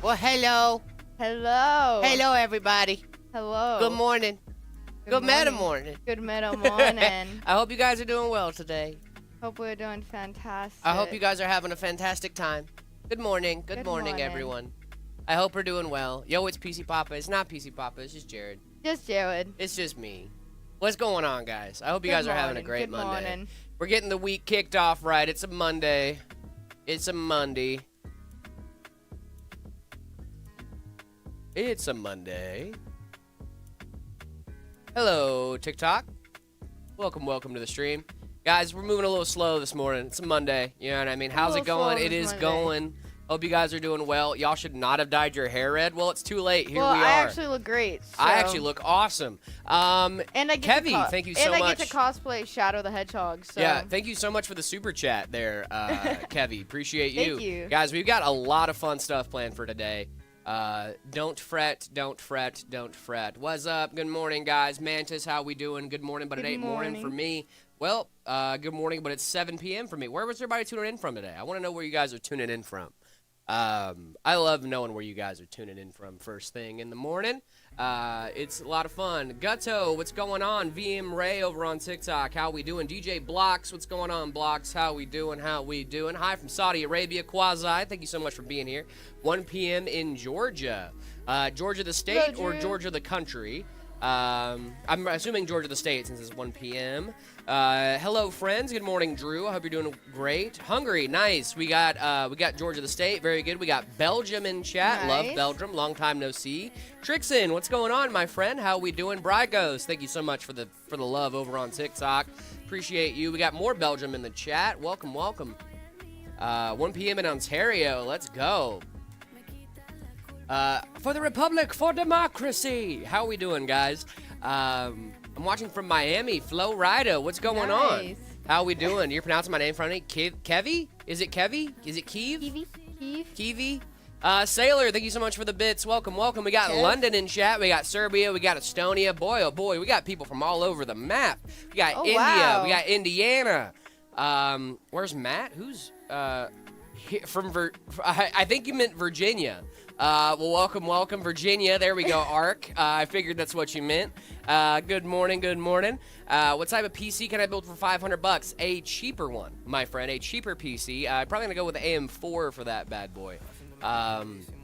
Well, hello. Hello. Hello, everybody. Hello. Good morning. Good meta morning. Good meta morning. I hope you guys are doing well today. Hope we're doing fantastic. I hope you guys are having a fantastic time. Good morning. Good morning, everyone. I hope we're doing well. Yo, it's PC Papa. It's not PC Papa. It's just Jared. Just Jared. It's just me. What's going on, guys? I hope you guys are having a great Monday. Morning. We're getting the week kicked off right. It's a Monday. It's a Monday. It's a Monday. Hello, TikTok. Welcome to the stream. Guys, we're moving a little slow this morning. It's a Monday. You know what I mean? How's it going? It is going. Hope you guys are doing well. Y'all should not have dyed your hair red. Well, it's too late. Here we are. I actually look great. So. I actually look awesome. And I get Kevy, thank you so much. And I get to cosplay Shadow the Hedgehog. So. Yeah, thank you so much for the super chat there, Kevy. Appreciate you. Thank you. Guys, we've got a lot of fun stuff planned for today. Don't fret, don't fret, don't fret. What's up? Good morning, guys. Mantis, how we doing? Good morning, but it ain't morning for me. Well, good morning, but it's 7 p.m. for me. Where was everybody tuning in from today? I want to know where you guys are tuning in from. I love knowing where you guys are tuning in from first thing in the morning. It's a lot of fun. Gutto, what's going on? VM Ray over on TikTok, how we doing? DJ Blocks, what's going on, Blocks? How we doing? How we doing? Hi from Saudi Arabia, Quasi. Thank you so much for being here. 1 p.m. in Georgia. Georgia the state or Georgia the country? I'm assuming Georgia the state since it's 1 p.m. Hello, friends. Good morning, Drew. I hope you're doing great. Hungary, nice. We got Georgia the state, very good. We got Belgium in chat. Nice. Love Belgium. Long time no see. Trixon, what's going on, my friend? How we doing? Brygos, thank you so much for the love over on TikTok. Appreciate you. We got more Belgium in the chat. Welcome. 1 p.m. in Ontario. Let's go. For the Republic, for democracy. How we doing, guys? I'm watching from Miami. Flo Rida, what's going on? How we doing? You're pronouncing my name for me. Kevy? Is it Kevy? Is it Keeve? Keevy? Sailor, thank you so much for the bits. Welcome. We got London in chat. We got Serbia. We got Estonia. Boy, oh boy, we got people from all over the map. We got India. Wow. We got Indiana. Where's Matt? Who's from? I think you meant Virginia. Well, welcome, Virginia. There we go, Ark. I figured that's what you meant. Good morning. What type of PC can I build for $500? A cheaper one, my friend. A cheaper PC. I'm probably gonna go with the AM4 for that bad boy.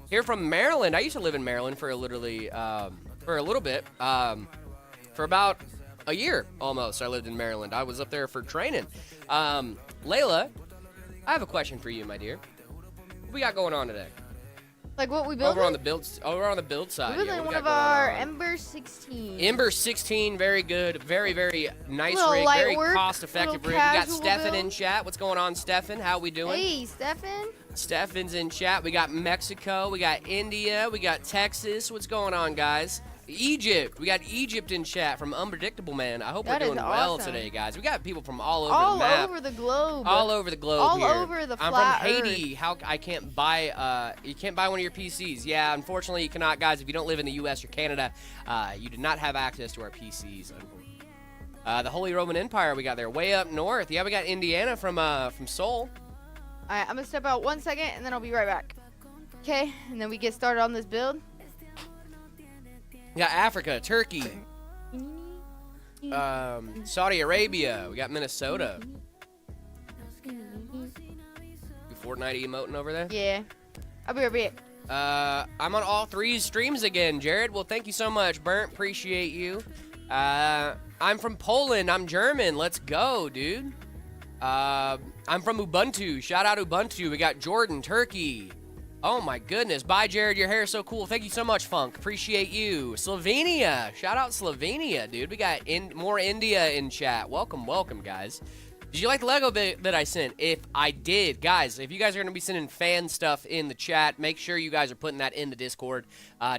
Here from Maryland. I used to live in Maryland for a little bit. For about a year almost. I lived in Maryland. I was up there for training. Layla, I have a question for you, my dear. What we got going on today? Like what we built? Over on the build side. We're building one of our Ember 16. Ember 16, very good, very nice rig, very cost-effective rig. We got Stefan in chat. What's going on, Stefan? How we doing? Hey, Stefan. Stefan's in chat. We got Mexico, we got India, we got Texas. What's going on, guys? Egypt. We got Egypt in chat from Unpredictable Man. I hope we're doing well today, guys. We got people from all over the map. All over the globe. All over the globe all here. over the I'm flat from Haiti. Earth. How I can't buy you can't buy one of your PCs. Yeah, unfortunately you cannot, guys. If you don't live in the US or Canada, you do not have access to our PCs. The Holy Roman Empire we got there way up north. Yeah, we got Indiana from Seoul. All right, I'm going to step out 1 second and then I'll be right back. Okay, and then we get started on this build. We got Africa, Turkey, Saudi Arabia. We got Minnesota. Fortnite emoting over there? Yeah. I'll be right back. I'm on all three streams again, Jared. Well, thank you so much, Burnt. Appreciate you. I'm from Poland. I'm German. Let's go, dude. I'm from Ubuntu. Shout out Ubuntu. We got Jordan, Turkey. Oh my goodness. Bye, Jared. Your hair is so cool. Thank you so much, Funk. Appreciate you. Slovenia. Shout out Slovenia, dude. We got more India in chat. Welcome, guys. Did you like the Lego bit that I sent? If I did, guys, if you guys are going to be sending fan stuff in the chat, make sure you guys are putting that in the Discord.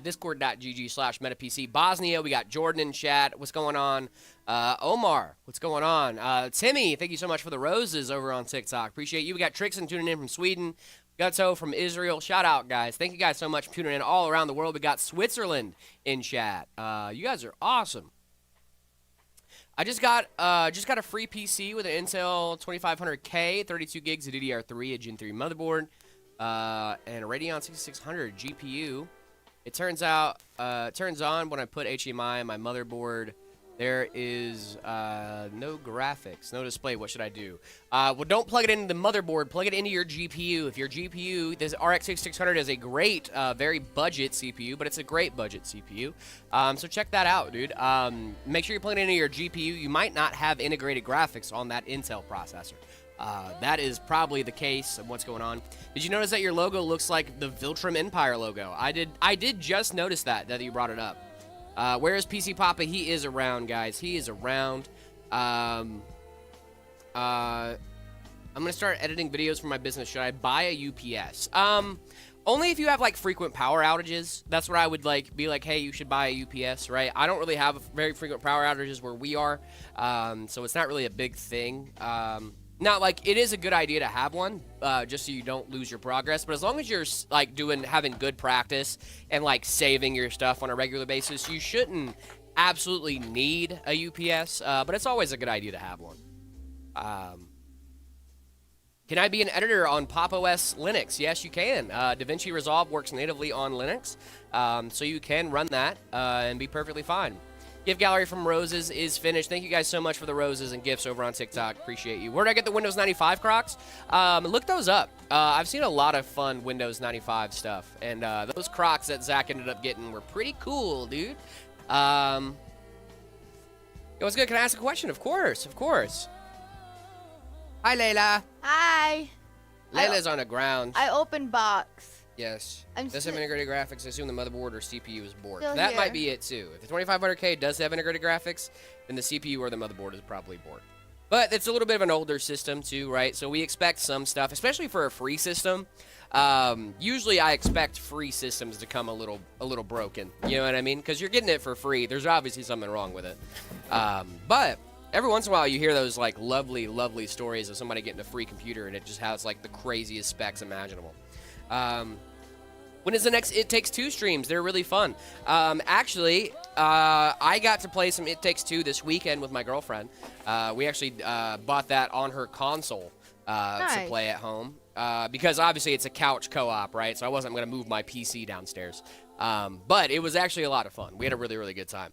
Discord.gg/MetaPC. Bosnia, we got Jordan in chat. What's going on? Omar, what's going on? Timmy, thank you so much for the roses over on TikTok. Appreciate you. We got Trixon tuning in from Sweden. Gutso from Israel. Shout out, guys. Thank you guys so much for tuning in all around the world. We got Switzerland in chat. You guys are awesome. I just got a free PC with an Intel 2500K, 32 gigs of DDR3, a Gen 3 motherboard. and a Radeon 6600 GPU. It turns out, turns on when I put HDMI in my motherboard. There is no graphics, no display. What should I do? Well, don't plug it into the motherboard. Plug it into your GPU. If your GPU, this RX 6600 is a great, very budget CPU, but it's a great budget CPU. So check that out, dude. Make sure you plug it into your GPU. You might not have integrated graphics on that Intel processor. That is probably the case of what's going on. Did you notice that your logo looks like the Viltrum Empire logo? I did just notice that you brought it up. Where is PC Papa? He is around, guys. He is around. I'm gonna start editing videos for my business. Should I buy a UPS? Only if you have like frequent power outages. That's where I would like be like, hey, you should buy a UPS, right? I don't really have very frequent power outages where we are, so it's not really a big thing. Not like it is a good idea to have one, just so you don't lose your progress. But as long as you're like having good practice and like saving your stuff on a regular basis, you shouldn't absolutely need a UPS. But it's always a good idea to have one. Can I be an editor on Pop! OS Linux? Yes, you can. DaVinci Resolve works natively on Linux, so you can run that and be perfectly fine. Gift gallery from Roses is finished. Thank you guys so much for the roses and gifts over on TikTok. Appreciate you. Where did I get the Windows 95 Crocs? Look those up. I've seen a lot of fun Windows 95 stuff, and those Crocs that Zach ended up getting were pretty cool, dude. Yo, what's good? Can I ask a question? Of course, of course. Hi, Layla. Hi. Layla's on the ground. I opened box. Yes. Does have integrated graphics? I assume the motherboard or CPU is bored. Still That here. might be it too. If the 2500K does have integrated graphics, then the CPU or the motherboard is probably bored. But it's a little bit of an older system too, right? So we expect some stuff, especially for a free system. Usually I expect free systems to come a little broken. You know what I mean? Because you're getting it for free. There's obviously something wrong with it. But every once in a while you hear those like lovely, lovely stories of somebody getting a free computer and it just has like the craziest specs imaginable. When is the next It Takes Two streams? They're really fun. Actually, I got to play some It Takes Two this weekend with my girlfriend. We actually bought that on her console to play at home. Because obviously it's a couch co-op, right? So I wasn't going to move my PC downstairs. But it was actually a lot of fun. We had a really, really good time.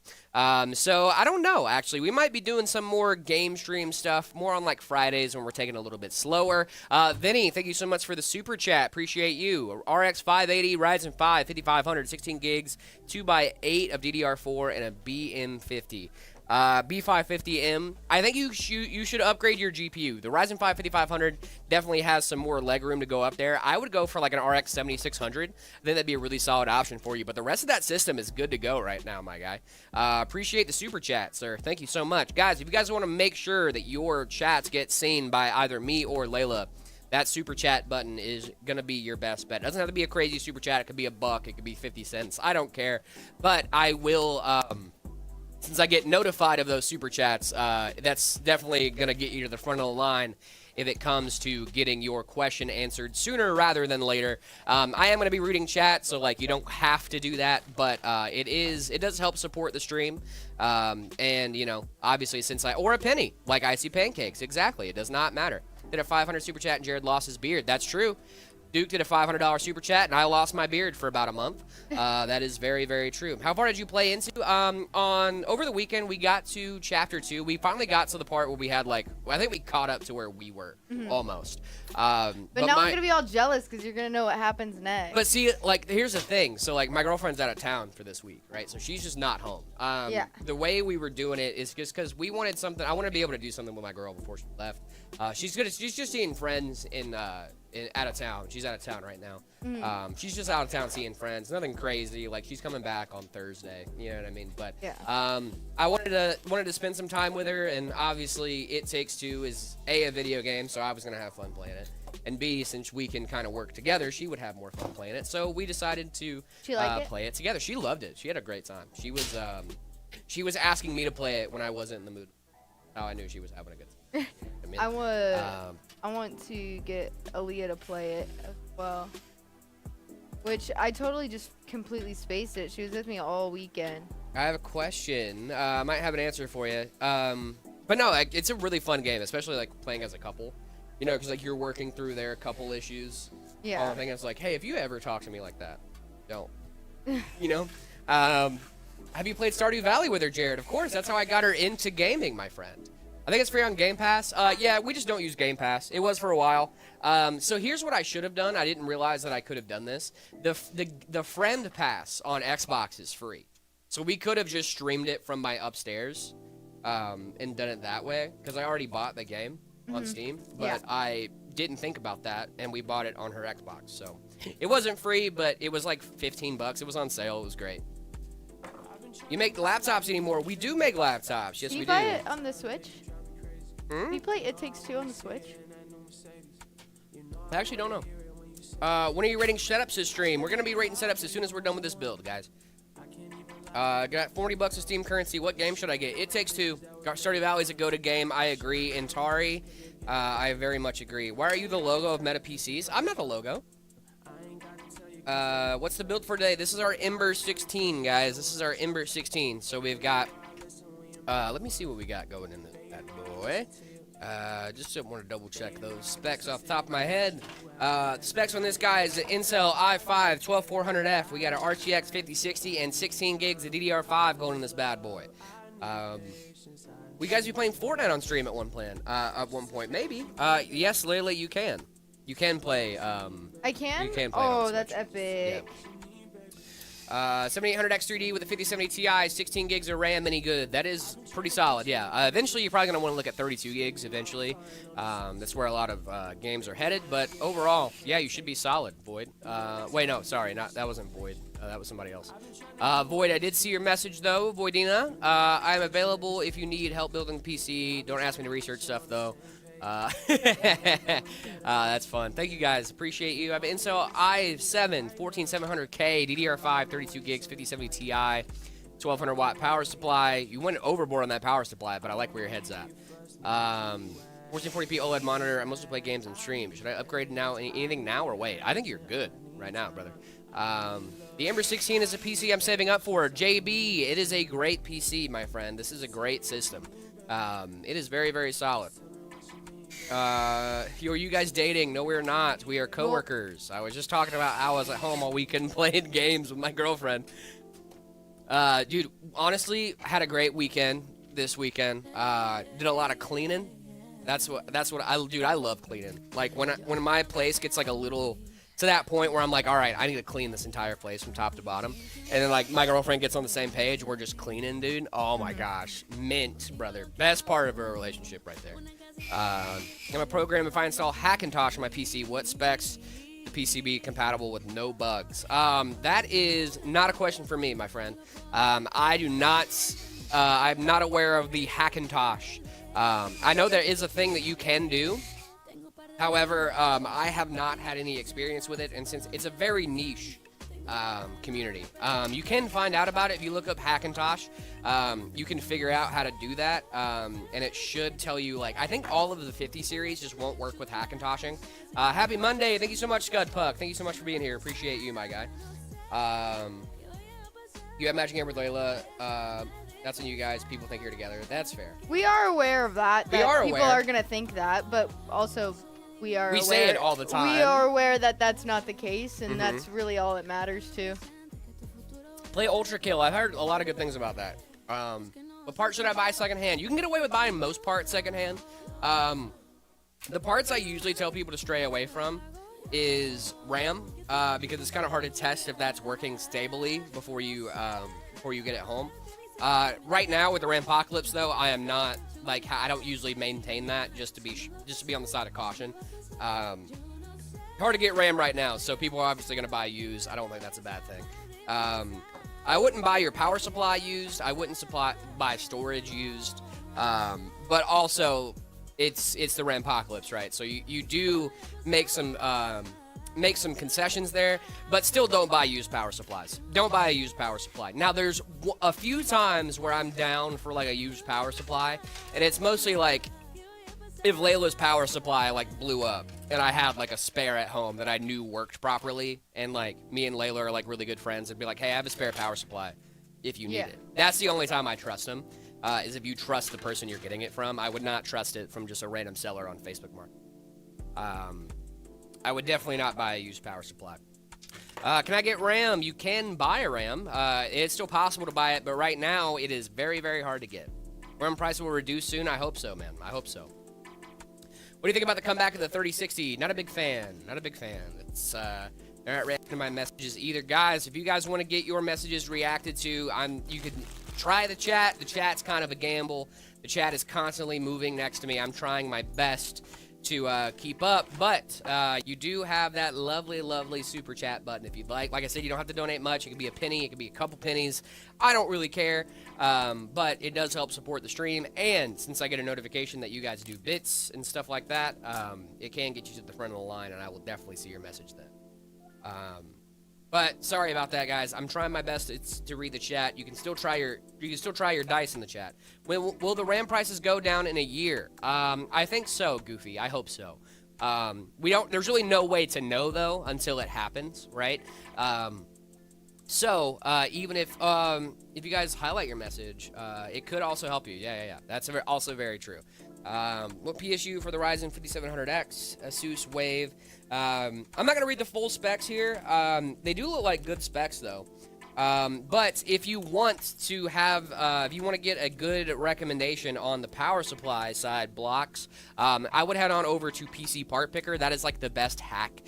So I don't know, actually. We might be doing some more game stream stuff, more on like Fridays when we're taking it a little bit slower. Vinny, thank you so much for the super chat. Appreciate you. RX 580, Ryzen 5, 5500, 16 gigs, 2x8 of DDR4, and a BM50. B550M. I think you should upgrade your GPU. The Ryzen 5 5500 definitely has some more leg room to go up there. I would go for like an RX 7600. I think that'd be a really solid option for you. But the rest of that system is good to go right now, my guy. Appreciate the super chat, sir. Thank you so much. Guys, if you guys want to make sure that your chats get seen by either me or Layla, that super chat button is going to be your best bet. It doesn't have to be a crazy super chat. It could be $1. It could be 50 cents. I don't care. But I will... since I get notified of those super chats, that's definitely going to get you to the front of the line if it comes to getting your question answered sooner rather than later. I am going to be reading chat, so like you don't have to do that, but it does help support the stream. And you know, obviously or a penny, like Icy Pancakes, exactly. It does not matter. Did a 500 super chat and Jared lost his beard. That's true. Duke did a $500 super chat, and I lost my beard for about a month. That is very, very true. How far did you play into? Over the weekend, we got to Chapter 2. We finally got to the part where we had, like, I think we caught up to where we were, almost. But now I'm going to be all jealous because you're going to know what happens next. But see, like, here's the thing. So, like, my girlfriend's out of town for this week, right? So she's just not home. Yeah. The way we were doing it is just because we wanted something. I wanted to be able to do something with my girl before she left. She's just seeing friends out of town. She's out of town right now. She's just out of town seeing friends. Nothing crazy. Like, she's coming back on Thursday. You know what I mean? But yeah. I wanted to spend some time with her, and obviously It Takes Two is a video game, so I was gonna have fun playing it. And B, since we can kind of work together, she would have more fun playing it. So we decided to play it together. She loved it. She had a great time. She was asking me to play it when I wasn't in the mood. Oh, I knew she was having a good time. I want to get Aaliyah to play it as well. Which I totally just completely spaced it. She was with me all weekend. I have a question. I might have an answer for you. But no, like, it's a really fun game, especially like playing as a couple. You know, because like you're working through their couple issues. Yeah. All I'm thinking is like, hey, if you ever talk to me like that, don't. You know? Have you played Stardew Valley with her, Jared? Of course, that's how I got her into gaming, my friend. I think it's free on Game Pass. Yeah, we just don't use Game Pass. It was for a while. So here's what I should have done. I didn't realize that I could have done this. The Friend Pass on Xbox is free. So we could have just streamed it from my upstairs and done it that way, because I already bought the game on Steam. But Yeah. I didn't think about that, and we bought it on her Xbox. So it wasn't free, but it was like $15. It was on sale. It was great. You make laptops anymore? We do make laptops. Yes, Can we you do. buy it on the Switch? Hmm? Can you play It Takes Two on the Switch? I actually don't know. When are you rating setups this stream? We're gonna be rating setups as soon as we're done with this build, guys. Got $40 of Steam currency. What game should I get? It Takes Two. Stardew Valley's a go-to game. I agree. Intari, I very much agree. Why are you the logo of Meta PCs? I'm not the logo. What's the build for today? This is our Ember 16, guys. This is our Ember 16. So we've got, let me see what we got going in that boy. Just want to double check those specs off the top of my head. Specs on this guy is an Intel i5 12400F. We got an RTX 5060 and 16 gigs of DDR5 going in this bad boy. We guys be playing Fortnite on stream at one point, maybe. Yes, Layla, you can. You can play. I can? You can play it on Oh, the that's Switch. epic. Yeah. 7800X 3D with a 5070 Ti, 16 gigs of RAM, any good. That is pretty solid, yeah. Eventually, you're probably going to want to look at 32 gigs eventually. That's where a lot of games are headed. But overall, yeah, you should be solid, Void. Wait, no, sorry. That wasn't Void. That was somebody else. Void, I did see your message, though, Voidina. I'm available if you need help building the PC. Don't ask me to research stuff, though. That's fun. Thank you guys. Appreciate you. I have an Intel i7 14700K, DDR5, 32 gigs, 5070 Ti, 1200 watt power supply. You went overboard on that power supply, but I like where your head's at. 1440p OLED monitor. I mostly play games and stream. Should I upgrade now? Anything now or wait? I think you're good right now, brother. The Ember 16 is a PC I'm saving up for. JB, it is a great PC, my friend. This is a great system. It is very, very solid. Are you guys dating? No, we're not. We are coworkers. I was just talking about how I was at home all weekend playing games with my girlfriend. Dude, honestly, I had a great weekend this weekend. Did a lot of cleaning. That's what I love cleaning. Like when my place gets like a little to that point where I'm like, all right, I need to clean this entire place from top to bottom. And then like my girlfriend gets on the same page. We're just cleaning, dude. Oh my gosh, mint, brother. Best part of our relationship right there. I'm a program. If I install Hackintosh on my PC, what specs the PC be compatible with no bugs? That is not a question for me, my friend. I do not. I'm not aware of the Hackintosh. I know there is a thing that you can do. However, I have not had any experience with it, and since it's a very niche community, you can find out about it if you look up Hackintosh. You can figure out how to do that, and it should tell you, like, I think all of the 50 series just won't work with Hackintoshing. Happy Monday. Thank you so much, Scud Puck. Thank you so much for being here. Appreciate you, my guy. You have Matching Game with Layla. That's when you guys, people think you're together. That's fair. We are aware of that. We are people aware. are going to think that, but also we are aware. Say it all the time. We are aware that that's not the case, and Mhm. that's really all that matters, too. Play Ultra Kill. I've heard a lot of good things about that. What part should I buy secondhand? You can get away with buying most parts secondhand. The parts I usually tell people to stray away from is RAM, because it's kind of hard to test if that's working stably before you get it home. Right now with the Rampocalypse, though, I am not like I don't usually maintain that just to be on the side of caution. Hard to get RAM right now, so people are obviously going to buy used. I don't think that's a bad thing. I wouldn't buy your power supply used. I wouldn't buy storage used. But also, it's the Rampocalypse, right? So you do make some concessions there, but still don't buy used power supplies. Don't buy a used power supply. Now, there's a few times where I'm down for like a used power supply, and it's mostly like if Layla's power supply like blew up and I had like a spare at home that I knew worked properly, and like me and Layla are like really good friends, and be like, hey, I have a spare power supply if you need it. That's the only time I trust them, is if you trust the person you're getting it from. I would not trust it from just a random seller on Facebook Market. I would definitely not buy a used power supply. Can I get RAM? You can buy a RAM. It's still possible to buy it, but right now it is very, very hard to get. RAM price will reduce soon. I hope so, man. I hope so. What do you think about the comeback of the 3060? Not a big fan. Not a big fan. It's they're not reacting to my messages either, guys. If you guys want to get your messages reacted to, you can try the chat. The chat's kind of a gamble. The chat is constantly moving next to me. I'm trying my best to keep up, but you do have that lovely, lovely super chat button if you'd like. Like I said, you don't have to donate much. It could be a penny. It could be a couple pennies. I don't really care, but it does help support the stream. And since I get a notification that you guys do bits and stuff like that, it can get you to the front of the line, and I will definitely see your message then. But sorry about that, guys. I'm trying my best to read the chat. You can still try your dice in the chat. Will the RAM prices go down in a year? I think so, Goofy. I hope so. There's really no way to know though until it happens, right? Even if you guys highlight your message, it could also help you. Yeah. That's also very true. What PSU for the Ryzen 5700X, Asus Wave. I'm not going to read the full specs here. They do look like good specs, though. But if you want to get a good recommendation on the power supply side blocks, I would head on over to PC Part Picker. That is like the best hack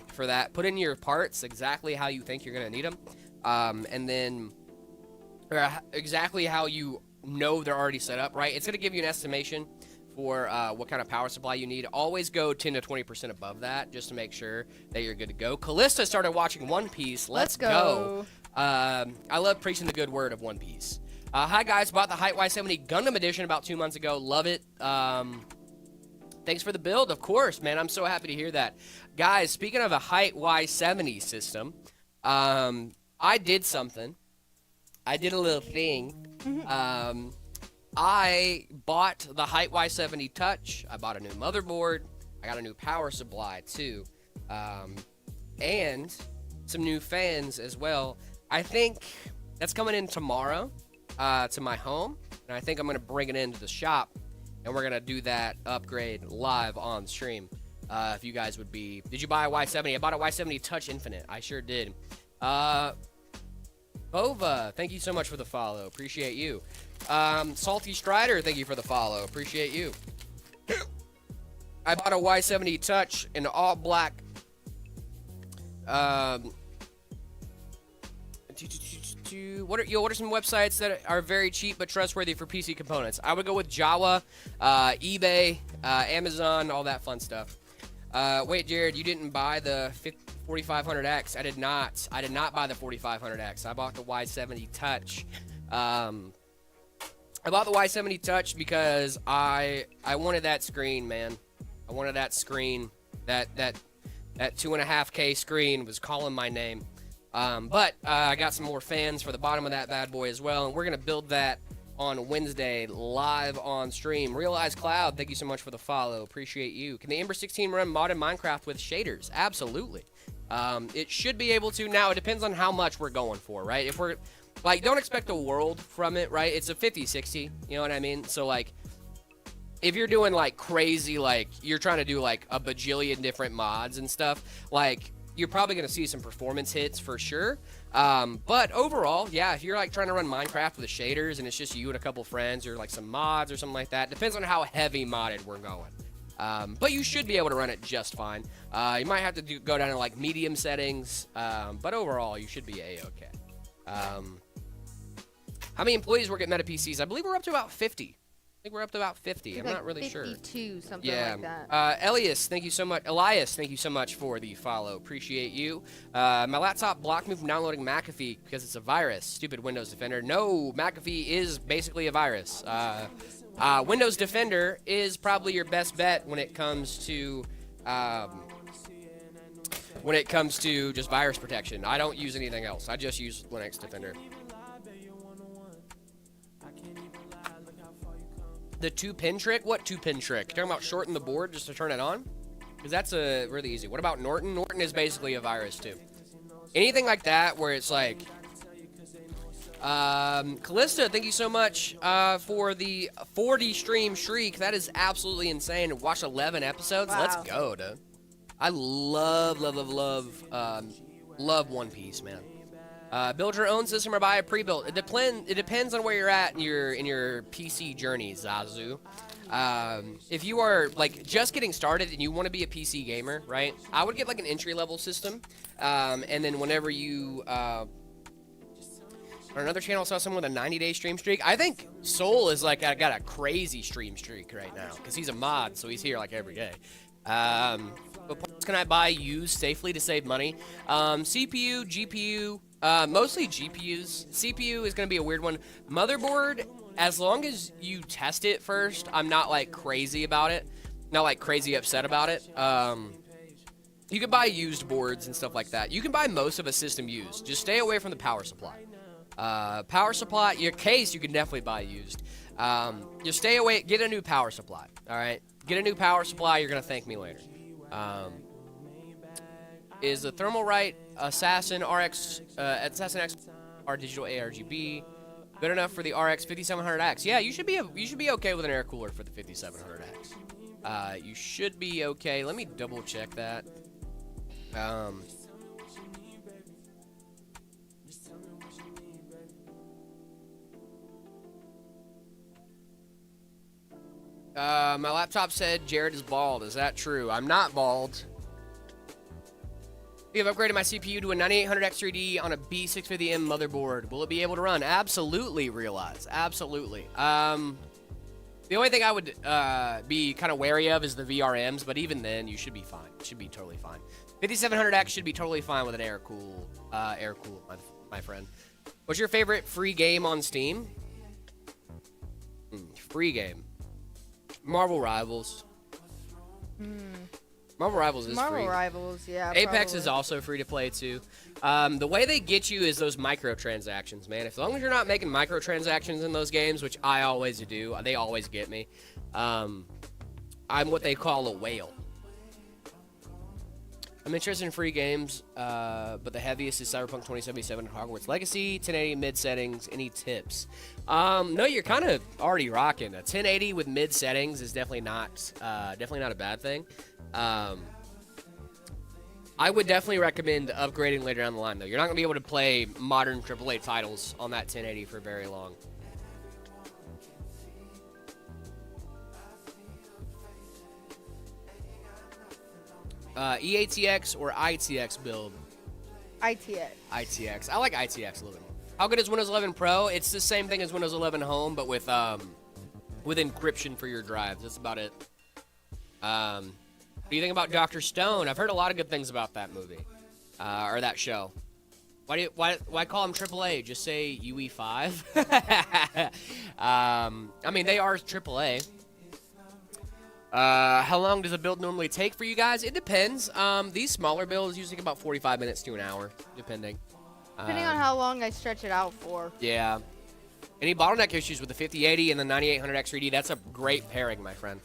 for that. Put in your parts exactly how you think you're going to need them, and then exactly how you know they're already set up, right? It's going to give you an estimation for what kind of power supply you need. Always go 10 to 20% above that just to make sure that you're good to go. Callista started watching One Piece. Let's go. I love preaching the good word of One Piece. Hi, guys. Bought the Height Y70 Gundam Edition about 2 months ago. Love it. Thanks for the build, of course, man. I'm so happy to hear that. Guys, speaking of a Height Y70 system, I did something. I did a little thing. I bought the Height Y70 Touch. I bought a new motherboard. I got a new power supply too, and some new fans as well. I think that's coming in tomorrow to my home, and I think I'm gonna bring it into the shop, and we're gonna do that upgrade live on stream. If you guys would be, did you buy a Y70? I bought a Y70 Touch Infinite. I sure did. Bova, thank you so much for the follow. Appreciate you. Salty Strider, thank you for the follow. Appreciate you. I bought a Y70 Touch in all black. What are some websites that are very cheap but trustworthy for PC components? I would go with Jawa, eBay, Amazon, all that fun stuff. Wait, Jared, you didn't buy the 4500X? I did not. I did not buy the 4500X. I bought the Y70 Touch. I bought the Y70 Touch because I wanted that screen, man. I wanted that screen. That 2.5K screen was calling my name. But I got some more fans for the bottom of that bad boy as well, and we're gonna build that on Wednesday live on stream. Realize Cloud, thank you so much for the follow. Appreciate you. Can the Ember 16 run modded Minecraft with shaders? Absolutely. It should be able to. Now, it depends on how much we're going for, right? If we're, like, don't expect a world from it, right? It's a 50-60, you know what I mean? So, like, if you're doing, like, crazy, like, you're trying to do, like, a bajillion different mods and stuff, like, you're probably going to see some performance hits for sure. But overall, yeah, if you're, like, trying to run Minecraft with the shaders and it's just you and a couple friends or, like, some mods or something like that, depends on how heavy modded we're going. But you should be able to run it just fine. You might have to go down to, like, medium settings, but overall, you should be A-okay. How many employees work at Meta PCs? I believe we're up to about 50. I think we're up to about 50. I'm like not really sure. 52, something like that. Elias, thank you so much. Elias, thank you so much for the follow. Appreciate you. My laptop blocked me from downloading McAfee because it's a virus. Stupid Windows Defender. No, McAfee is basically a virus. Windows Defender is probably your best bet when it comes to just virus protection. I don't use anything else. I just use Linux Defender. The 2-pin trick? What 2-pin trick? You're talking about shorting the board just to turn it on? Because that's really easy. What about Norton? Norton is basically a virus too. Anything like that where it's like... Callista, thank you so much for the 40 stream shriek. That is absolutely insane. Watch 11 episodes. Wow. Let's go, dude. I love One Piece, man. Build your own system or buy a pre-built. It depends on where you're at in your PC journey, Zazu. If you are like just getting started and you want to be a PC gamer, right? I would get like an entry-level system, and then whenever you on another channel saw someone with a 90-day stream streak. I think Soul is like got a crazy stream streak right now because he's a mod, so he's here like every day. What parts can I buy used safely to save money? CPU, GPU, mostly GPUs. CPU is going to be a weird one. Motherboard, as long as you test it first, I'm not like crazy about it. Not like crazy upset about it. You can buy used boards and stuff like that. You can buy most of a system used. Just stay away from the power supply. Power supply, your case you can definitely buy used. Just stay away, get a new power supply, alright? Get a new power supply, you're gonna thank me later. Is the Thermalright Assassin RX, Assassin X R digital ARGB good enough for the RX 5700X? Yeah, you should be okay with an air cooler for the 5700X. You should be okay. Let me double check that. My laptop said Jared is bald. Is that true? I'm not bald. I've upgraded my CPU to a 9800X3D on a B650M motherboard. Will it be able to run? Absolutely, Realize. Absolutely. The only thing I would be kind of wary of is the VRMs, but even then, you should be fine. It should be totally fine. 5700X should be totally fine with an air cool, my friend. What's your favorite free game on Steam? Free game. Marvel Rivals. Marvel Rivals is free. Marvel Rivals, yeah. Apex probably. is also free to play too. The way they get you is those microtransactions, man. As long as you're not making microtransactions in those games, which I always do, they always get me. I'm what they call a whale. I'm interested in free games, but the heaviest is Cyberpunk 2077 and Hogwarts Legacy. 1080 mid settings. Any tips? No, you're kind of already rocking. A 1080 with mid settings is definitely not a bad thing. I would definitely recommend upgrading later down the line, though. You're not going to be able to play modern AAA titles on that 1080 for very long. EATX or ITX build? ITX. ITX. I like ITX a little bit more. How good is Windows 11 Pro? It's the same thing as Windows 11 Home, but with encryption for your drives. That's about it. What do you think about Dr. Stone? I've heard a lot of good things about that movie, or that show. Why call them AAA? Just say UE5. I mean, they are AAA. How long does a build normally take for you guys? It depends. These smaller builds usually take about 45 minutes to an hour, depending. Depending on how long I stretch it out for. Yeah. Any bottleneck issues with the 5080 and the 9800X3D? That's a great pairing, my friend.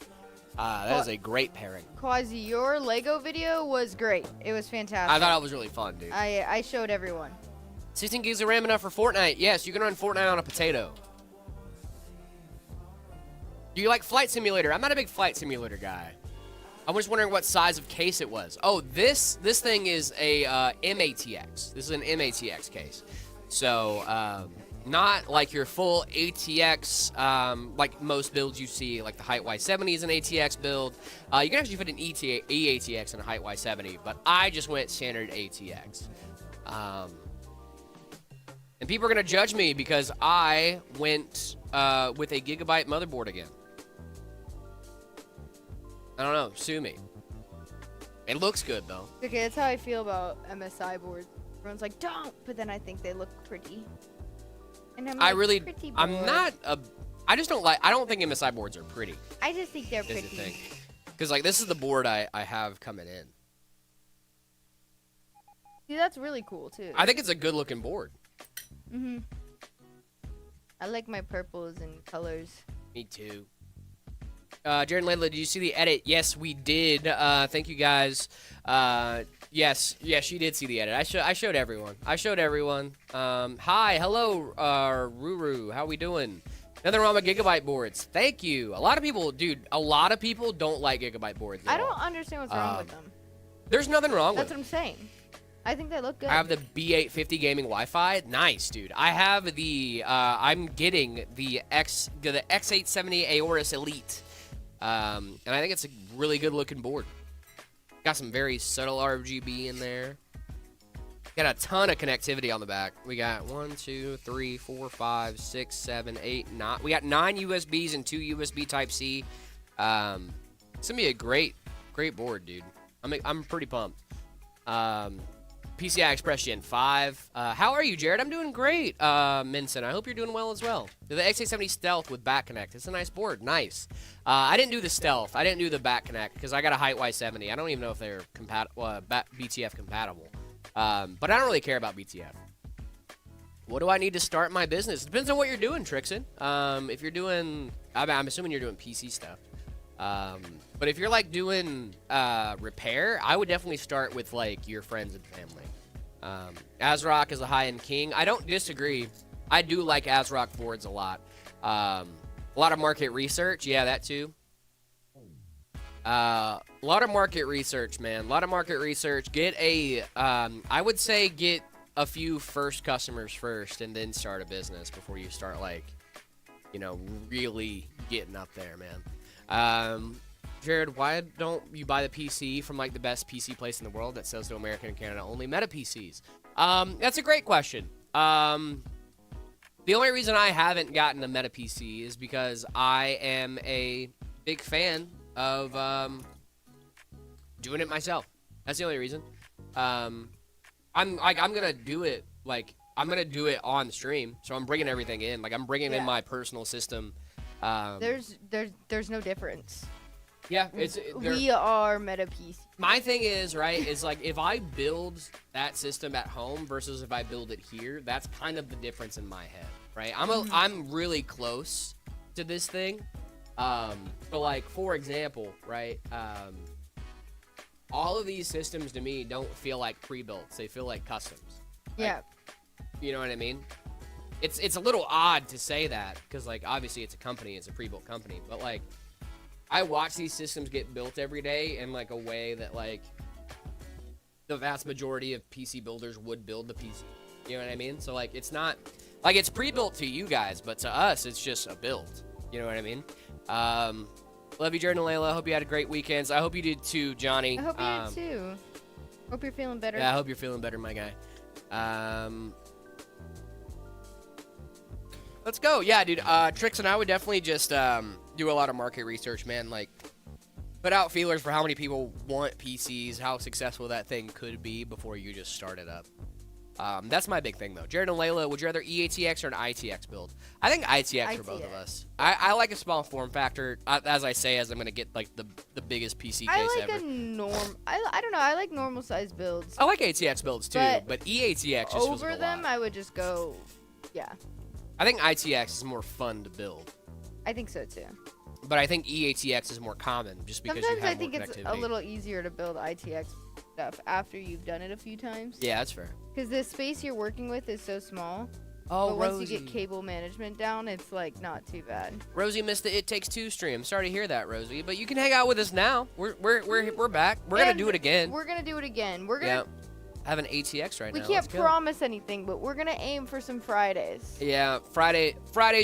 That is a great pairing. Quasi, your Lego video was great. It was fantastic. I thought it was really fun, dude. I showed everyone. 16 gigs of RAM enough for Fortnite. Yes, you can run Fortnite on a potato. Do you like Flight Simulator? I'm not a big Flight Simulator guy. I was wondering what size of case it was. Oh, this thing is a MATX. This is an MATX case. So, not like your full ATX, like most builds you see, like the Height Y70 is an ATX build. You can actually fit an EATX in a Height Y70, but I just went standard ATX. And people are going to judge me because I went with a Gigabyte motherboard again. I don't know. Sue me. It looks good, though. Okay, that's how I feel about MSI boards. Everyone's like, don't, but then I think they look pretty. And I'm like, pretty board. I'm not a, I just don't like, I don't think MSI boards are pretty. I just think they're Is the pretty. thing. Because, like, this is the board I have coming in. See, that's really cool, too. I think it's a good-looking board. Mm-hmm. I like my purples and colors. Me too. Jared and Layla, did you see the edit? Yes, we did. Thank you guys. Yes, you did see the edit. I showed everyone. Hi, hello, Ruru. How we doing? Nothing wrong with Gigabyte boards. Thank you. A lot of people don't like Gigabyte boards. I don't understand what's wrong with them. There's nothing wrong That's with what I'm saying. I think they look good. I have the B850 gaming Wi-Fi. Nice, dude. I have the, I'm getting the X870 Aorus Elite. And I think it's a really good looking board. Got some very subtle RGB in there. Got a ton of connectivity on the back. We got 1, 2, 3, 4, 5, 6, 7, 8, 9. We got 9 USBs and 2 USB Type-C. It's gonna be a great board, dude. I'm pretty pumped. PCI Express Gen 5. How are you, Jared? I'm doing great, Minson. I hope you're doing well as well. The X870 Stealth with back connect. It's a nice board. Nice. I didn't do the Stealth. I didn't do the back connect because I got a Height Y70. I don't even know if they're BTF compatible. But I don't really care about BTF. What do I need to start my business? Depends on what you're doing, Trixon. If you're doing, I'm assuming you're doing PC stuff. But if you're like doing repair, I would definitely start with like your friends and family. ASRock is a high-end king. I don't disagree. I do like ASRock boards a lot. A lot of market research. Yeah, that too. A lot of market research, man. A lot of market research. Get a, I would say get a few first customers first and then start a business before you start like, you know, really getting up there, man. Jared, why don't you buy the PC from like the best PC place in the world that sells to American and Canada only, Meta PCs? That's a great question. The only reason I haven't gotten a Meta PC is because I am a big fan of doing it myself. That's the only reason. I'm gonna do it like I'm gonna do it on stream, so I'm bringing everything in. Like I'm bringing in my personal system. There's no difference. Yeah, we are Meta PC. My thing is, right, is like if I build that system at home versus if I build it here, that's kind of the difference in my head, right? I'm really close to this thing. But like for example, right, all of these systems to me don't feel like pre-builts. They feel like customs. Yeah. Like, you know what I mean? It's a little odd to say that because like obviously it's a company, it's a pre-built company, but like I watch these systems get built every day in like a way that like the vast majority of PC builders would build the PC. You know what I mean? So like it's not like it's pre-built to you guys, but to us it's just a build. You know what I mean? Love you, Jared and Layla. Hope you had a great weekend. I hope you did too, Johnny. I hope you did too. Hope you're feeling better. Yeah, I hope you're feeling better, my guy. Let's go. Yeah, dude. Trix and I would definitely just do a lot of market research, man. Like, put out feelers for how many people want PCs, how successful that thing could be before you just start it up. That's my big thing, though. Jared and Layla, would you rather EATX or an ITX build? I think ITX for both of us. I like a small form factor, as I say, as I'm going to get, like, the biggest PC case ever. I like I don't know. I like normal size builds. I like ATX builds, too, but EATX just feels like a them, lot. I would just go, yeah. I think ITX is more fun to build. I think so, too. But I think EATX is more common just because Sometimes you have I think it's a little easier to build ITX stuff after you've done it a few times. Yeah, that's fair. Because the space you're working with is so small. Oh, but Rosie. once you get cable management down, it's like not too bad. Rosie missed the It Takes Two stream. Sorry to hear that, Rosie. But you can hang out with us now. We're back. We're gonna do it again. We're gonna do it again. We're gonna. Yeah. I have an ATX right now. We can't promise anything, but we're gonna aim for some Fridays. Yeah, Friday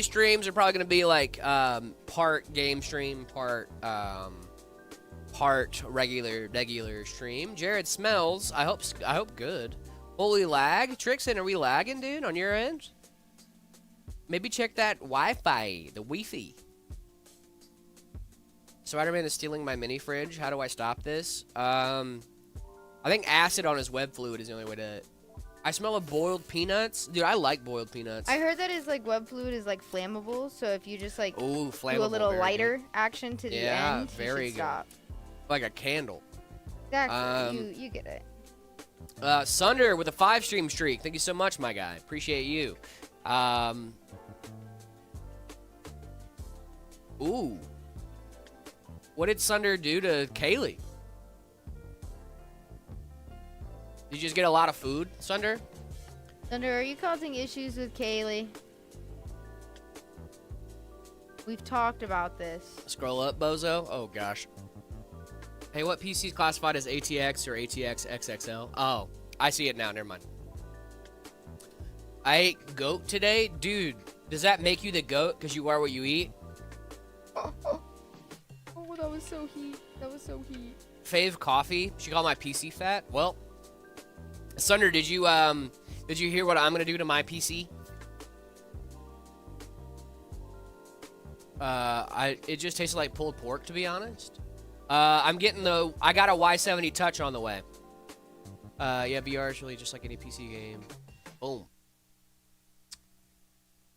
streams are probably gonna be like part game stream, part regular stream. Jared smells. I hope good. Holy lag, Trixon, are we lagging, dude, on your end? Maybe check that Wi-Fi, the Wi-Fi. Spider-Man is stealing my mini fridge. How do I stop this? I think acid on his web fluid is the only way to... I smell of boiled peanuts. Dude, I like boiled peanuts. I heard that his like web fluid is like flammable, so if you just like do a little lighter action to the end, very you should stop. Like a candle. Exactly, you get it. Sunder with a 5-stream streak. Thank you so much, my guy. Appreciate you. Ooh. What did Sunder do to Kaylee? Did you just get a lot of food, Sunder? Sunder, are you causing issues with Kaylee? We've talked about this. Scroll up, bozo. Oh, gosh. Hey, what PC is classified as ATX or ATX XXL? Oh, I see it now. Never mind. I ate goat today? Dude, does that make you the goat because you are what you eat? Oh, that was so heat. That was so heat. Fave coffee. She called my PC fat. Well, Sunder, did you hear what I'm gonna do to my PC? It just tasted like pulled pork, to be honest. I got a Y70 Touch on the way. Yeah, VR is really just like any PC game. Boom.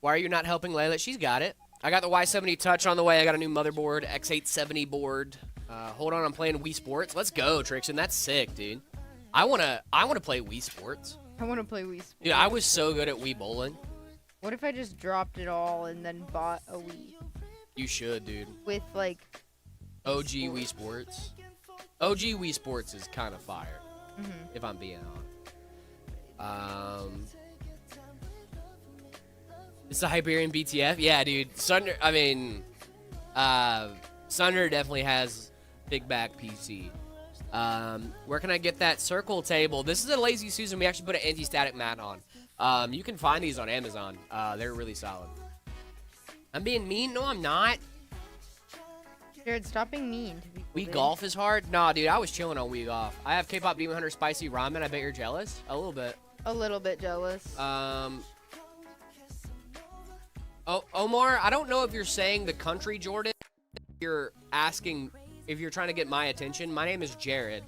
Why are you not helping Layla? She's got it. I got the Y70 Touch on the way. I got a new motherboard, X870 board. Hold on, I'm playing Wii Sports. Let's go, Trixon. That's sick, dude. I wanna play Wii Sports. I wanna play Wii Sports. Dude, I was so good at Wii Bowling. What if I just dropped it all and then bought a Wii? You should, dude. With like OG Wii Sports. OG Wii Sports is kind of fire, if I'm being honest. It's the Hyperion BTF. Yeah, dude. Sunder definitely has big back PC. Where can I get that circle table? This is a Lazy Susan. We actually put an anti-static mat on. You can find these on Amazon. They're really solid. I'm being mean? No, I'm not. Jared, stop being mean to people. Wii Golf is hard? Nah, dude, I was chilling on Wii Golf. I have K-Pop Demon Hunter Spicy Ramen. I bet you're jealous. A little bit. A little bit jealous. Oh, Omar, I don't know if you're saying the country, Jordan. You're asking if you're trying to get my attention. My name is Jared.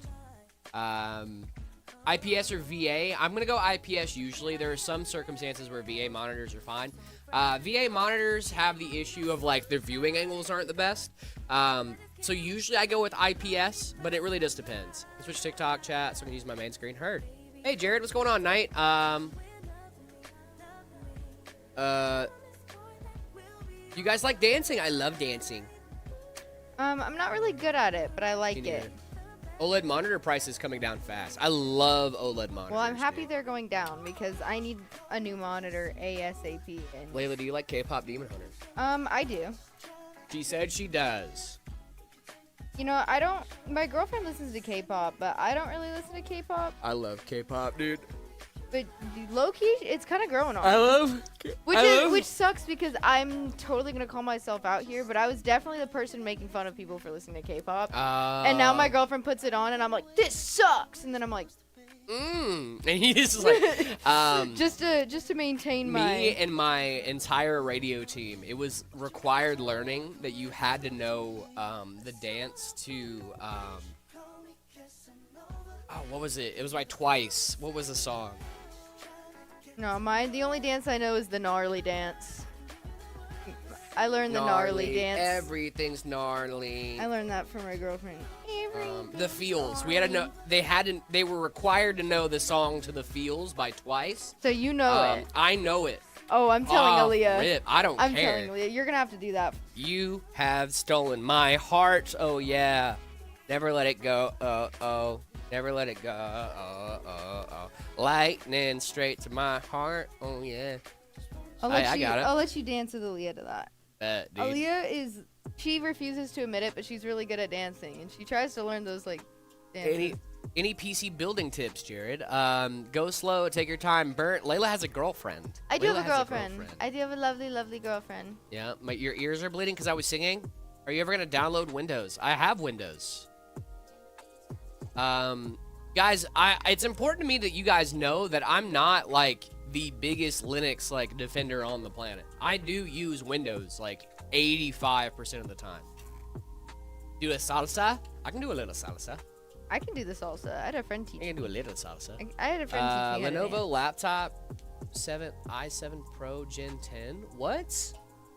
IPS or VA? I'm going to go IPS usually. There are some circumstances where VA monitors are fine. VA monitors have the issue of, like, their viewing angles aren't the best. So usually I go with IPS, but it really just depends. Switch TikTok chat so I can use my main screen. Heard. Hey, Jared, what's going on, Knight? You guys like dancing? I love dancing. I'm not really good at it, but I like it. OLED monitor prices coming down fast. I love OLED monitors. Well, I'm happy they're going down because I need a new monitor ASAP. And Layla, do you like K-Pop Demon Hunters? I do. She said she does. You know, I don't. My girlfriend listens to K-pop, but I don't really listen to K-pop. I love K-pop, dude. But low-key, it's kind of growing on. I love. Which sucks because I'm totally gonna call myself out here, but I was definitely the person making fun of people for listening to K-pop. And now my girlfriend puts it on, and I'm like, this sucks. And then I'm like, and he's like, just to maintain me and my entire radio team. It was required learning that you had to know the dance to. What was it? It was by Twice. What was the song? No, the only dance I know is the gnarly dance. I learned the gnarly dance. Everything's gnarly. I learned that from my girlfriend. The Feels. We had to know. They were required to know the song to The Feels by Twice. So you know it. I know it. Oh, I'm telling Aaliyah. Rip. I don't care. I'm telling Aaliyah. You're gonna have to do that. You have stolen my heart. Oh yeah. Never let it go. Oh. Never let it go. Oh. Lightning straight to my heart. Oh yeah. I got it. I'll let you dance with Aaliyah to that. Bet, dude. Aaliyah she refuses to admit it, but she's really good at dancing, and she tries to learn those like dances. Any PC building tips, Jared? Go slow, take your time. Burnt. Layla has a girlfriend. I do have a girlfriend. I do have a lovely, lovely girlfriend. Yeah, your ears are bleeding because I was singing. Are you ever gonna download Windows? I have Windows. Guys, it's important to me that you guys know that I'm not like the biggest Linux like defender on the planet. I do use Windows like 85% of the time. Do a salsa? I can do a little salsa. I can do the salsa. I had a friend teach me. I can do a little salsa. I had a friend teach me. Lenovo laptop, i7 Pro Gen 10. What?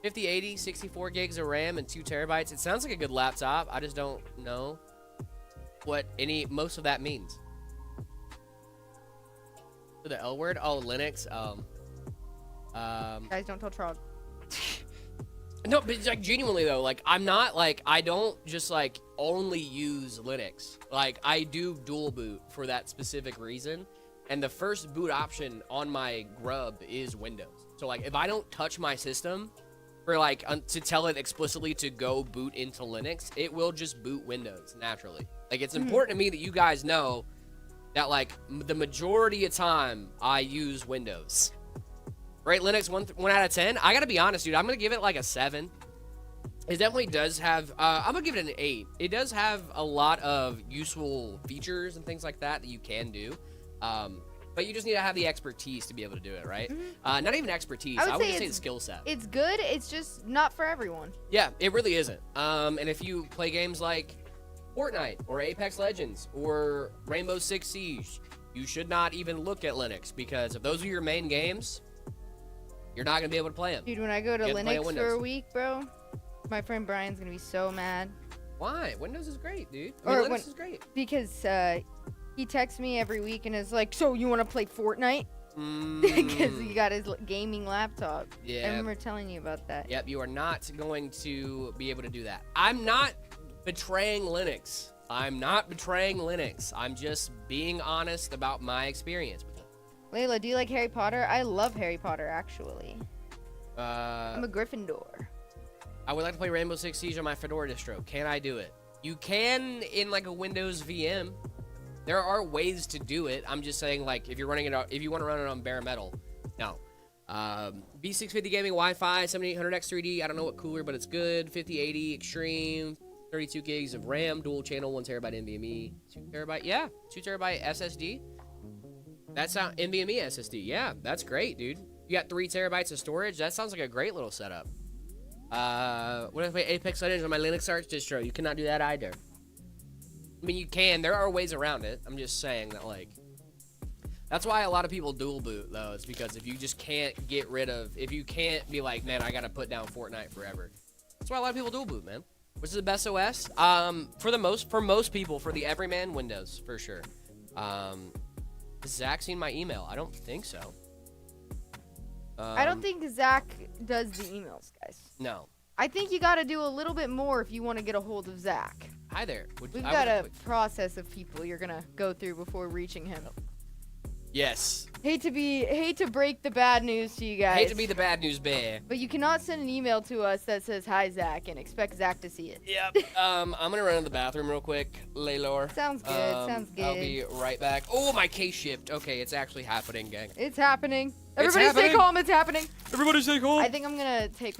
5080, 64 gigs of RAM and 2 terabytes. It sounds like a good laptop. I just don't know what most of that means. For the L word? Oh, Linux. Guys, don't tell Trog. No, but like genuinely though, like I'm not like I don't just like only use Linux. Like I do dual boot for that specific reason. And the first boot option on my Grub is Windows. So like if I don't touch my system, for like to tell it explicitly to go boot into Linux, it will just boot Windows naturally. Like, it's important to me that you guys know that, like, the majority of time I use Windows. Right, Linux 1 out of 10. I gotta be honest, dude. I'm gonna give it like a 7. It definitely does have. I'm gonna give it an 8. It does have a lot of useful features and things like that you can do. But you just need to have the expertise to be able to do it, right? Not even expertise. I would say the skill set. It's good. It's just not for everyone. Yeah, it really isn't. And if you play games like Fortnite or Apex Legends or Rainbow Six Siege, you should not even look at Linux, because if those are your main games, you're not gonna be able to play them. Dude, when I go to Linux for a week, bro, my friend Brian's gonna be so mad. Why? Windows is great, dude. Linux is great. Because he texts me every week and is like, so you want to play Fortnite? Because he got his gaming laptop. Yeah. I remember telling you about that. Yep, you are not going to be able to do that. I'm not betraying Linux. I'm just being honest about my experience with it. Layla, do you like Harry Potter? I love Harry Potter, actually. I'm a Gryffindor. I would like to play Rainbow Six Siege on my Fedora distro. Can I do it? You can in like a Windows VM. There are ways to do it. I'm just saying, like, if you're running it out, if you want to run it on bare metal, no. B650 gaming Wi-Fi, 7800X3D. I don't know what cooler, but it's good. 5080 Extreme, 32 gigs of RAM, dual channel, 1 terabyte NVMe, 2 terabyte, yeah, 2 terabyte SSD. That's not NVMe SSD. Yeah, that's great, dude. You got 3 terabytes of storage. That sounds like a great little setup. What if I play Apex Legends on my Linux Arch distro? You cannot do that either. I mean, you can. There are ways around it. I'm just saying that, like, that's why a lot of people dual boot, though. It's because if you just can't get rid of, if you can't be like, man, I gotta put down Fortnite forever. That's why a lot of people dual boot, man. Which is the best OS? For most people, for the everyman, Windows, for sure. Has Zach seen my email? I don't think so. I don't think Zach does the emails, guys. No. I think you gotta do a little bit more if you want to get a hold of Zach. Hi there. We've got a process of people you're gonna go through before reaching him. Yes. Hate to break the bad news to you guys. Hate to be the bad news bear. But you cannot send an email to us that says hi Zach and expect Zach to see it. Yep. I'm gonna run to the bathroom real quick, Laylor. Sounds good. Sounds good. I'll be right back. Oh, my case shift. Okay, it's actually happening, gang. It's happening. Everybody stay calm. It's happening. Everybody stay calm. I think I'm gonna take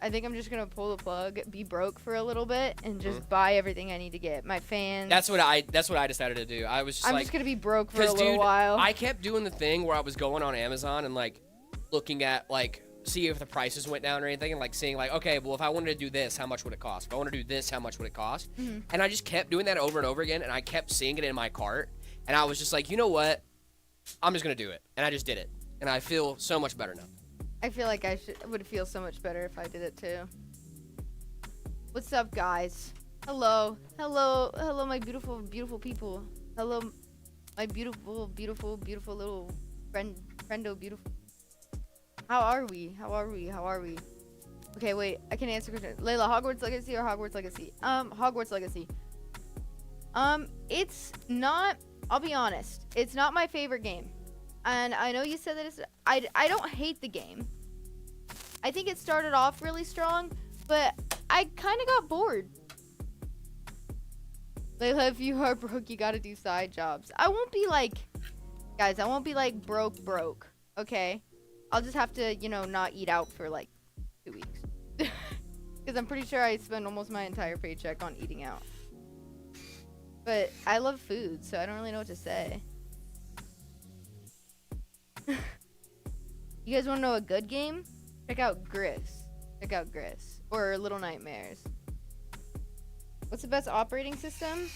I think I'm just gonna pull the plug, be broke for a little bit, and just buy everything I need to get. My fans. That's what I decided to do. I was just I'm just gonna be broke for a little while. I kept doing the thing where I was going on Amazon and like looking at like see if the prices went down or anything, and like seeing like, okay, well, if I wanted to do this, how much would it cost? If I want to do this, how much would it cost? And I just kept doing that over and over again, and I kept seeing it in my cart, and I was just like, you know what? I'm just gonna do it, and I just did it, and I feel so much better now. I feel like I would feel so much better if I did it too. What's up, guys? Hello, my beautiful, beautiful people. Hello, my beautiful, beautiful, beautiful little friendo, beautiful. How are we? Okay, wait, I can answer question. Layla, Hogwarts Legacy or Hogwarts Legacy? Hogwarts Legacy. It's not. I'll be honest. It's not my favorite game. And I know you said that it's... I don't hate the game. I think it started off really strong, but I kind of got bored. Layla, if you are broke, you gotta do side jobs. I won't be like... Guys, I won't be like broke, okay? I'll just have to, you know, not eat out for like 2 weeks. Because I'm pretty sure I spend almost my entire paycheck on eating out. But I love food, so I don't really know what to say. You guys want to know a good game? Check out Gris. Or Little Nightmares. What's the best operating system?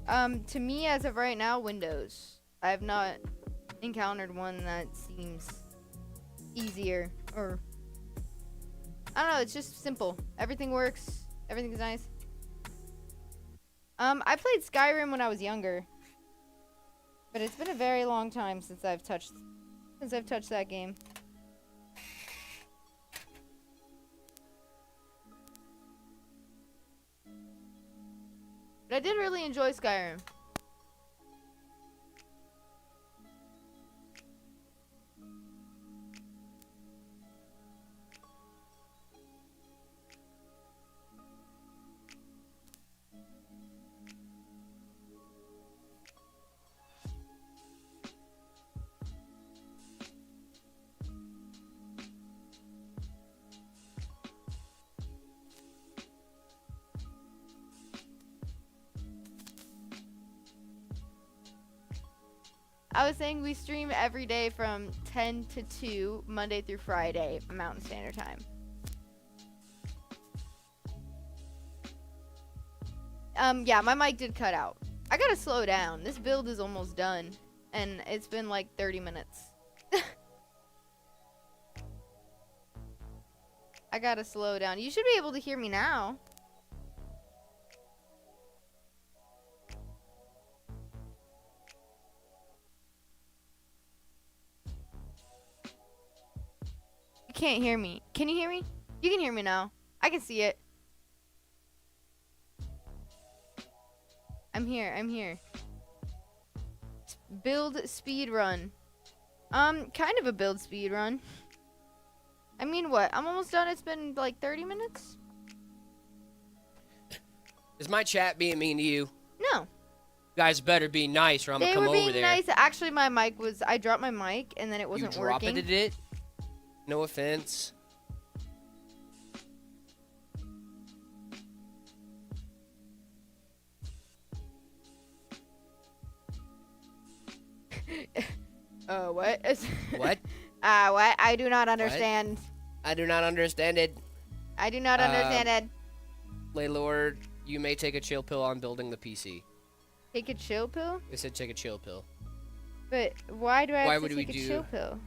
To me, as of right now, Windows. I have not encountered one that seems easier, or I don't know, it's just simple. Everything works. Everything's nice. I played Skyrim when I was younger. But it's been a very long time since I've touched that game. But I did really enjoy Skyrim. I was saying we stream every day from 10 to 2, Monday through Friday, Mountain Standard Time. Yeah, my mic did cut out. I gotta slow down. This build is almost done, and it's been like 30 minutes. I gotta slow down. You should be able to hear me now. You can't hear me. Can you hear me? You can hear me now. I can see it. I'm here. I'm here. Build speed run. Kind of a build speed run. I mean, what? I'm almost done. It's been like 30 minutes. Is my chat being mean to you? No. You guys better be nice or I'm gonna come over there. They were being nice. Actually, my mic was. I dropped my mic and then it wasn't working. You dropped it? No offense. What? What? What? I do not understand. I do not understand it. I do not understand it. Laylord, you may take a chill pill on building the PC. Take a chill pill? It said take a chill pill. But why do I have to take a chill pill?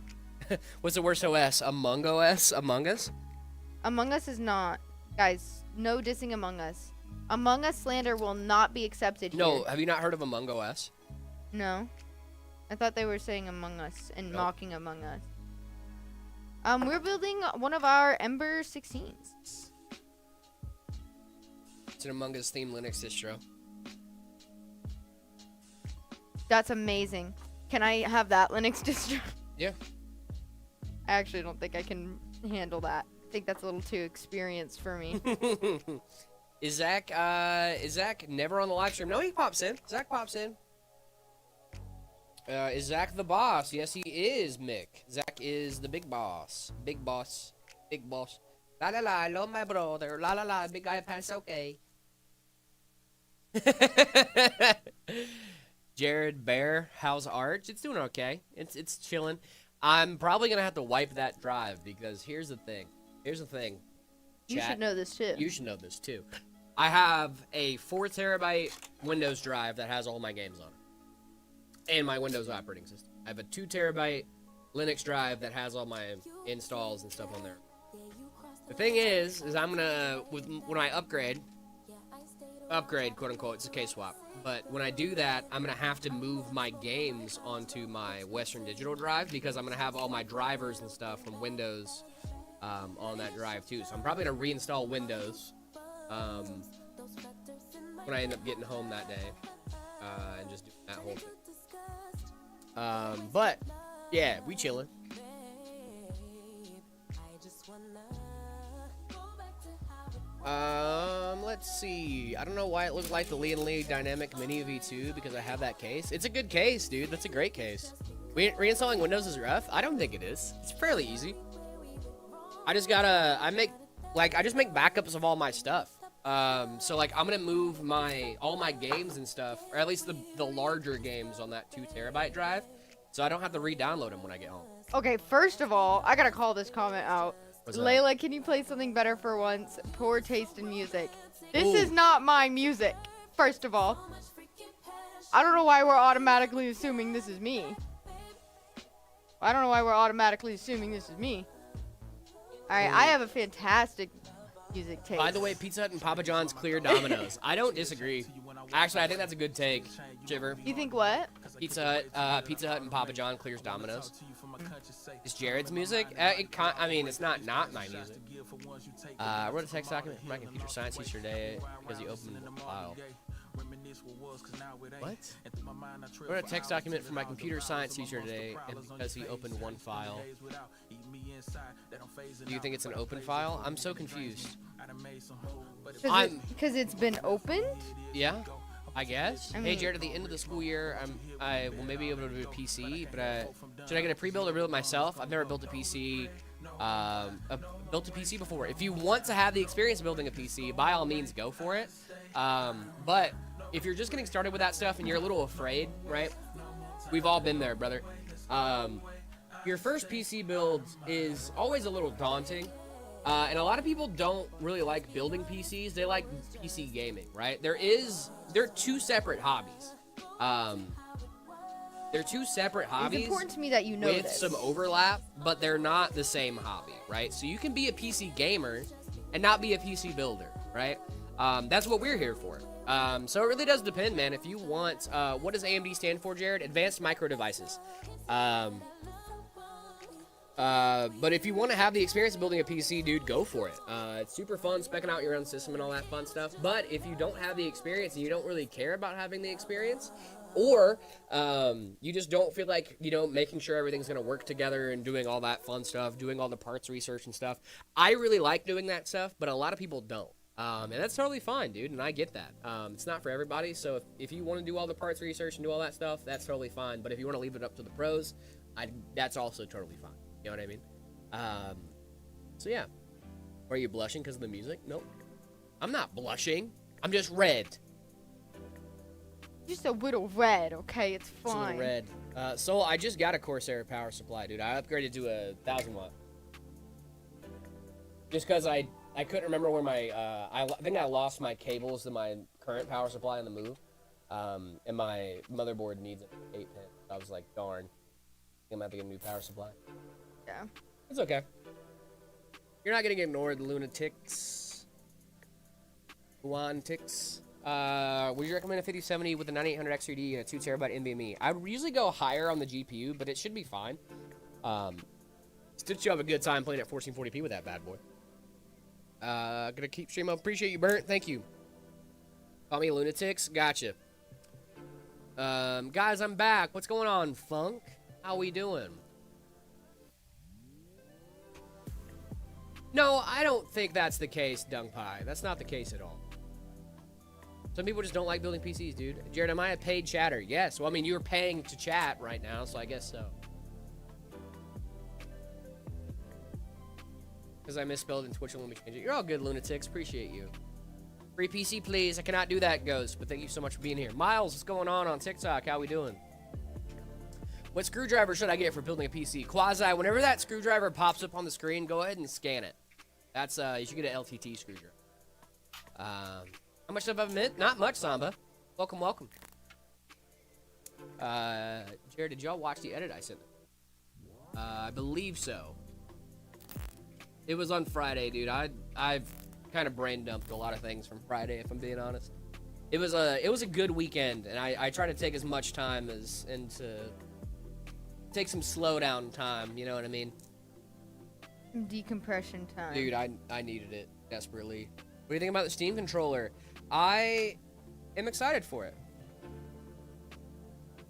What's the worst OS? Among Us? Among Us? Among Us is not. Guys, no dissing Among Us. Among Us slander will not be accepted here. No, have you not heard of Among Us? No. I thought they were saying Among Us and mocking Among Us. We're building one of our Ember 16s. It's an Among Us themed Linux distro. That's amazing. Can I have that Linux distro? Yeah. I actually don't think I can handle that. I think that's a little too experienced for me. Is Zach never on the live stream? No, he pops in. Zach pops in. Is Zach the boss? Yes, he is, Mick. Zach is the big boss. Big boss. Big boss. La la la, I love my brother. La la la, big guy pants okay. Jared Bear, how's Arch? It's doing okay. It's chilling. I'm probably gonna have to wipe that drive because here's the thing. You should know this too. You should know this too. I have a 4 terabyte Windows drive that has all my games on it. And my Windows operating system. I have a 2 terabyte Linux drive that has all my installs and stuff on there. The thing is I'm gonna, when I upgrade, quote unquote, it's a K-swap. But when I do that, I'm gonna have to move my games onto my Western Digital drive because I'm gonna have all my drivers and stuff from Windows on that drive too. So I'm probably gonna reinstall Windows when I end up getting home that day and just do that whole thing. But yeah, we chilling. Let's see. I don't know why it looks like the Leon Lee Dynamic Mini V2 because I have that case. It's a good case, dude. That's a great case. Reinstalling Windows is rough? I don't think it is. It's fairly easy. I just gotta, I just make backups of all my stuff. So like I'm gonna move all my games and stuff, or at least the larger games on that 2 terabyte drive, so I don't have to re-download them when I get home. Okay, first of all, I gotta call this comment out. Layla, can you play something better for once? Poor taste in music. This is not my music, first of all. I don't know why we're automatically assuming this is me. Alright, I have a fantastic music taste. By the way, Pizza Hut and Papa John's clear Domino's. I don't disagree. Actually, I think that's a good take, Shiver. You think what? Pizza Hut and Papa John clears Domino's. Is Jared's music? I mean, it's not my music. I wrote a text document for my computer science teacher today because he opened the file. What? I wrote a text document for my computer science teacher today because he opened one file. Do you think it's an open file? I'm so confused. Because it's been opened? Yeah, I guess. Hey Jared, at the end of the school year, I will maybe be able to do a PC, but should I get a pre-build or build it myself? I've never built a PC. Built a PC before. If you want to have the experience of building a PC, by all means, go for it. But if you're just getting started with that stuff and you're a little afraid, right? We've all been there, brother. Your first PC build is always a little daunting. And a lot of people don't really like building PCs. They like PC gaming, right? They're two separate hobbies. They're two separate hobbies. It's important to me that you know with this. some overlap, but they're not the same hobby, right? So you can be a PC gamer and not be a PC builder, right? That's what we're here for. So it really does depend, man. If you want, what does AMD stand for, Jared? Advanced Micro Devices. But if you want to have the experience of building a PC, dude, go for it. It's super fun speccing out your own system and all that fun stuff. But if you don't have the experience and you don't really care about having the experience, or you just don't feel like, making sure everything's going to work together and doing all that fun stuff, doing all the parts research and stuff. I really like doing that stuff, but a lot of people don't. And that's totally fine, dude, and I get that. It's not for everybody, so if you want to do all the parts research and do all that stuff, that's totally fine. But if you want to leave it up to the pros, that's also totally fine. You know what I mean? So yeah. Are you blushing because of the music? Nope. I'm not blushing. I'm just red. Just a little red, okay? It's fine. It's a little red. So I just got a Corsair power supply, dude. I upgraded to a 1000 watt. Just because I couldn't remember where my, I think I lost my cables to my current power supply on the move. And my motherboard needs an 8-pin. I was like, darn. I'm going to have to get a new power supply. Yeah. It's okay. You're not going to get ignored, lunatics. Lunatics. Would you recommend a 5070 with a 9800 X3D and a 2TB NVMe? I would usually go higher on the GPU, but it should be fine. Still you have a good time playing at 1440p with that bad boy. Gonna keep streaming up. Appreciate you, Burnt. Thank you. Call me lunatics. Gotcha. Guys, I'm back. What's going on, Funk? How we doing? No, I don't think that's the case, Dung Pie. That's not the case at all. Some people just don't like building PCs, dude. Jared, am I a paid chatter? Yes. Well, I mean, you're paying to chat right now, so I guess so. Because I misspelled in Twitch and let me change it. You're all good, lunatics. Appreciate you. Free PC, please. I cannot do that, Ghost, but thank you so much for being here. Miles, what's going on TikTok? How we doing? What screwdriver should I get for building a PC? Quasi, whenever that screwdriver pops up on the screen, go ahead and scan it. That's, you should get an LTT screwdriver. How much stuff I've meant? Not much, Samba. Welcome, welcome. Jared, did y'all watch the edit I sent? I believe so. It was on Friday, dude. I've kind of brain dumped a lot of things from Friday, if I'm being honest. It was a good weekend, and I try to take as much time and to take some slow down time, you know what I mean? Decompression time. Dude, I needed it desperately. What do you think about the Steam controller? I am excited for it.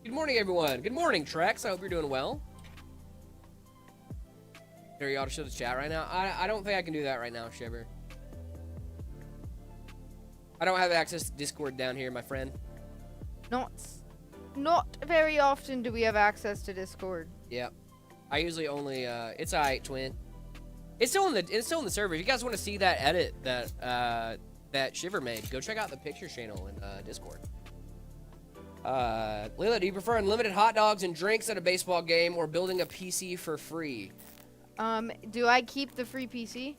Good morning, everyone. Good morning, Trex. I hope you're doing well. Here, you ought to show the chat right now. I don't think I can do that right now, Shiver. I don't have access to Discord down here, my friend. Not very often do we have access to Discord. Yep. I usually only it's alright, twin. It's still in the server. If you guys want to see that edit that Shiver made, go check out the picture channel in Discord. Leila, do you prefer unlimited hot dogs and drinks at a baseball game or building a PC for free? Do I keep the free PC?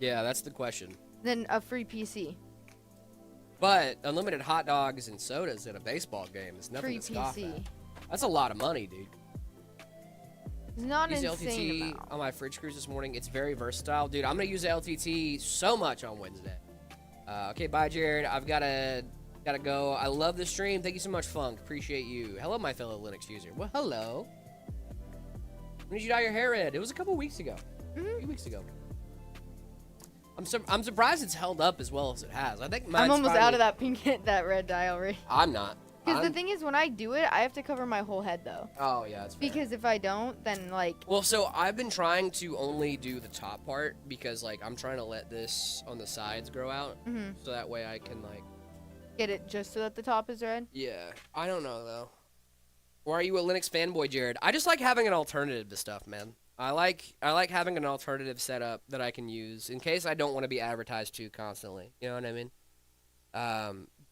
Yeah, that's the question. Then a free PC. But unlimited hot dogs and sodas at a baseball game is nothing Free to scoff PC. at. That's a lot of money, dude. It's not Use insane LTT amount. on my fridge cruise this morning. It's very versatile, dude. I'm gonna use the LTT so much on Wednesday. Okay, bye, Jared. I've gotta go. I love the stream. Thank you so much, Funk. Appreciate you. Hello, my fellow Linux user. Well, hello. When did you dye your hair red? It was a couple weeks ago. A few weeks ago. I'm surprised it's held up as well as it has. I think I'm almost out of that that red dye already. I'm not. Because the thing is, when I do it, I have to cover my whole head though. Oh yeah, that's fair. Because if I don't, then like. Well, so I've been trying to only do the top part because like I'm trying to let this on the sides grow out, so that way I can like. Get it just so that the top is red. Yeah, I don't know though. Or are you a Linux fanboy, Jared? I just like having an alternative to stuff, man. I like having an alternative setup that I can use in case I don't want to be advertised to constantly. You know what I mean?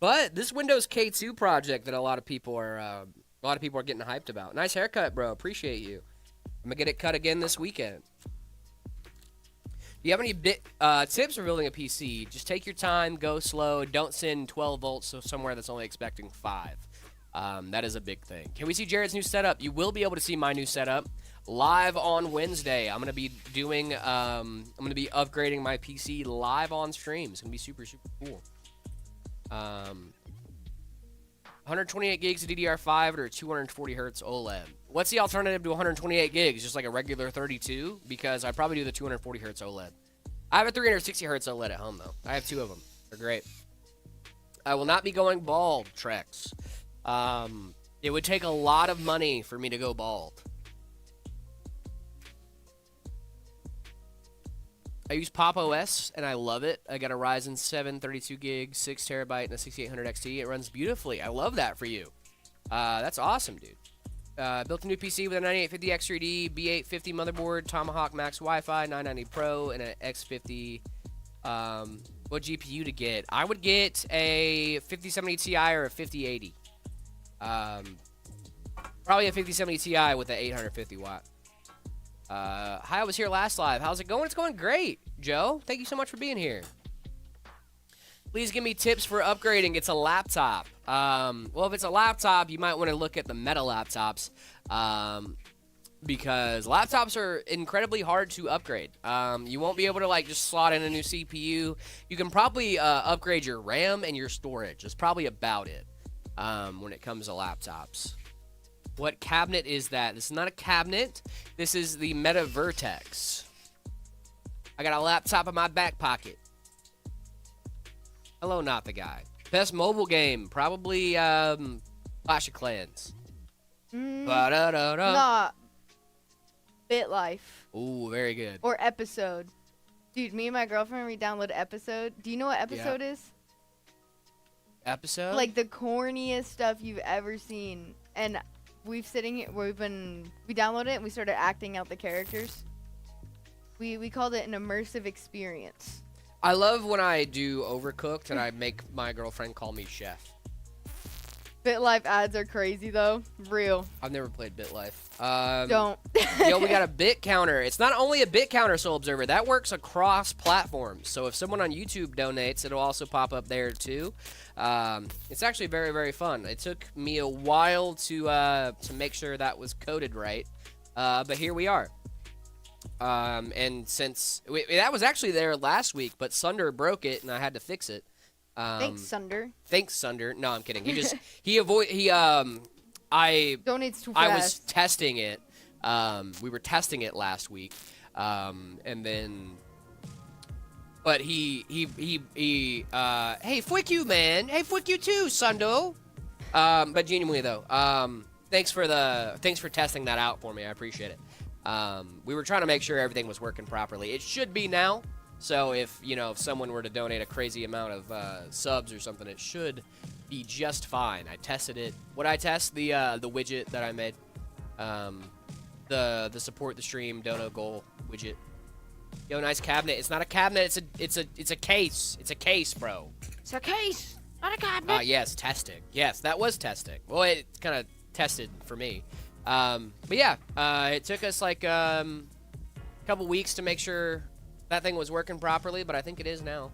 But this Windows K2 project that a lot of people are A lot of people are getting hyped about. Nice haircut, bro. Appreciate you. I'm gonna get it cut again this weekend. Do you have any tips for building a PC? Just take your time, go slow, don't send 12 volts to somewhere that's only expecting 5. That is a big thing. Can we see Jared's new setup? You will be able to see my new setup live on Wednesday. I'm gonna be doing I'm gonna be upgrading my PC live on stream. It's gonna be super cool. 128 gigs of DDR5 or 240 hertz OLED. What's the alternative to 128 gigs? Just like a regular 32? Because I probably do the 240 hertz OLED. I have a 360 hertz OLED at home though. I have 2 of them. They're great. I will not be going bald, Trex. It would take a lot of money for me to go bald. I use Pop OS and I love it. I got a Ryzen 7 32 gig, 6 terabyte, and a 6800 XT. It runs beautifully. I love that for you. That's awesome, dude. Built a new PC with a 9850 X3D, B850 motherboard, Tomahawk Max Wi-Fi, 990 Pro, and an X50. What GPU to get? I would get a 5070 Ti or a 5080. Probably a 5070 Ti with an 850 watt. Hi, I was here last live. How's it going? It's going great, Joe. Thank you so much for being here. Please give me tips for upgrading. It's a laptop. Well, if it's a laptop, you might want to look at the Meta laptops, because laptops are incredibly hard to upgrade. You won't be able to like just slot in a new CPU. You can probably upgrade your RAM and your storage. That's probably about it when it comes to laptops. What cabinet is that? This is not a cabinet. This is the Meta Vertex. I got a laptop in my back pocket. Hello, not the guy. Best mobile game, probably Clash of Clans. Nah. BitLife. Ooh, very good. Or Episode. Dude, me and my girlfriend, we downloaded Episode. Do you know what Episode is? Episode? Like the corniest stuff you've ever seen. And we downloaded it and we started acting out the characters. We called it an immersive experience. I love when I do Overcooked and I make my girlfriend call me chef. BitLife ads are crazy though. Real. I've never played BitLife. Don't. Yo, we got a bit counter. It's not only a bit counter, Soul Observer. That works across platforms. So if someone on YouTube donates, it'll also pop up there too. It's actually very, very fun. It took me a while to make sure that was coded right, but here we are. And since that was actually there last week, but Sunder broke it and I had to fix it. Thanks, Sunder. Thanks, Sunder. No, I'm kidding. I donates too fast. I was testing it. We were testing it last week, and then, but hey, frick you, man. Hey, frick you too, Sundo. But genuinely though, thanks for testing that out for me. I appreciate it. We were trying to make sure everything was working properly. It should be now. So if someone were to donate a crazy amount of subs or something, it should be just fine. I tested it. What I test? The widget that I made. The support the stream dono goal widget. Yo, nice cabinet. It's not a cabinet. It's a case. It's a case, bro. It's a case, not a cabinet. Yes, testing. Yes, that was testing. Well, it kind of tested for me. But yeah, it took us like a couple weeks to make sure that thing was working properly, but I think it is now.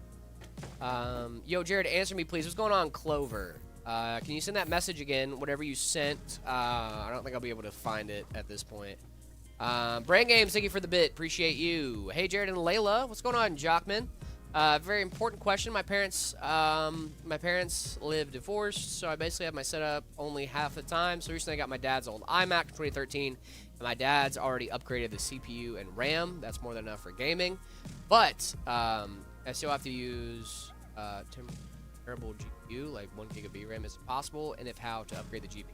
Yo, Jared, answer me, please. What's going on, Clover? Can you send that message again, whatever you sent? I don't think I'll be able to find it at this point. Brain Games, thank you for the bit. Appreciate you. Hey, Jared and Layla. What's going on, Jockman? Very important question. My parents live divorced, so I basically have my setup only half the time. So recently I got my dad's old iMac 2013, and my dad's already upgraded the CPU and RAM. That's more than enough for gaming. But I still have to use terrible GPU, like 1 gig of VRAM. Is it possible? And if how, to upgrade the GPU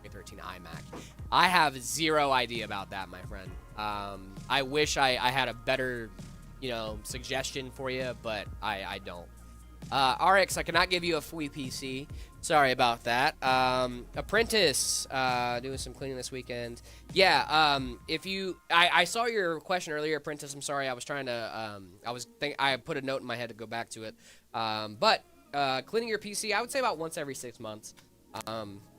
2013 iMac. I have zero idea about that, my friend. I wish I had a better suggestion for you, but I don't. RX, I cannot give you a free PC. Sorry about that. Apprentice, doing some cleaning this weekend. Yeah, I saw your question earlier, Apprentice. I'm sorry, I was trying to, I put a note in my head to go back to it. But cleaning your PC, I would say about once every 6 months.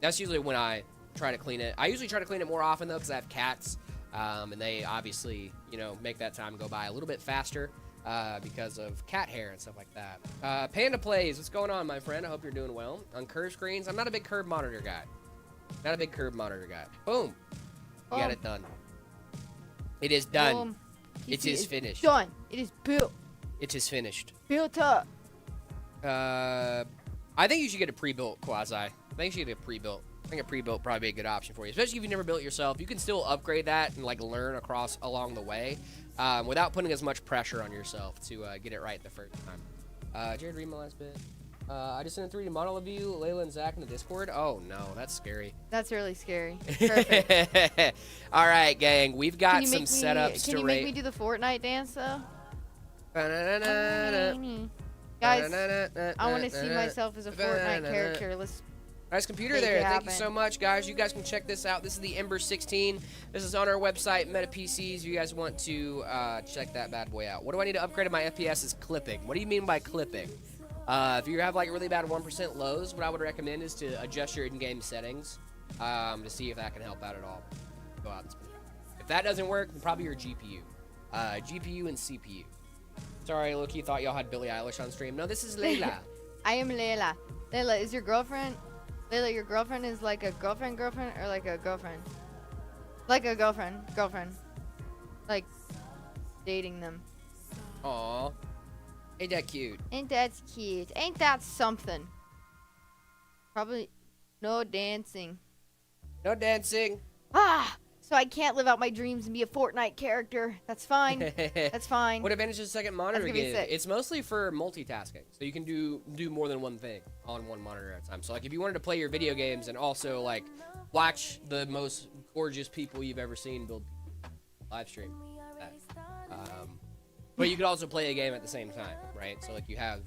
That's usually when I try to clean it. I usually try to clean it more often though because I have cats, and they obviously make that time go by a little bit faster because of cat hair and stuff like that. Panda Plays, what's going on, my friend? I hope you're doing well. On curve screens, I'm not a big curve monitor guy. Boom. You got it done. It is done. Boom. It is finished. Done. It is built. It is finished. Built up. I think you should get a pre-built Quasi. I think you should get a pre-built. I think a pre-built probably be a good option for you, especially if you've never built it yourself. You can still upgrade that and like learn along the way, without putting as much pressure on yourself to get it right the first time. Jared, read my last bit. I just sent a 3D model of you, Layla and Zach in the Discord. Oh no, that's scary. That's really scary. Perfect. All right, gang, we've got some setups to rate. Can you make me do the Fortnite dance though? Guys, I want to see myself as a Fortnite character. Let's. Nice computer there. Thank you so much, guys. You guys can check this out. This is the Ember 16. This is on our website, Meta PCs. If you guys want to check that bad boy out. What do I need to upgrade in my FPS is clipping. What do you mean by clipping? If you have like really bad 1% lows, what I would recommend is to adjust your in-game settings to see if that can help out at all. Go out and spin it. If that doesn't work, then probably your GPU. GPU and CPU. Sorry, Loki, thought y'all had Billie Eilish on stream. No, this is Layla. I am Layla. Layla, is your girlfriend? Layla, your girlfriend is like a girlfriend or like a girlfriend? Like a girlfriend. Like dating them. Aw. Ain't that cute? Ain't that cute? Ain't that something? Probably no dancing. No dancing. So I can't live out my dreams and be a Fortnite character. That's fine. That's fine. What advantage does the second monitor give? Sick. It's mostly for multitasking. So you can do more than one thing on one monitor at a time. So like if you wanted to play your video games and also like watch the most gorgeous people you've ever seen build live stream. But you could also play a game at the same time, right? So like you have,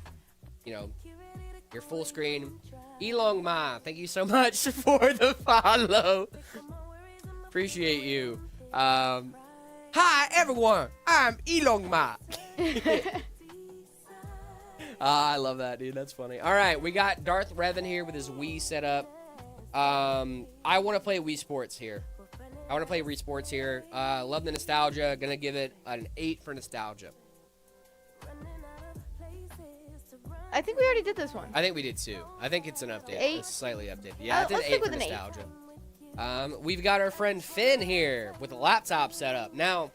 your full screen. Elong Ma, thank you so much for the follow. Appreciate you. Hi everyone, I'm Elong Ma. I love that, dude. That's funny. All right, we got Darth Revan here with his Wii setup. I want to play Wii Sports here. Love the nostalgia. Gonna give it an 8 for nostalgia. I think we already did this one. I think we did too. I think it's an update. 8? It's slightly updated. Yeah, it's an let's 8 stick for with an 8. nostalgia. We've got our friend Finn here with a laptop setup. Now,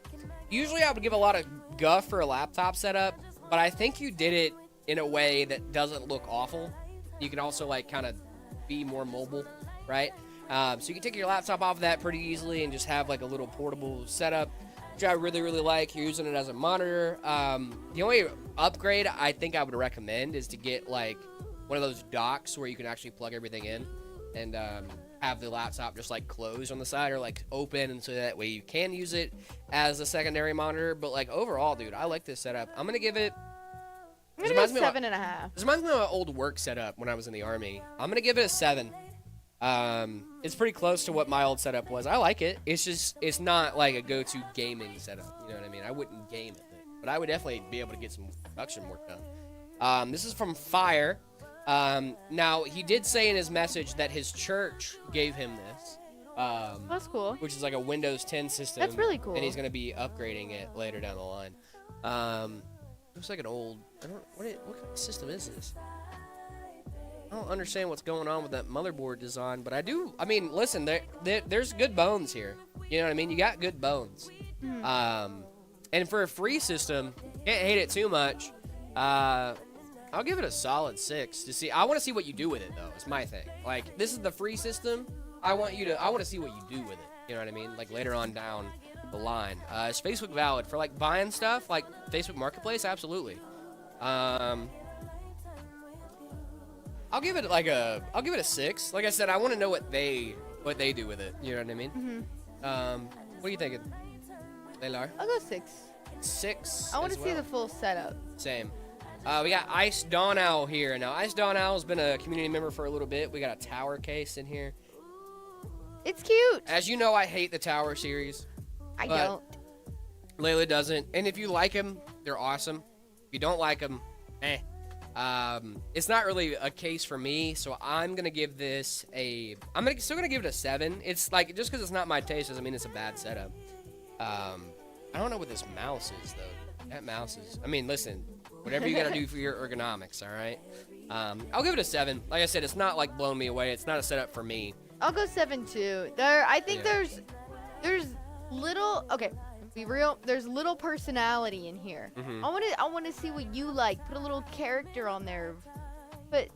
usually I would give a lot of guff for a laptop setup, but I think you did it in a way that doesn't look awful. You can also like kind of be more mobile, right? So you can take your laptop off of that pretty easily and just have like a little portable setup, which I really, really like. You're using it as a monitor. The only upgrade I think I would recommend is to get like one of those docks where you can actually plug everything in and have the laptop just like closed on the side or like open, and so that way you can use it as a secondary monitor. But like overall, dude, I like this setup. I'm gonna give it. I'm gonna go 7.5. This reminds me of my old work setup when I was in the Army. I'm gonna give it a 7. It's pretty close to what my old setup was. I like it. It's not like a go-to gaming setup. You know what I mean? I wouldn't game it, but I would definitely be able to get some production work done. This is from Fire. Now he did say in his message that his church gave him this. That's cool. Which is like a Windows 10 system. That's really cool. And he's gonna be upgrading it later down the line. Looks like an old. What kind of system is this? I don't understand what's going on with that motherboard design, but I do. I mean, listen, there's good bones here. You know what I mean? You got good bones. And for a free system, can't hate it too much. I'll give it a solid 6. I want to see what you do with it, though. It's my thing. Like, this is the free system. I want to see what you do with it. You know what I mean? Like later on down the line. Is Facebook valid for like buying stuff, like Facebook Marketplace? Absolutely. I'll give it a 6. Like I said, I want to know what they do with it. You know what I mean? What are you thinking, Laylar? I'll go 6. 6. I want to see the full setup. Same. We got Ice Dawn Owl here. Now, Ice Dawn Owl has been a community member for a little bit. We got a tower case in here. It's cute. As you know, I hate the tower series. I don't. Layla doesn't. And if you like them, they're awesome. If you don't like them, It's not really a case for me, so I'm gonna give this still gonna give it a 7. It's like, just because it's not my taste doesn't mean it's a bad setup. I don't know what this mouse is though. That mouse is, I mean, listen, whatever you gotta do for your ergonomics, all right? I'll give it a 7. Like I said, it's not like blowing me away. It's not a setup for me. I'll go 7 too. I think there's little, okay, be real, there's little personality in here. I want to see what you like. Put a little character on there.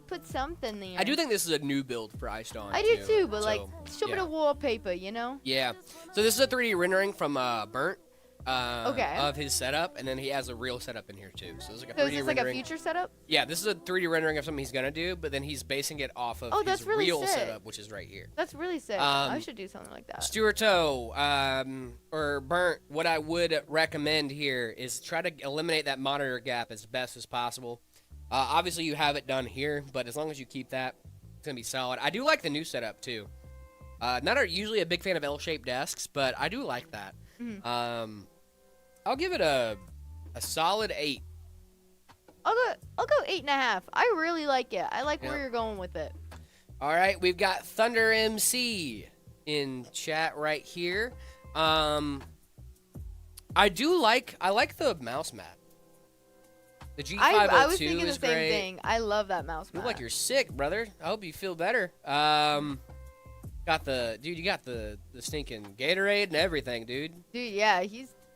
Put something there. I do think this is a new build for Ice Dawn. I do too, but like, show me the wallpaper, you know? Yeah. So this is a 3D rendering from Burnt. Okay. Of his setup, and then he has a real setup in here too. So this is like a 3D So is this rendering. like a future setup? Yeah, this is a 3D rendering of something he's gonna do, but then he's basing it off of that's his really real sick. setup, which is right here. That's really sick. I should do something like that. Stuart Toe, or Burnt, what I would recommend here is try to eliminate that monitor gap as best as possible. Obviously, you have it done here, but as long as you keep that, it's gonna be solid. I do like the new setup too. Usually a big fan of L-shaped desks, but I do like that. I'll give it a solid 8. I'll go 8.5. I really like it. I like where you're going with it. All right, we've got Thunder MC in chat right here. I like the mouse mat. The G502 I was thinking the is same great. thing. I love that mouse You mat. look like you're sick, brother. I hope you feel better. You got the stinking Gatorade and everything, dude. Dude, yeah,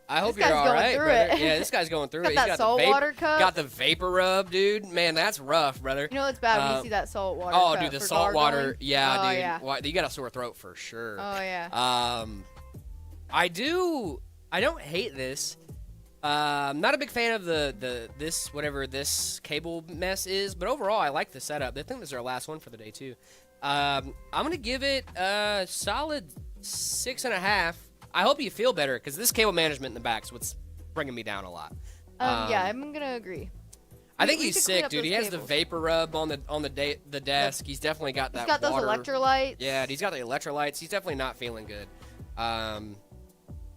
I hope this you're guy's all going right, through brother. it. Yeah, this guy's going through it. Got that salt water cup. Got the vapor rub, dude. Man, that's rough, brother. You know what's bad when you see that salt water Oh, cup dude, the for salt water. gargling? Yeah, Oh, dude. yeah. Why, you got a sore throat for sure. Oh, yeah. I don't hate this. Not a big fan of this whatever this cable mess is, but overall I like the setup. I think this is our last one for the day too. I'm gonna give it a solid 6.5. I hope you feel better because this cable management in the back is what's bringing me down a lot. Yeah, I'm gonna agree. I think we he's should clean sick, up dude. those He has the cables. vapor rub on the desk. He's definitely got that. He's got those water. electrolytes. Yeah, he's got the electrolytes. He's definitely not feeling good.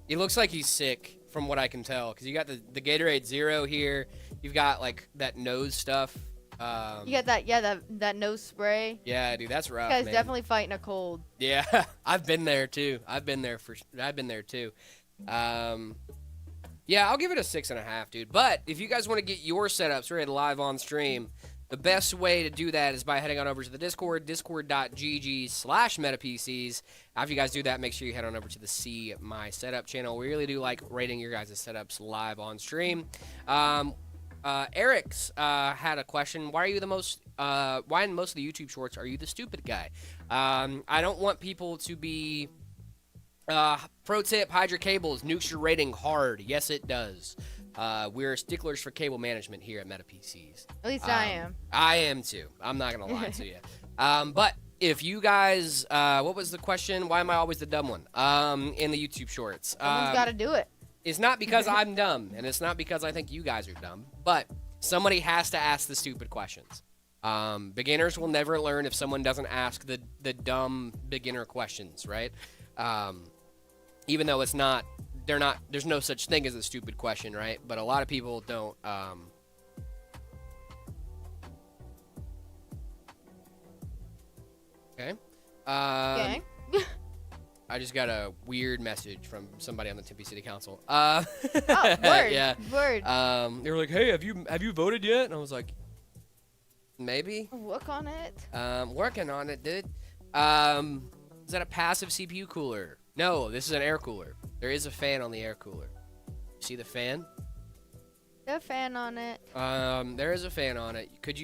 He looks like he's sick from what I can tell because you got the Gatorade Zero here. You've got like that nose stuff. You got that nose spray. Yeah, dude, that's rough. This guy's man. definitely fighting a cold. Yeah, I've been there too. I've been there too. Yeah, I'll give it a 6.5, dude. But if you guys want to get your setups ready live on stream, the best way to do that is by heading on over to the Discord, discord.gg/metapcs. After you guys do that, make sure you head on over to the See My Setup channel. We really do like rating your guys' setups live on stream. Eric's had a question. Why in most of the YouTube shorts are you the stupid guy? I don't want people to be... pro tip, hide your cables, nukes your rating hard. Yes, it does. We're sticklers for cable management here at MetaPCs. At least I am. I am too. I'm not going to lie to you. But if you guys, what was the question? Why am I always the dumb one? In the YouTube shorts. Someone's got to do it. It's not because I'm dumb, and it's not because I think you guys are dumb, but somebody has to ask the stupid questions. Beginners will never learn if someone doesn't ask the dumb beginner questions, right? Even though there's no such thing as a stupid question, right? But a lot of people don't. Okay. Okay. I just got a weird message from somebody on the Tempe City Council. Oh, word. Yeah. Word. They were like, "Hey, have you voted yet?" And I was like, "Maybe." Work on it. Working on it, dude. Is that a passive CPU cooler? No, this is an air cooler. There is a fan on the air cooler. See the fan? A fan on it. There is a fan on it. Could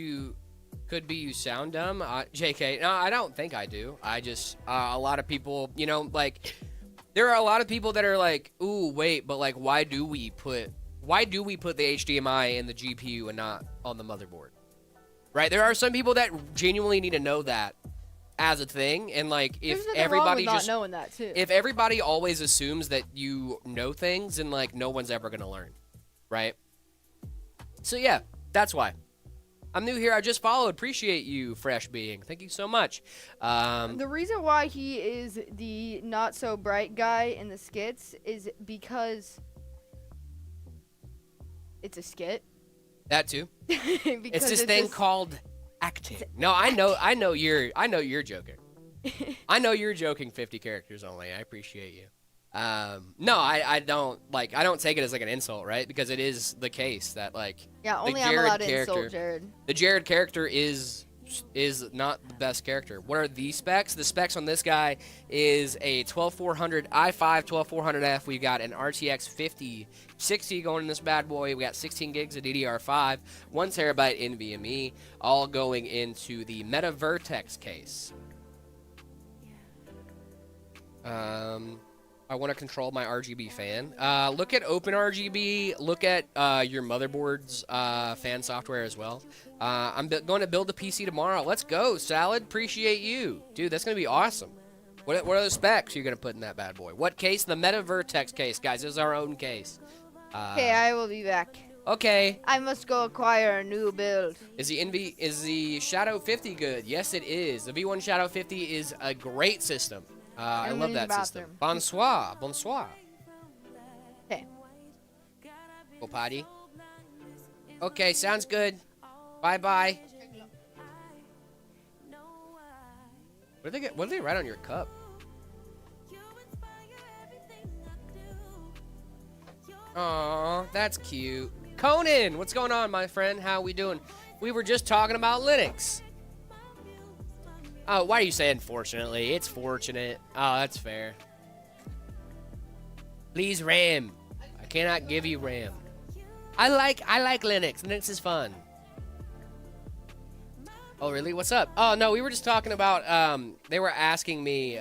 be you sound dumb? JK, no, I don't think I do. I just, a lot of people, like, there are a lot of people that are like, ooh, wait, but like, why do we put the HDMI in the GPU and not on the motherboard? Right? There are some people that genuinely need to know that as a thing, and like, if There's nothing everybody wrong with just not knowing that too. if everybody always assumes that you know things, then like no one's ever gonna learn, right? So yeah, that's why. I'm new here. I just followed. Appreciate you, Fresh Being. Thank you so much. The reason why he is the not so bright guy in the skits is because it's a skit. That too. Because It's this thing called acting. No, I know you're joking. I know you're joking. 50 characters only. I appreciate you. No, I don't take it as like an insult, right? Because it is the case that like yeah, the only I'm Jared allowed to character, insult Jared. the Jared character is not the best character. What are the specs? The specs on this guy is a 12400 i5 12400F. We've got an RTX 5060 going in this bad boy. We got 16 gigs of DDR5, 1 terabyte NVMe, all going into the Meta Vertex case. I want to control my RGB fan. Look at OpenRGB. Look at your motherboard's fan software as well. I'm going to build a PC tomorrow. Let's go, Salad. Appreciate you. Dude, that's going to be awesome. What are the specs you're going to put in that bad boy? What case? The Meta Vertex case, guys. This is our own case. Okay, I will be back. Okay. I must go acquire a new build. Is the Shadow 50 good? Yes, it is. The V1 Shadow 50 is a great system. I love that system. Bonsoir. Bonsoir. Okay. Go potty. Okay, sounds good. Bye-bye. What did they write on your cup? Aw, that's cute. Conan, what's going on, my friend? How we doing? We were just talking about Linux. Oh, why are you saying fortunately? It's fortunate. Oh, that's fair. Please RAM. I cannot give you RAM. I like Linux. Linux is fun. Oh, really? What's up? Oh, no, we were just talking about, they were asking me,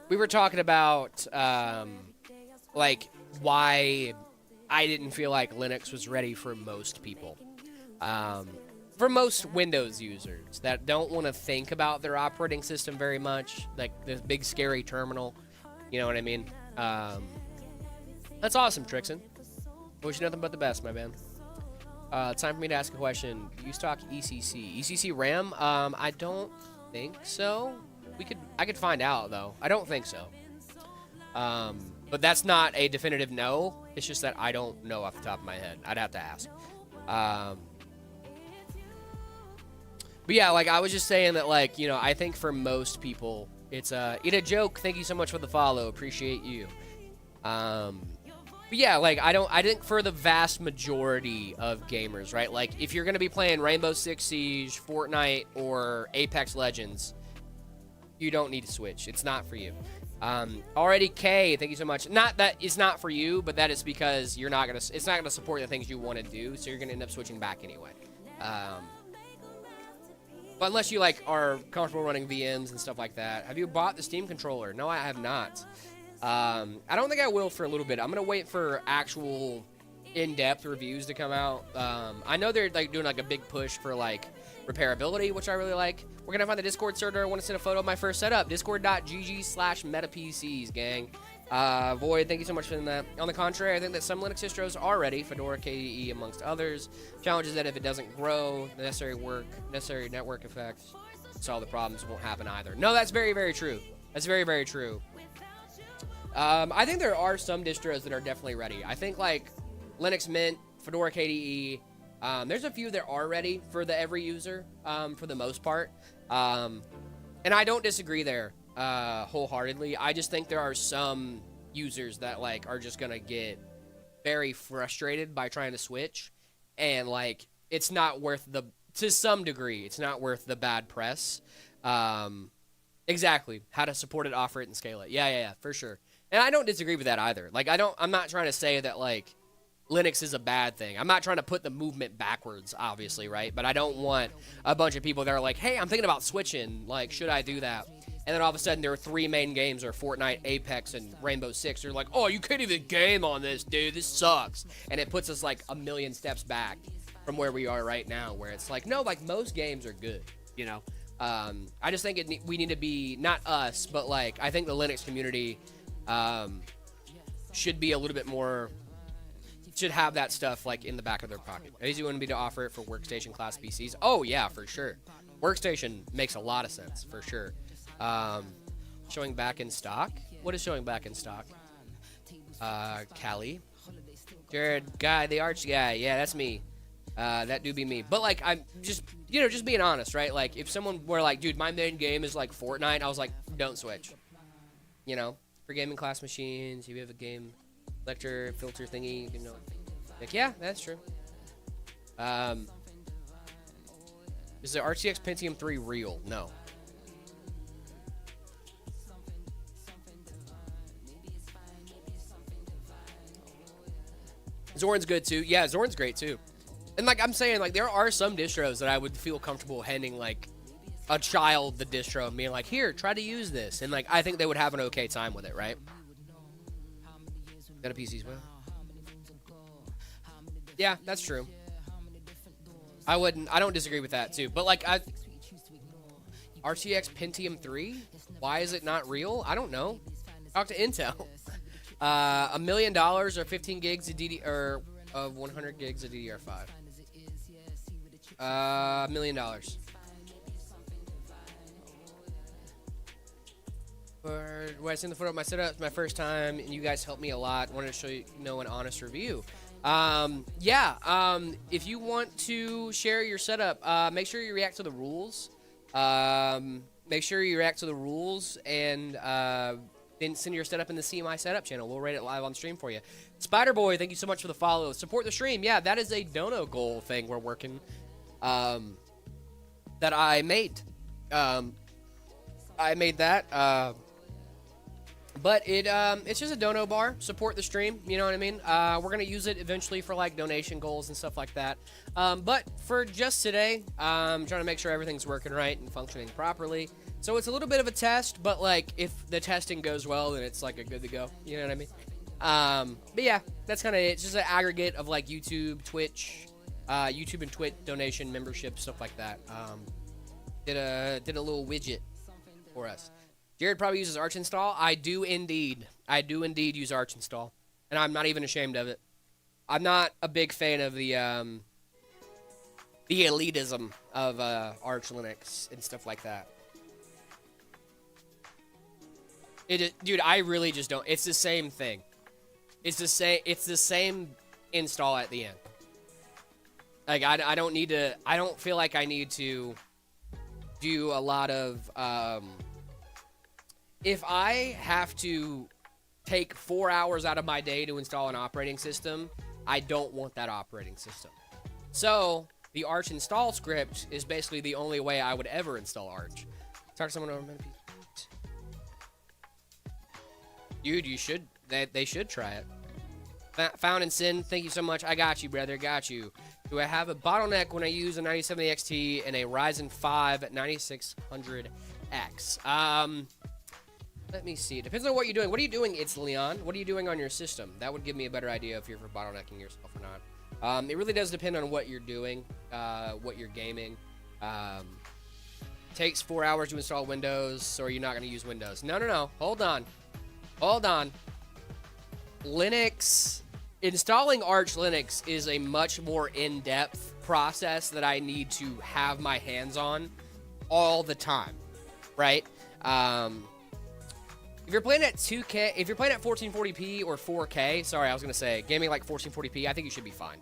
we were talking about, like, why I didn't feel like Linux was ready for most people. For most Windows users that don't want to think about their operating system very much, like this big scary terminal, you know what I mean? That's awesome, Trixon. I wish you nothing but the best, my man. Time for me to ask a question. You stock ECC RAM? I don't think so. I could find out though. I don't think so. But that's not a definitive no. It's just that I don't know off the top of my head. I'd have to ask. But yeah, like I was just saying that, like, you know, I think for most people, it's a joke. Thank you so much for the follow. Appreciate you. But yeah, like I think for the vast majority of gamers, right? Like if you're gonna be playing Rainbow Six Siege, Fortnite, or Apex Legends, you don't need to switch. It's not for you. Already K, thank you so much. Not that it's not for you, but that is because it's not gonna support the things you want to do, so you're gonna end up switching back anyway. But unless you like are comfortable running VMs and stuff like that. Have you bought the Steam controller? No, I have not. I don't think I will for a little bit. I'm gonna wait for actual in-depth reviews to come out. I know they're like doing like a big push for like repairability, which I really like. We're gonna find the Discord server. I want to send a photo of my first setup. Discord.gg/metapcs, gang. Void, thank you so much for that. On the contrary, I think that some Linux distros are ready, Fedora, KDE, amongst others. Challenge is that if it doesn't grow, the necessary network effects, solve the problems won't happen either. No, that's very, very true. That's very, very true. I think there are some distros that are definitely ready. I think like Linux Mint, Fedora, KDE, there's a few that are ready for the every user, for the most part. And I don't disagree there. Wholeheartedly. I just think there are some users that like are just gonna get very frustrated by trying to switch, and like it's not worth to some degree it's not worth the bad press. Exactly how to support it, offer it, and scale it. Yeah, for sure. And I don't disagree with that either. Like I'm not trying to say that like Linux is a bad thing. I'm not trying to put the movement backwards, obviously, right? But I don't want a bunch of people that are like, hey, I'm thinking about switching, like, should I do that? And then all of a sudden there are 3 main games, or Fortnite, Apex, and Rainbow Six. They're like, oh, you can't even game on this, dude. This sucks. And it puts us like a million steps back from where we are right now, where it's like, no, like most games are good, you know? I just think we need to be, not us, but like, I think the Linux community should be a little bit more, should have that stuff like in the back of their pocket. Easy wouldn't be to offer it for workstation class PCs. Oh yeah, for sure. Workstation makes a lot of sense, for sure. Showing back in stock? What is showing back in stock? Callie, Jared, guy, the arch guy. Yeah, that's me. That do be me. But like, I'm just, just being honest, right? Like, if someone were like, dude, my main game is like Fortnite, I was like, don't switch. For gaming class machines, if you have a game lecture filter thingy, like, yeah, that's true. Is the RTX Pentium 3 real? No. Zoran's good too. Yeah, Zoran's great too. And like I'm saying, like there are some distros that I would feel comfortable handing like a child the distro and being like, here, try to use this. And like I think they would have an okay time with it, right? Got a PC as well. Yeah, that's true. I don't disagree with that too. But like RTX Pentium 3? Why is it not real? I don't know. Talk to Intel. $1 million or 15 gigs of or 100 gigs of DDR5. $1 million. When I seen the photo of my setup, it's my first time, and you guys helped me a lot. Wanted to show you, an honest review. If you want to share your setup, make sure you react to the rules. Make sure you react to the rules and then send your setup in the CMI setup channel. We'll rate it live on stream for you. Spider Boy, thank you so much for the follow. Support the stream. Yeah, that is a dono goal thing we're working. That I made. I made that. But it's just a dono bar. Support the stream. You know what I mean? We're gonna use it eventually for like donation goals and stuff like that. But for just today, I'm trying to make sure everything's working right and functioning properly. So it's a little bit of a test, but like if the testing goes well, then it's like a good to go. You know what I mean? But yeah, that's kind of it. It's just an aggregate of like YouTube, Twitch, YouTube and Twitch donation, membership, stuff like that. Did a little widget for us. Jared probably uses Arch Install. I do indeed use Arch Install, and I'm not even ashamed of it. I'm not a big fan of the elitism of Arch Linux and stuff like that. Dude, I really just don't. It's the same thing. It's the same install at the end. Like I don't need to. I don't feel like I need to do a lot of. If I have to take 4 hours out of my day to install an operating system, I don't want that operating system. So the Arch install script is basically the only way I would ever install Arch. Talk to someone over. Dude, you should. They should try it. Found and Sin, thank you so much. I got you, brother. Got you. Do I have a bottleneck when I use a 9070 XT and a Ryzen 5 9600X? Let me see. Depends on what you're doing. What are you doing, It's Leon? What are you doing on your system? That would give me a better idea if you're for bottlenecking yourself or not. It really does depend on what you're doing, what you're gaming. Takes 4 hours to install Windows, so are you not going to use Windows? No. Hold on. Linux, installing Arch Linux is a much more in-depth process that I need to have my hands on all the time, right? If you're playing at 2K, if you're playing at 1440p or 4K, sorry, I was going to say, gaming like 1440p, I think you should be fine.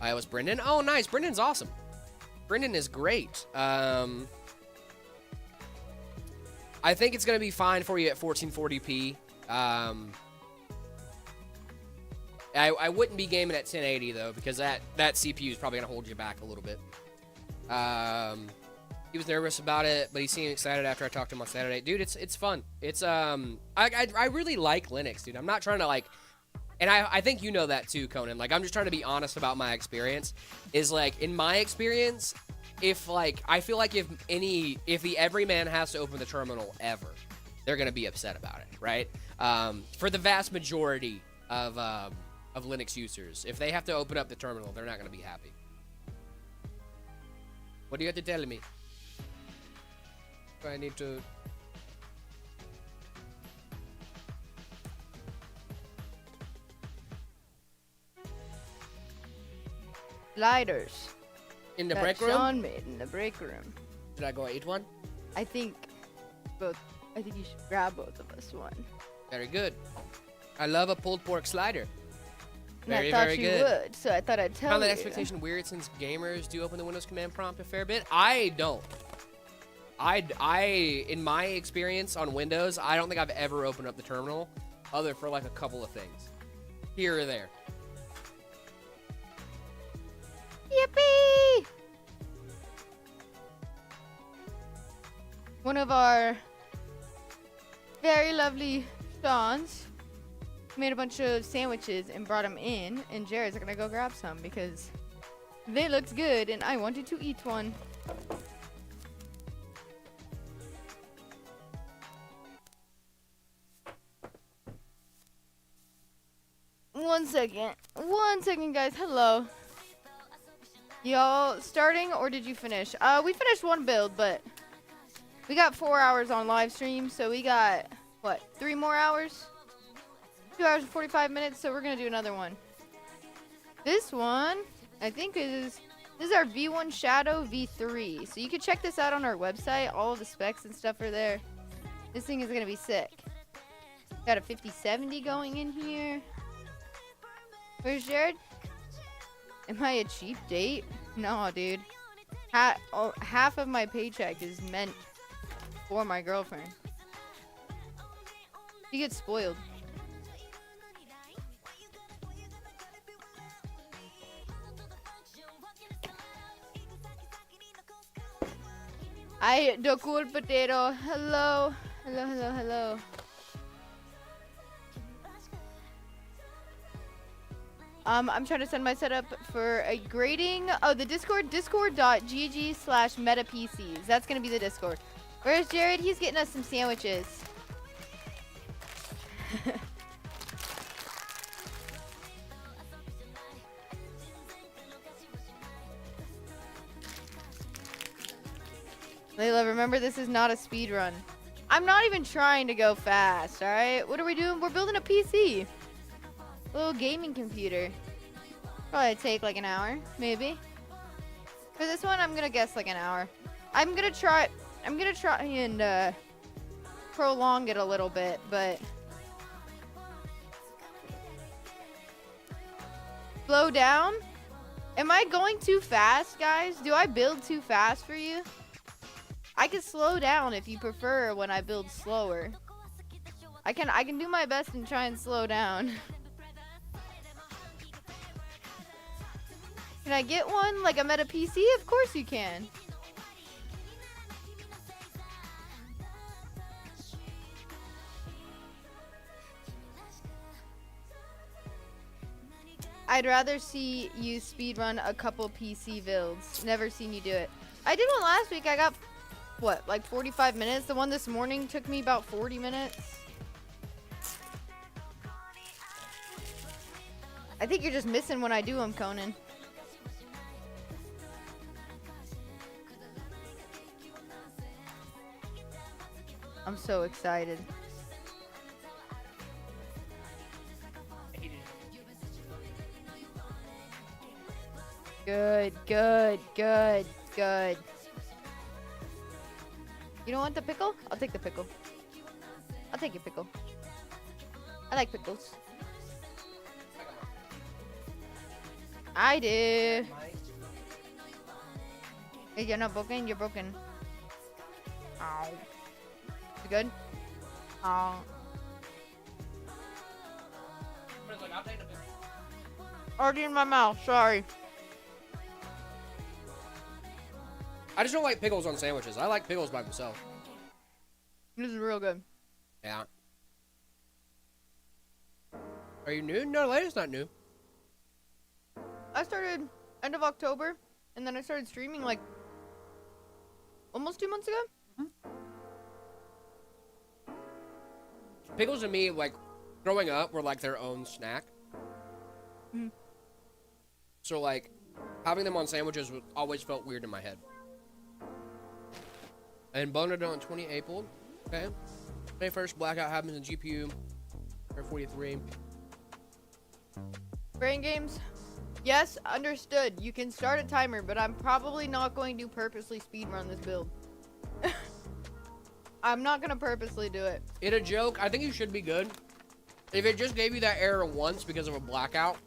It was Brendan. Oh, nice. Brendan's awesome. Brendan is great. I think it's going to be fine for you at 1440p. I wouldn't be gaming at 1080, though, because that CPU is probably going to hold you back a little bit. He was nervous about it, but he seemed excited after I talked to him on Saturday. Dude, it's fun. It's I really like Linux, dude. I'm not trying to like, and I think you know that too, Conan. Like I'm just trying to be honest about my experience. Is like in my experience, if like I feel like if the everyman has to open the terminal ever, they're gonna be upset about it, right? For the vast majority of Linux users, if they have to open up the terminal, they're not gonna be happy. What do you have to tell me? I need to. Sliders. In the that break room? Sean made in the break room. Should I go eat one? I think you should grab both of us one. Very good. I love a pulled pork slider. And Very, I thought very you good. would, so I thought I'd tell Found you. that expectation weird since gamers do open the Windows command prompt a fair bit. I don't. In my experience on Windows, I don't think I've ever opened up the terminal other for like a couple of things. Here or there. Yippee! One of our very lovely Sean's made a bunch of sandwiches and brought them in, and Jared's gonna go grab some because they looked good and I wanted to eat one. One second, guys. Hello. Y'all starting or did you finish? We finished one build, but we got 4 hours on live stream, so we got, what, 3 more hours? 2 hours and 45 minutes, so we're gonna do another one. This one, I think this is our V1 Shadow V3. So you can check this out on our website. All of the specs and stuff are there. This thing is gonna be sick. Got a 5070 going in here. Where's Jared? Am I a cheap date? No, dude. Half of my paycheck is meant for my girlfriend. She gets spoiled. The cool potato. Hello. Hello. I'm trying to send my setup for a grading. Oh, the Discord, discord.gg/metapcs. That's going to be the Discord. Where's Jared? He's getting us some sandwiches. Layla, remember this is not a speed run. I'm not even trying to go fast, alright? What are we doing? We're building a PC. Little gaming computer. Probably take like an hour, maybe. For this one, I'm gonna guess like an hour. I'm gonna try and prolong it a little bit, but slow down. Am I going too fast, guys? Do I build too fast for you? I can slow down if you prefer when I build slower. I can do my best and try and slow down. Can I get one like a Meta PC? Of course you can. I'd rather see you speedrun a couple PC builds. Never seen you do it. I did one last week. I got, what, like 45 minutes? The one this morning took me about 40 minutes. I think you're just missing when I do them, Conan. I'm so excited. Good. You don't want the pickle? I'll take the pickle. I'll take your pickle. I like pickles. I do. Hey, you're not broken? You're broken. Ow. You good? Ow. Already in my mouth, sorry. I just don't like pickles on sandwiches. I like pickles by themselves. This is real good. Yeah. Are you new? No, Layla's not new. I started end of October, and then I started streaming like almost 2 months ago. Pickles to me, like, growing up, were like their own snack. Mm. So, like, having them on sandwiches always felt weird in my head. And boned on 20 April. Okay. May 1st, blackout happens in GPU. 43. Brain games? Yes, understood. You can start a timer, but I'm probably not going to purposely speedrun this build. I'm not going to purposely do it. In a joke, I think you should be good. If it just gave you that error once because of a blackout,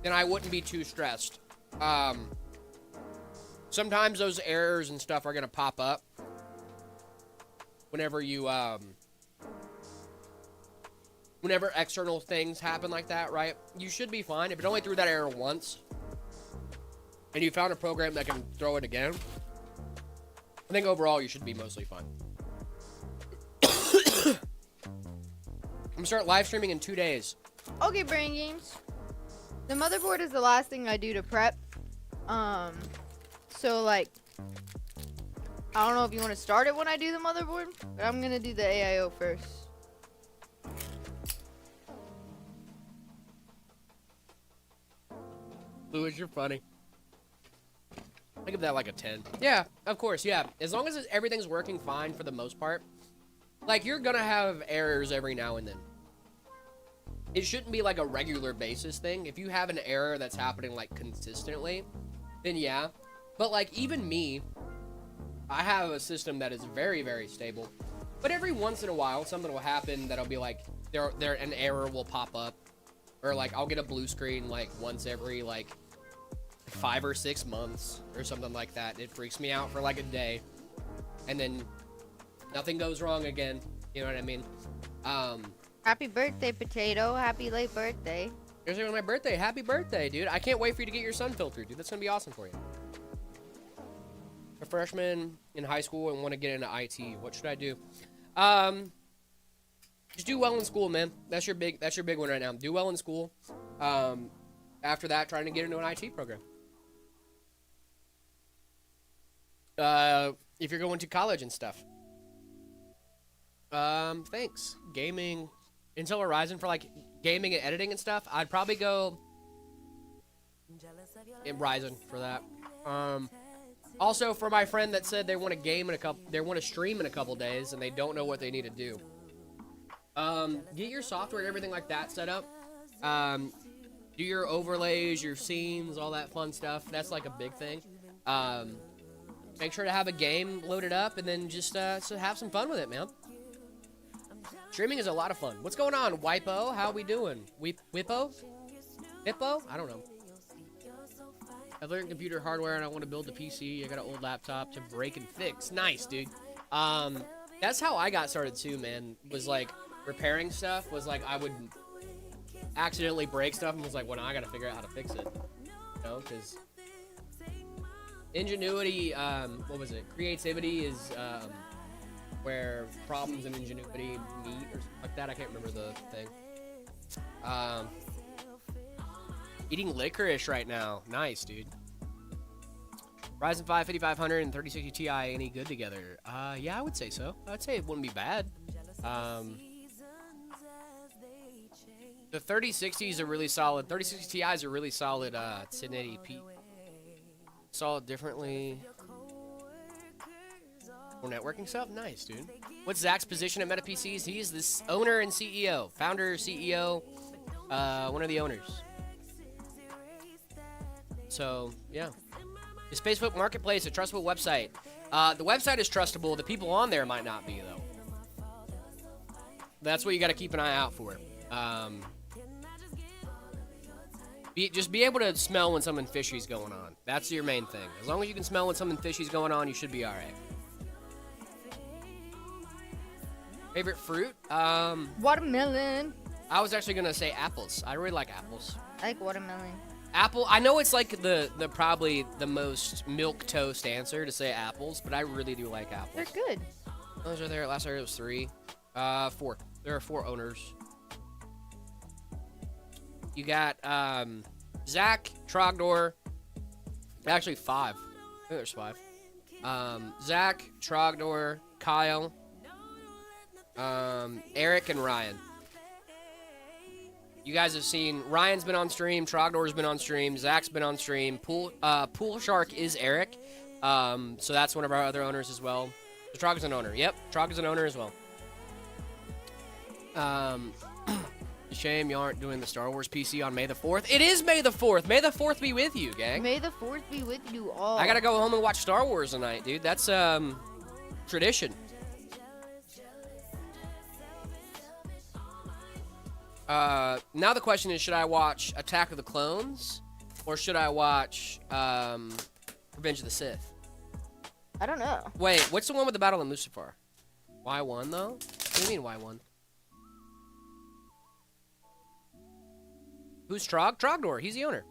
then I wouldn't be too stressed. Sometimes those errors and stuff are gonna pop up whenever you whenever external things happen like that, right? You should be fine. If it only threw that error once and you found a program that can throw it again, I think overall you should be mostly fine. I'm gonna start live streaming in 2 days. Okay, Brain Games. The motherboard is the last thing I do to prep. So like, I don't know if you want to start it when I do the motherboard, but I'm gonna do the AIO first. Louis, you're funny. I give that like a 10. Yeah, of course, yeah. As long as everything's working fine for the most part. Like, you're gonna have errors every now and then. It shouldn't be like a regular basis thing. If you have an error that's happening like consistently, then yeah. But like, even me, I have a system that is very, very stable. But every once in a while, something will happen that'll be like, an error will pop up. Or like, I'll get a blue screen like once every like 5 or 6 months or something like that. It freaks me out for like a day. And then nothing goes wrong again. You know what I mean? Happy birthday, Potato. Happy late birthday. Here's my birthday. Happy birthday, dude. I can't wait for you to get your sun filtered, dude. That's going to be awesome for you. A freshman in high school and want to get into IT. What should I do? Just do well in school, man. That's your big one right now. Do well in school. After that, trying to get into an IT program. If you're going to college and stuff. Thanks. Gaming. Intel Horizon for like gaming and editing and stuff. I'd probably go in Ryzen for that. Also, for my friend that said they want to stream in a couple days and they don't know what they need to do. Get your software and everything like that set up. Do your overlays, your scenes, all that fun stuff. That's like a big thing. Make sure to have a game loaded up and then just so have some fun with it, man. Streaming is a lot of fun. What's going on, Wipo? How we doing? Whippo? Hippo? I don't know. I've learned computer hardware and I want to build a PC. I got an old laptop to break and fix. Nice, dude. That's how I got started too, man. Was like repairing stuff. Was like I would accidentally break stuff and was like, well, now I got to figure out how to fix it. You know, because ingenuity, what was it? Creativity is where problems and ingenuity meet or something like that. I can't remember the thing. Eating licorice right now. Nice, dude. Ryzen 5 5500 and 3060 Ti, any good together? Yeah, I would say so. I'd say it wouldn't be bad. The 3060s are really solid. 3060 Ti's are really solid 1080p. Saw it differently. More networking stuff? Nice, dude. What's Zach's position at Meta PCs? He's the owner and CEO. Founder, CEO, one of the owners. So, yeah. Is Facebook Marketplace a trustable website? The website is trustable. The people on there might not be, though. That's what you got to keep an eye out for. Just be able to smell when something fishy's going on. That's your main thing. As long as you can smell when something fishy's going on, you should be all right. Favorite fruit? Watermelon. I was actually gonna say apples. I really like apples. I like watermelon. Apple. I know it's like the probably the most milquetoast answer to say apples, but I really do like apples. They're good. Those are there. Last year it was 3, 4. There are 4 owners. You got Zach, Trogdor. Actually 5. I think there's 5. Zach, Trogdor, Kyle, Eric, and Ryan. You guys have seen Ryan's been on stream, Trogdor's been on stream, Zach's been on stream. Pool Shark is Eric, so that's one of our other owners as well. So Trog is an owner. Yep, Trog is an owner as well. Shame you aren't doing the Star Wars PC on May the 4th. It is May the 4th. May the 4th be with you, gang. May the 4th be with you all. I gotta go home and watch Star Wars tonight, dude. That's tradition. Now the question is, should I watch Attack of the Clones or should I watch Revenge of the Sith? I don't know. Wait, what's the one with the Battle of Mustafar? Y1 though? What do you mean Y1? Who's Trog? Trogdor. He's the owner.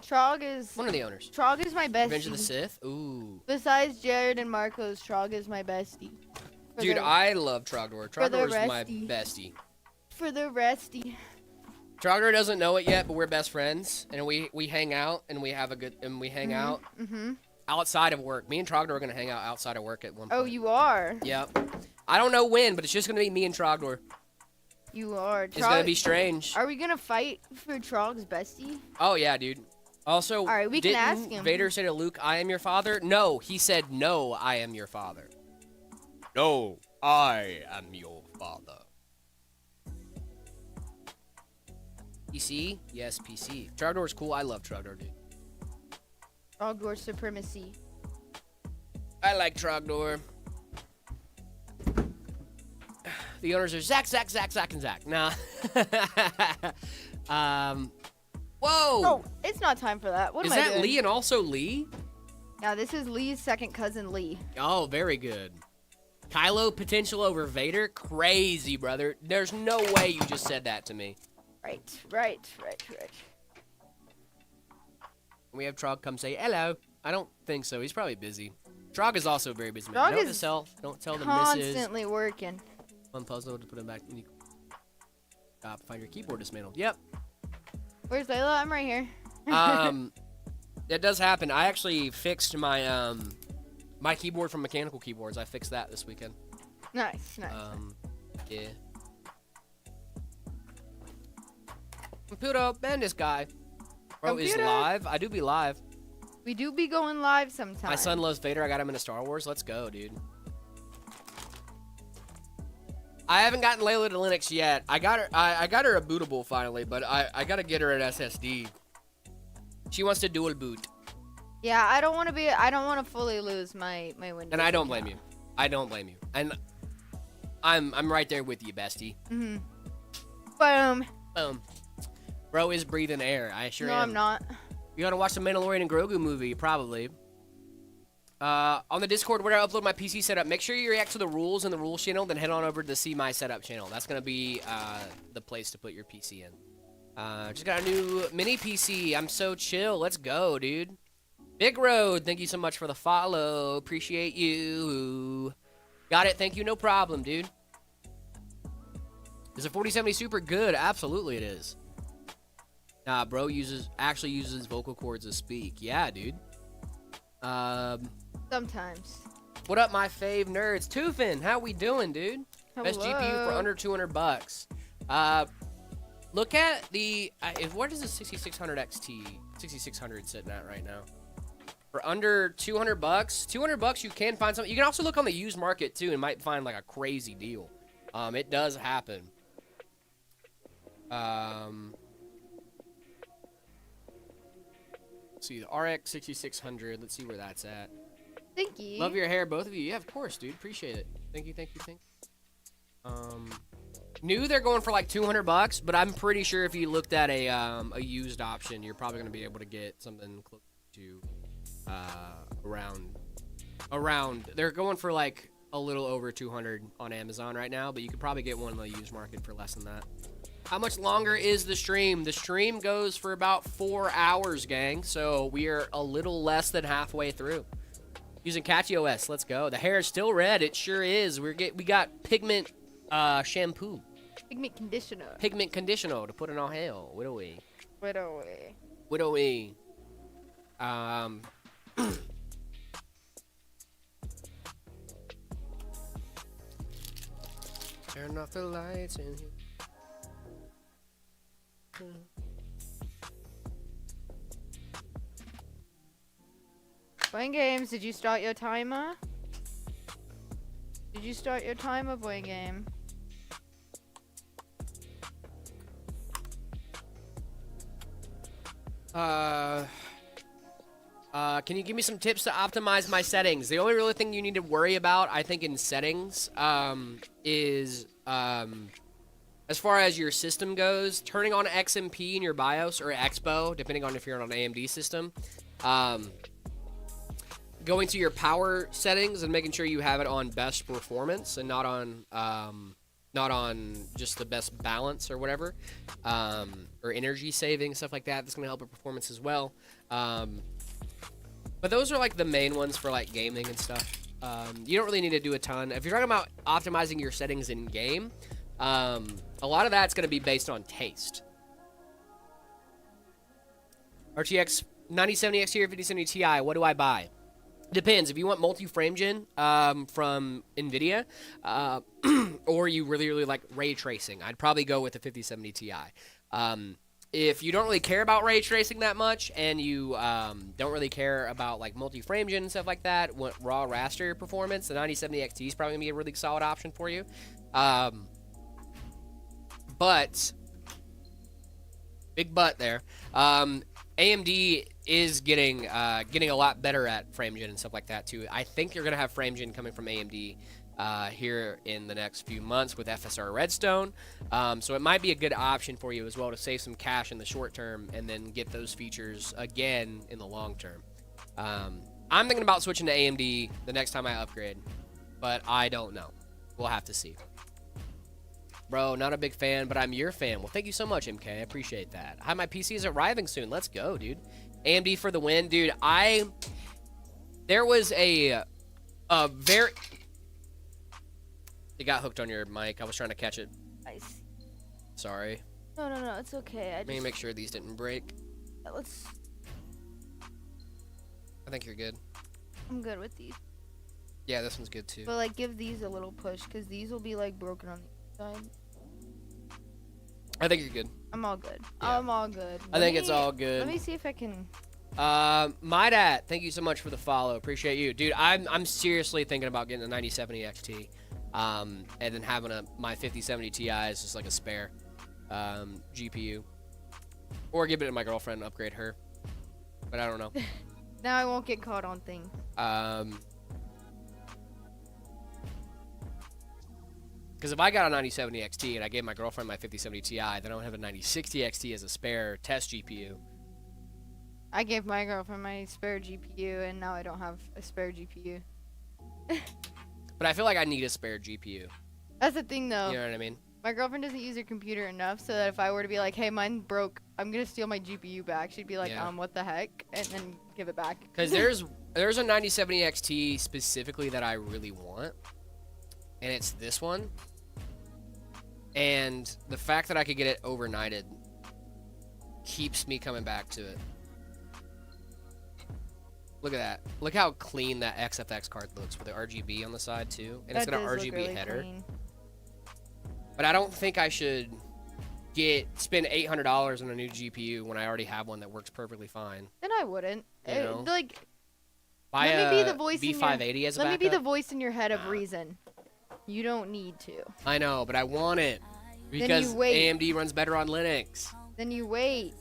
Trog is One of the owners. Trog is my bestie. Revenge of the Sith. Ooh. Besides Jared and Marcos, Trog is my bestie. Dude, I love Trogdor. Trogdor is my bestie. For the resty. Trogdor doesn't know it yet, but we're best friends, and we hang out, and we have a good, and we hang out outside of work. Me and Trogdor are gonna hang out outside of work at one point. Oh, you are? Yep. I don't know when, but it's just gonna be me and Trogdor. You are. It's gonna be strange. Are we gonna fight for Trog's bestie? Oh yeah, dude. Also, all right, we can ask him. Vader say to Luke, "I am your father." No, he said, "No, I am your father." No, I am your father. PC? Yes, PC. Trogdor is cool. I love Trogdor, dude. Trogdor supremacy. I like Trogdor. The owners are Zach, and Zach. Nah. Whoa! Oh, it's not time for that. What is am I that doing? Lee and also Lee? Yeah, this is Lee's second cousin, Lee. Oh, very good. Kylo potential over Vader? Crazy, brother. There's no way you just said that to me. Right. We have Trog come say hello. I don't think so. He's probably busy. Trog is also very busy. Trog Note to is self. Don't tell the missus. Constantly working. One puzzle to put him back. Find your keyboard dismantled. Yep. Where's Layla? I'm right here. That does happen. I actually fixed my my keyboard from Mechanical Keyboards. I fixed that this weekend. Nice. Yeah. Computer, man, this guy. Bro is live. I do be live. We do be going live sometimes. My son loves Vader. I got him into Star Wars. Let's go, dude. I haven't gotten Layla to Linux yet. I got her a bootable finally, but I gotta get her an SSD. She wants to dual boot. Yeah, I don't want to fully lose my Windows. And I don't blame you. I don't blame you. And I'm right there with you, bestie. Boom. Bro is breathing air. I sure am. No, I'm not. You gotta watch the Mandalorian and Grogu movie, probably. On the Discord where I upload my PC setup, make sure you react to the rules in the rules channel, then head on over to the See My Setup channel. That's gonna be the place to put your PC in. Just got a new mini PC. I'm so chill. Let's go, dude. Big Road, thank you so much for the follow. Appreciate you. Got it. Thank you. No problem, dude. Is a 4070 Super good? Absolutely it is. Nah, bro actually uses vocal cords to speak. Yeah, dude. Sometimes. What up, my fave nerds? Tufin, how we doing, dude? Hello. Best GPU for under 200 bucks. Look at the what is the 6600 XT 6600 sitting at right now? For under 200 bucks, you can find something. You can also look on the used market too and might find like a crazy deal. It does happen. Let's see the RX 6600. Let's see where that's at. Thank you. Love your hair, both of you. Yeah, of course, dude. Appreciate it. Thank you. New, they're going for like 200 bucks, but I'm pretty sure if you looked at a used option, you're probably gonna be able to get something close to around. They're going for like a little over 200 on Amazon right now, but you could probably get one in the used market for less than that. How much longer is the stream? The stream goes for about 4 hours, gang. So we are a little less than halfway through. Using Catchy OS, let's go. The hair is still red. It sure is. We got pigment shampoo. Pigment conditioner. Pigment conditioner to put in our hair. Widowy. Turn off the lights in here. Playing games, did you start your timer? Did you start your timer, boy game? Can you give me some tips to optimize my settings? The only really thing you need to worry about, I think, in settings, is, as far as your system goes, turning on XMP in your BIOS or Expo, depending on if you're on an AMD system, going to your power settings and making sure you have it on best performance and not on just the best balance or whatever, or energy saving, stuff like that. That's going to help with performance as well. But those are like the main ones for like gaming and stuff. You don't really need to do a ton. If you're talking about optimizing your settings in game, a lot of that's going to be based on taste. RTX 9070 XT or 5070 Ti, what do I buy? Depends. If you want multi-frame gen from NVIDIA, or you really like ray tracing, I'd probably go with the 5070 Ti. If you don't really care about ray tracing that much, and you don't really care about like multi-frame gen and stuff like that, want raw raster performance, the 9070 XT is probably gonna be a really solid option for you. But big but there. AMD is getting a lot better at frame gen and stuff like that too. I think you're gonna have frame gen coming from AMD here in the next few months with FSR Redstone, so it might be a good option for you as well to save some cash in the short term and then get those features again in the long term. I'm thinking about switching to AMD the next time I upgrade, but I don't know. We'll have to see. Bro, not a big fan, but I'm your fan. Well, thank you so much, MK. I appreciate that. Hi, my PC is arriving soon. Let's go, dude. AMD for the win. Dude, there was a very... It got hooked on your mic. I was trying to catch it. Nice. Sorry. No, it's okay. Let me make sure these didn't break. Let's... I think you're good. I'm good with these. Yeah, this one's good too. But, like, give these a little push, because these will be, like, broken on the side. I think you're good. I'm all good. Yeah. I'm all good. I think it's all good. Let me see if I can... My dad, thank you so much for the follow. Appreciate you. Dude, I'm seriously thinking about getting a 9070 XT. And then having my 5070 Ti is just like a spare GPU. Or give it to my girlfriend and upgrade her. But I don't know. Now I won't get caught on things. Because if I got a 9070 XT and I gave my girlfriend my 5070 Ti, then I don't have a 9060 XT as a spare test GPU. I gave my girlfriend my spare GPU, and now I don't have a spare GPU. But I feel like I need a spare GPU. That's the thing, though. You know what I mean? My girlfriend doesn't use her computer enough so that if I were to be like, hey, mine broke, I'm going to steal my GPU back, she'd be like, Yeah. what the heck? And then give it back. Because there's a 9070 XT specifically that I really want. And it's this one. And the fact that I could get it overnighted keeps me coming back to it. Look at that. Look how clean that XFX card looks with the RGB on the side too. And it's got an RGB really header. Clean. But I don't think I should spend $800 on a new GPU when I already have one that works perfectly fine. Then I wouldn't. You know? Like, Buy let me be the voice B580 as a let backup. me be the voice in your head of reason. You don't need to. I know, but I want it. Because you wait. AMD runs better on Linux. Then you wait.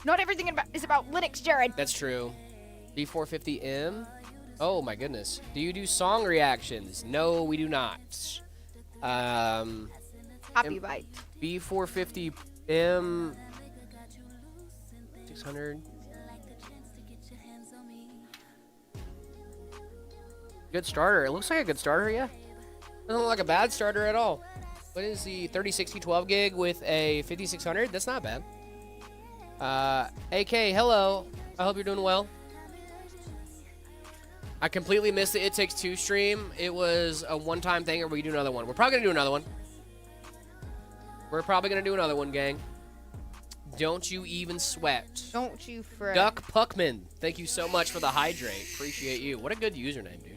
Not everything is about Linux, Jared. That's true. B450M? Oh my goodness. Do you do song reactions? No, we do not. Copyright. B450M 600. Good starter. It looks like a good starter, yeah. Doesn't look like a bad starter at all. What is the 3060 12 gig with a 5600? That's not bad. AK, hello. I hope you're doing well. I completely missed the It Takes Two stream. It was a one-time thing, or we do another one. We're probably gonna do another one. We're probably gonna do another one, gang. Don't you even sweat. Don't you fret. Duck Puckman, thank you so much for the hydrate. Appreciate you. What a good username, dude.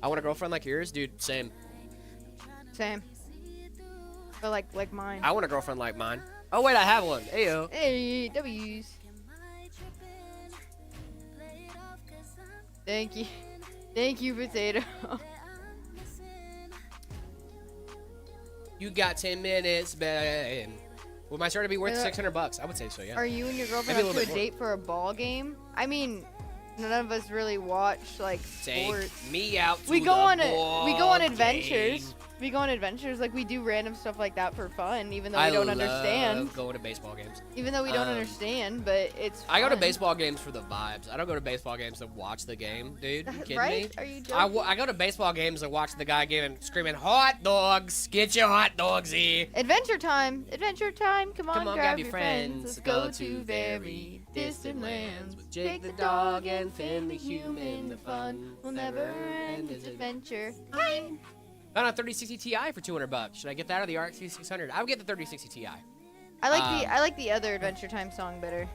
I want a girlfriend like yours, dude. Same. Same. But like mine. I want a girlfriend like mine. Oh wait, I have one. Ayo. Hey, W's. Thank you. Thank you, Potato. You got 10 minutes, man. Would my starter be worth Yeah. $600? I would say so, yeah. Are you and your girlfriend Maybe a up to a little bit date for a ball game? I mean, none of us really watch like Take sports. me out to We go the on we go on ball adventures. game. We go on adventures, like we do random stuff like that for fun, even though we don't understand. I love going to baseball games. Even though we don't understand, but it's fun. I go to baseball games for the vibes. I don't go to baseball games to watch the game, dude. You kidding right? me? Are you joking? I go to baseball games to watch the guy game and screaming, "Hot dogs! Get your hot dogsy!" Adventure time! Adventure time! Come on, grab your friends. Let's go to very distant lands with Jake the dog and Finn the human. The fun will never end. This adventure time. Found a 3060 Ti for $200. Should I get that or the RX 5600? I would get the 3060 Ti. I like the other Adventure Time song better,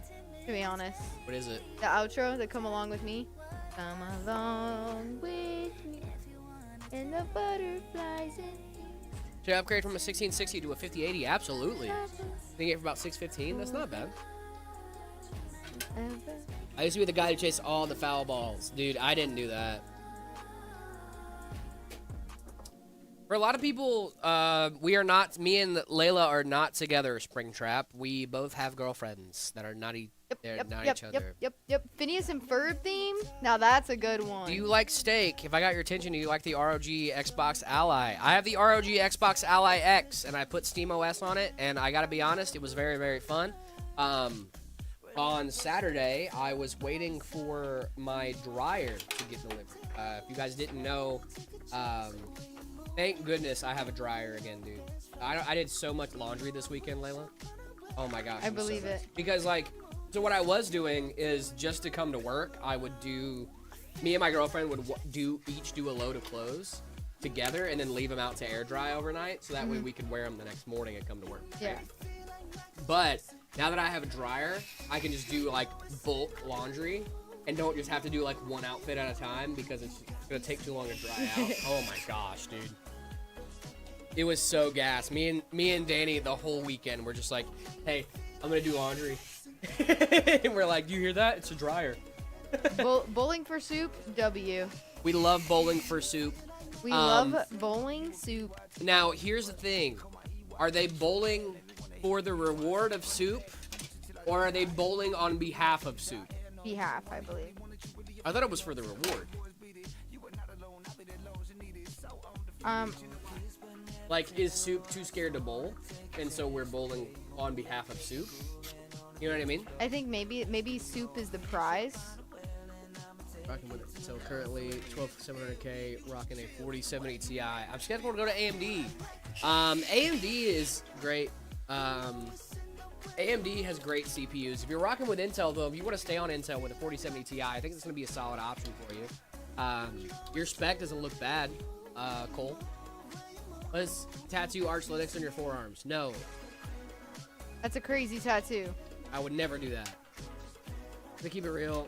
to be honest. What is it? The outro, the Come Along With Me. Come along with me, and the butterflies in Should I upgrade from a 1660 to a 5080? Absolutely. I think it for about 615. That's not bad. I used to be the guy who chased all the foul balls. Dude, I didn't do that. For a lot of people, me and Layla are not together, Springtrap. We both have girlfriends that are not, each other. Yep. Phineas and Ferb theme? Now that's a good one. Do you like steak? If I got your attention, do you like the ROG Xbox Ally? I have the ROG Xbox Ally X, and I put SteamOS on it, and I gotta be honest, it was very, very fun. On Saturday, I was waiting for my dryer to get delivered. If you guys didn't know, thank goodness I have a dryer again, dude. I did so much laundry this weekend, Layla. Oh my gosh. I believe it. Because, like, so what I was doing is just to come to work, me and my girlfriend would each do a load of clothes together and then leave them out to air dry overnight so that way we could wear them the next morning and come to work. Yeah. But now that I have a dryer, I can just do, like, bulk laundry and don't just have to do, like, one outfit at a time because it's gonna take too long to dry out. Oh my gosh, dude. It was so gas. Me and Danny the whole weekend were just like, hey, I'm gonna do laundry. And we're like, you hear that? It's a dryer. Bowling for soup, W. We love bowling for soup. We love bowling soup. Now, here's the thing. Are they bowling for the reward of soup, or are they bowling on behalf of soup? Behalf, I believe. I thought it was for the reward. Like, is soup too scared to bowl, and so we're bowling on behalf of soup? You know what I mean? I think maybe soup is the prize. Rocking with it. So currently 12700K, rocking a 4070 Ti. I'm scheduled to go to AMD. AMD is great. AMD has great CPUs. If you're rocking with Intel, though, if you want to stay on Intel with a 4070 Ti, I think it's going to be a solid option for you. Your spec doesn't look bad, Cole. Let's tattoo Arch Linux on your forearms. No. That's a crazy tattoo. I would never do that. To keep it real,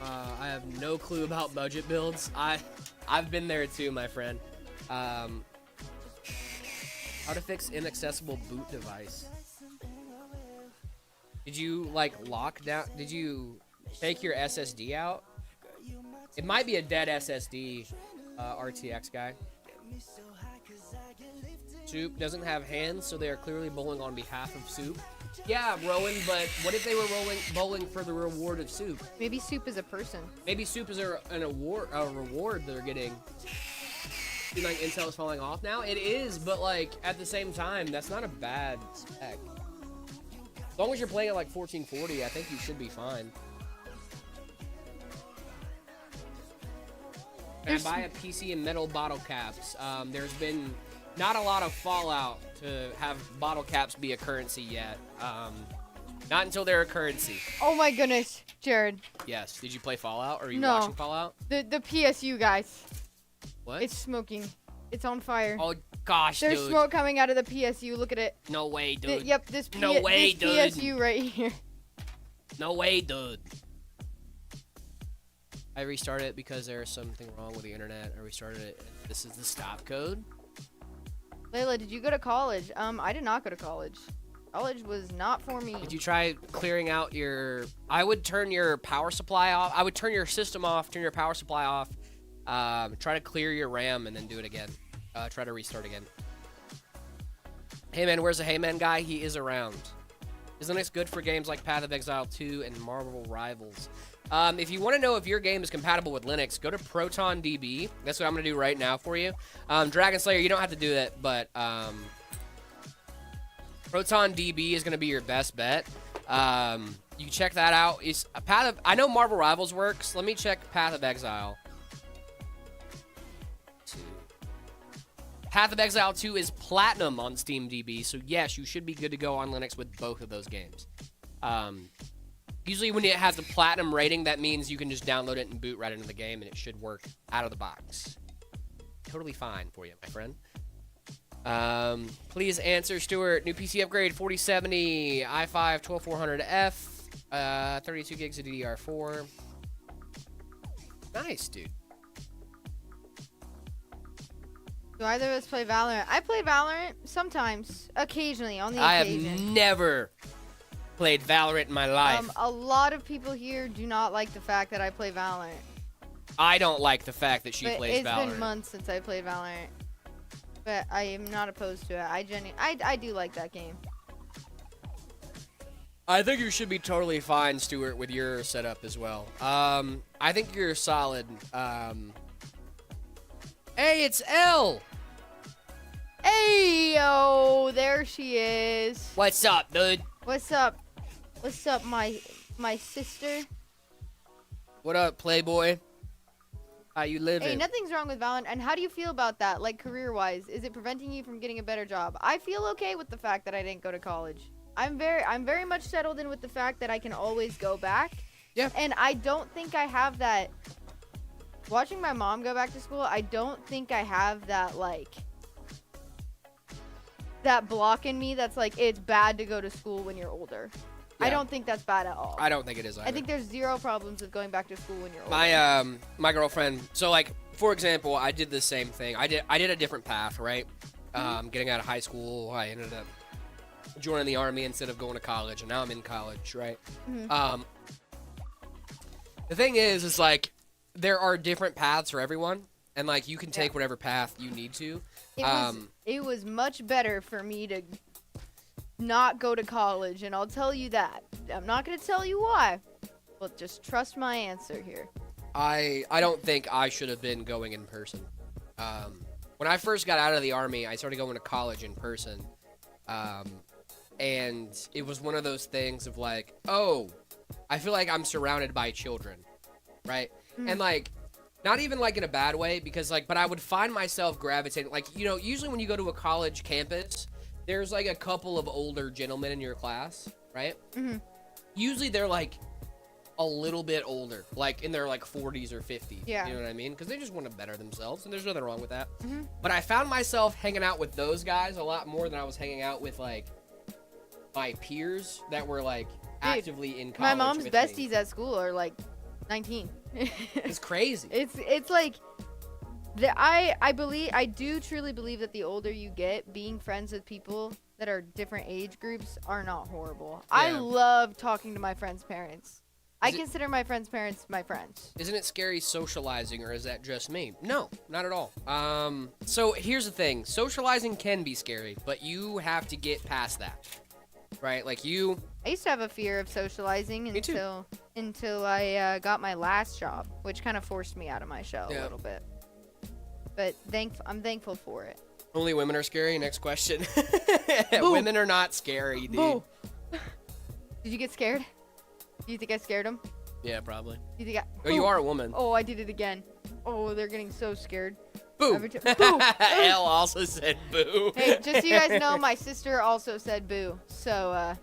I have no clue about budget builds. I've been there too, my friend. How to fix inaccessible boot device. Did you, like, lock down? Did you take your SSD out? It might be a dead SSD, RTX guy. Soup doesn't have hands, so they are clearly bowling on behalf of Soup. Yeah, Rowan, but what if they were bowling for the reward of Soup? Maybe Soup is a person. Maybe Soup is a reward they're getting. You think Intel is falling off now? It is, but, like, at the same time, that's not a bad spec. As long as you're playing at, like, 1440, I think you should be fine. Can I buy a PC and metal bottle caps? There's been not a lot of fallout to have bottle caps be a currency yet. Not until they're a currency. Oh my goodness, Jared. Yes. Did you play Fallout? Or are you No. watching Fallout? The PSU, guys. What? It's smoking. It's on fire. Oh gosh, There's dude. smoke coming out of the PSU. Look at it. No way, dude. Yep, this No way, dude. PSU right here. No way, dude. I restarted it because there is something wrong with the internet. I restarted it. This is the stop code. Layla, did you go to college? I did not go to college. College was not for me. Did you try clearing out your... I would turn your power supply off. I would turn your system off, turn your power supply off. Try to clear your RAM and then do it again. Try to restart again. Hey man, where's the Hey man guy? He is around. Is Linux good for games like Path of Exile 2 and Marvel Rivals? If you want to know if your game is compatible with Linux, go to ProtonDB. That's what I'm going to do right now for you. Dragon Slayer, you don't have to do that, but ProtonDB is going to be your best bet. You can check that out. I know Marvel Rivals works. Let me check Path of Exile 2. Path of Exile 2 is platinum on SteamDB, so yes, you should be good to go on Linux with both of those games. Usually when it has a platinum rating, that means you can just download it and boot right into the game, and it should work out of the box. Totally fine for you, my friend. Please answer, Stuart. New PC upgrade, 4070, i5 12400F, 32 gigs of DDR4. Nice, dude. Do either of us play Valorant? I play Valorant sometimes, occasionally, on the occasion. I have never played Valorant in my life. A lot of people here do not like the fact that I play Valorant. I don't like the fact that she plays Valorant. It's been months since I played Valorant. But I am not opposed to it. I do like that game. I think you should be totally fine, Stuart, with your setup as well. I think you're solid. Hey, it's Elle! Hey, yo, there she is. What's up, dude? What's up? What's up, my sister? What up, Playboy? How you living? Hey, nothing's wrong with Valorant. And how do you feel about that, like career-wise? Is it preventing you from getting a better job? I feel okay with the fact that I didn't go to college. I'm very much settled in with the fact that I can always go back. Yeah. And I don't think I have that. Watching my mom go back to school, I don't think I have that, like, that block in me that's like, it's bad to go to school when you're older. Yeah. I don't think that's bad at all. I don't think it is either. I think there's zero problems with going back to school when you're older. My girlfriend, so like, for example, I did the same thing. I did a different path, right? Getting out of high school, I ended up joining the Army instead of going to college, and now I'm in college, right? The thing is like, there are different paths for everyone, and like, you can take whatever path you need to. It was much better for me to not go to college, and I'll tell you that. I'm not going to tell you why, but just trust my answer here. I don't think I should have been going in person. When I first got out of the Army, I started going to college in person. And it was one of those things of like, oh, I feel like I'm surrounded by children, right? And like, not even like in a bad way, because like, but I would find myself gravitating, like, you know, usually when you go to a college campus, there's like a couple of older gentlemen in your class, right? Usually they're like a little bit older, like in their like 40s or 50s. Yeah. You know what I mean? Because they just want to better themselves, and there's nothing wrong with that. But I found myself hanging out with those guys a lot more than I was hanging out with like my peers that were like actively in college. My mom's with besties me. at school are like 19. It's crazy. It's like I do truly believe that the older you get, being friends with people that are different age groups are not horrible. Yeah. I love talking to my friends' parents. I consider my friends' parents my friends. Isn't it scary socializing, or is that just me? No, not at all. So here's the thing. Socializing can be scary, but you have to get past that, right? Like I used to have a fear of socializing until I got my last job, which kind of forced me out of my shell a little bit. But I'm thankful for it. Only women are scary? Next question. Women are not scary, dude. Boo. Did you get scared? Do you think I scared them? Yeah, probably. Do you think Oh, you are a woman. Oh, I did it again. Oh, they're getting so scared. Boo. Boo. Elle also said boo. Hey, just so you guys know, my sister also said boo. So,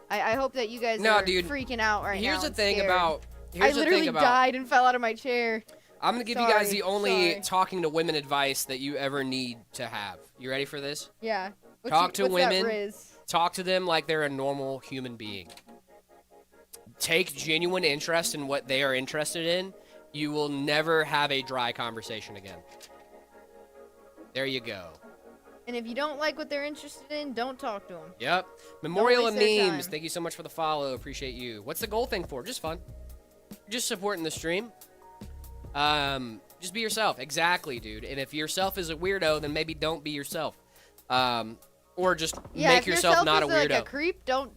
I hope that you guys are freaking out right now. Here's the thing scared. about... I literally died and fell out of my chair. I'm going to give you guys the only talking to women advice that you ever need to have. You ready for this? Yeah. Talk to women. That, Riz? Talk to them like they're a normal human being. Take genuine interest in what they are interested in. You will never have a dry conversation again. There you go. And if you don't like what they're interested in, don't talk to them. Yep. Memorial and Memes, thank you so much for the follow. Appreciate you. What's the goal thing for? Just fun. Just supporting the stream. Just be yourself. Exactly, dude. And if yourself is a weirdo, then maybe don't be yourself. or just Yeah, make if yourself not a self is, weirdo. like a creep, don't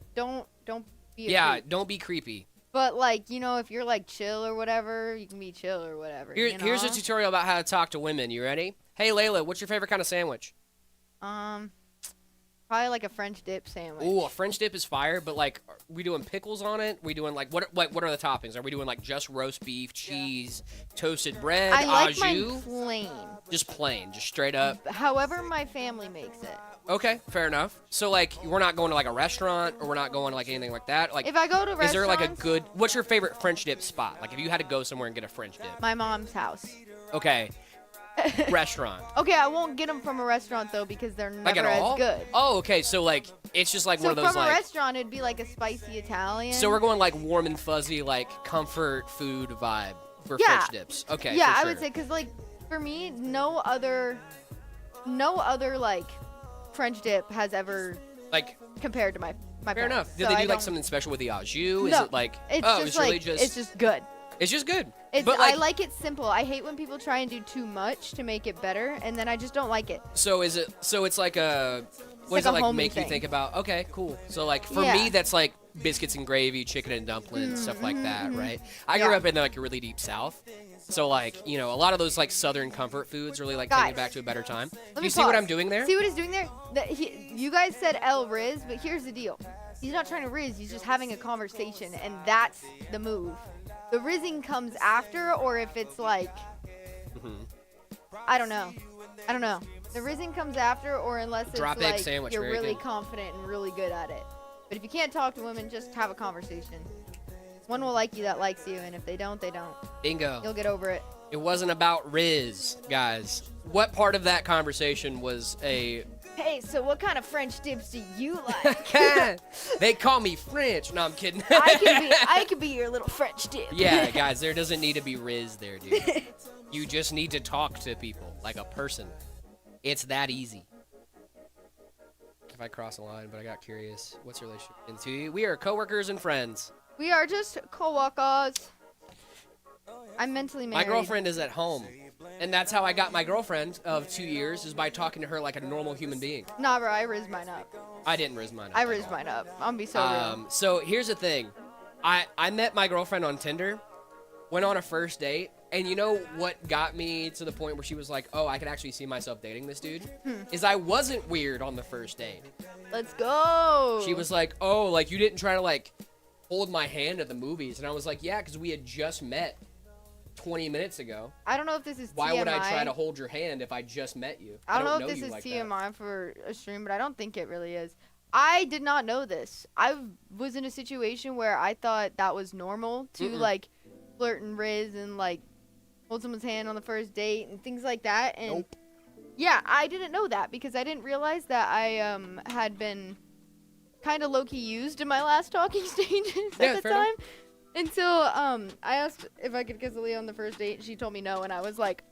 be a Yeah, creep. don't be creepy. But like, you know, if you're like chill or whatever, you can be chill or whatever. Here's a tutorial about how to talk to women. You ready? Hey, Layla, what's your favorite kind of sandwich? Probably like a French dip sandwich. Ooh, a French dip is fire, but like, are we doing pickles on it? We doing like what are the toppings? Are we doing like just roast beef, cheese, toasted bread, I like au mine jus? plain. Just plain, just straight up. However my family makes it. Okay, fair enough. So like, we're not going to like a restaurant, or we're not going to like anything like that. Like, If I go to restaurants, is there like a good? What's your favorite French dip spot? Like, if you had to go somewhere and get a French dip. my mom's house. Okay. Restaurant. Okay, I won't get them from a restaurant though because they're Like never at all? as good. Oh, okay. So like, it's just like So one of those from a like. restaurant, it'd be like a spicy Italian. So we're going like warm and fuzzy, like comfort food vibe for Yeah. French dips. Okay. Yeah, for I sure. would say because like for me, no other like French dip has ever Like, compared to my fair parents. enough. Did So they I do like don't- something special with the au jus? Is No, it like? It's oh, just it's like really just. it's just good. It's just good. It's But like, I like it simple. I hate when people try and do too much to make it better, and then I just don't like it. so is it? So it's like a. What like does it a like homey make you thing. think about? Okay, cool. So like for Yeah. me, that's like biscuits and gravy, chicken and dumplings, stuff like that, right? I grew Yeah. up in like a really deep South, so like you know a lot of those like Southern comfort foods really like take me Guys, back to a better time. Let Do me you see what pause. I'm doing there? See what he's doing there? You guys said El Riz, but here's the deal. He's not trying to Riz. He's just having a conversation, and that's the move. The rizzing comes after, or if it's like, Mhm. I don't know. The rizzing comes after, or unless it's Drop egg like sandwich, you're very really good. confident and really good at it. But if you can't talk to women, just have a conversation. One will like you that likes you, and if they don't, they don't. Bingo. You'll get over it. It wasn't about Riz, guys. What part of that conversation was a? Hey, so what kind of French dips do you like? They call me French. No, I'm kidding. I could be your little French dip. Yeah, guys, there doesn't need to be Riz there, dude. You just need to talk to people like a person. It's that easy. If I cross a line, but I got curious. What's your relationship into you? We are coworkers and friends. We are just co-workers. I'm mentally married. My girlfriend is at home. And that's how I got my girlfriend of 2 years, is by talking to her like a normal human being. Nah, bro, I riz mine up. I didn't riz mine up. I riz mine up. I'm gonna be so real. So here's the thing. I met my girlfriend on Tinder, went on a first date, and you know what got me to the point where she was like, oh, I can actually see myself dating this dude? Is I wasn't weird on the first date. Let's go. She was like, oh, like you didn't try to like hold my hand at the movies. And I was like, yeah, because we had just met 20 minutes ago. I don't know if this is Why TMI. would I try to hold your hand if I just met you? I don't know know if this you is like that. TMI for a stream, but I don't think it really is. I did not know this. I was in a situation where I thought that was normal to like flirt and riz and like hold someone's hand on the first date and things like that. And Nope. yeah, I didn't know that because I didn't realize that I had been kind of low key used in my last talking stages Yeah, at the fair time. enough. Until I asked if I could kiss Aaliyah on the first date, and she told me no, and I was like,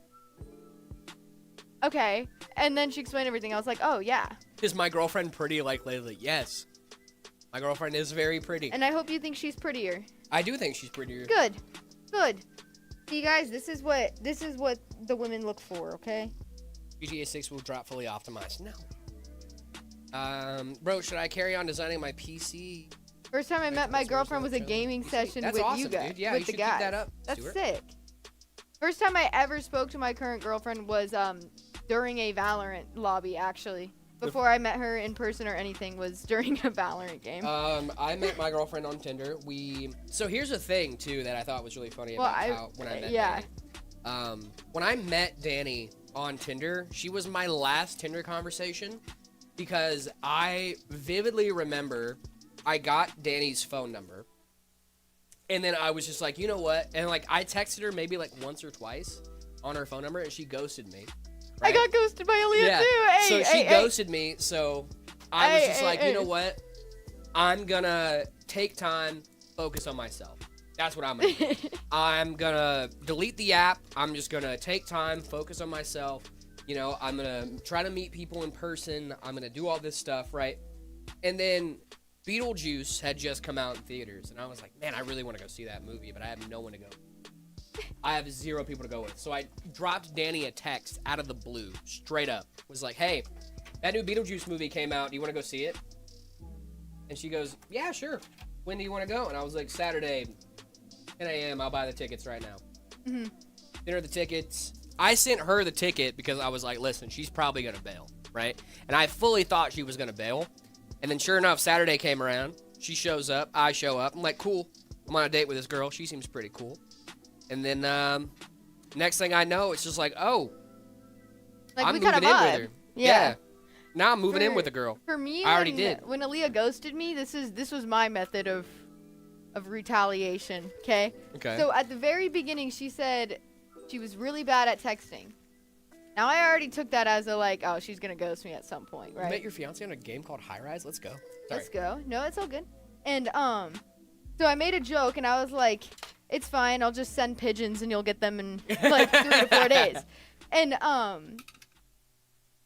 okay. And then she explained everything. I was like, oh yeah. Is my girlfriend pretty like lately? Yes. My girlfriend is very pretty. And I hope you think she's prettier. I do think she's prettier. Good. Good. See guys, this is what the women look for, okay? GTA 6 will drop fully optimized. No. Bro, should I carry on designing my PC? First time I met my girlfriend was a gaming session That's with awesome, you guys. dude. Yeah, with you the should keep guys. that up, That's Stuart. sick. First time I ever spoke to my current girlfriend was during a Valorant lobby actually. Before I met her in person or anything was during a Valorant game. I met my girlfriend on Tinder. So here's a thing too that I thought was really funny about when I met Danny. When I met Danny on Tinder, she was my last Tinder conversation because I vividly remember I got Danny's phone number. And then I was just like, you know what? And like I texted her maybe like once or twice on her phone number and she ghosted me. I got ghosted by Aaliyah Yeah. too. Hey, So she hey, ghosted me. So I was Hey, just hey, like, hey. you know what? I'm gonna take time, focus on myself. That's what I'm gonna do. I'm gonna delete the app. I'm just gonna take time, focus on myself. You know, I'm gonna try to meet people in person. I'm gonna do all this stuff, right? And then Beetlejuice had just come out in theaters, and I was like, man, I really want to go see that movie, but I have no one to go. I have 0 people to go with. So I dropped Danny a text out of the blue, straight up. Was like, hey, That new Beetlejuice movie came out. Do you want to go see it? And she goes, yeah, sure. When do you want to go? And I was like, Saturday, 10 a.m. I'll buy the tickets right now. Mm-hmm. Sent her the tickets. I sent her the ticket because I was like, listen, she's probably going to bail, right? And I fully thought she was going to bail. And then sure enough, Saturday came around. She shows up. I show up. I'm like, cool. I'm on a date with this girl. She seems pretty cool. And then next thing I know, it's just like, oh, Like, I'm we moving kinda in vibe. with her. Yeah. Now I'm moving in with a girl. For me, I already did. When Aaliyah ghosted me, this was my method of retaliation. Okay. Okay. So at the very beginning, she said she was really bad at texting. Now I already took that as a like, oh, she's gonna ghost me at some point, You right? met your fiance on a game called High Rise? Let's go. Sorry. Let's go. No, it's all good. And so I made a joke and I was like, it's fine. I'll just send pigeons and you'll get them in like 3 to 4 days. And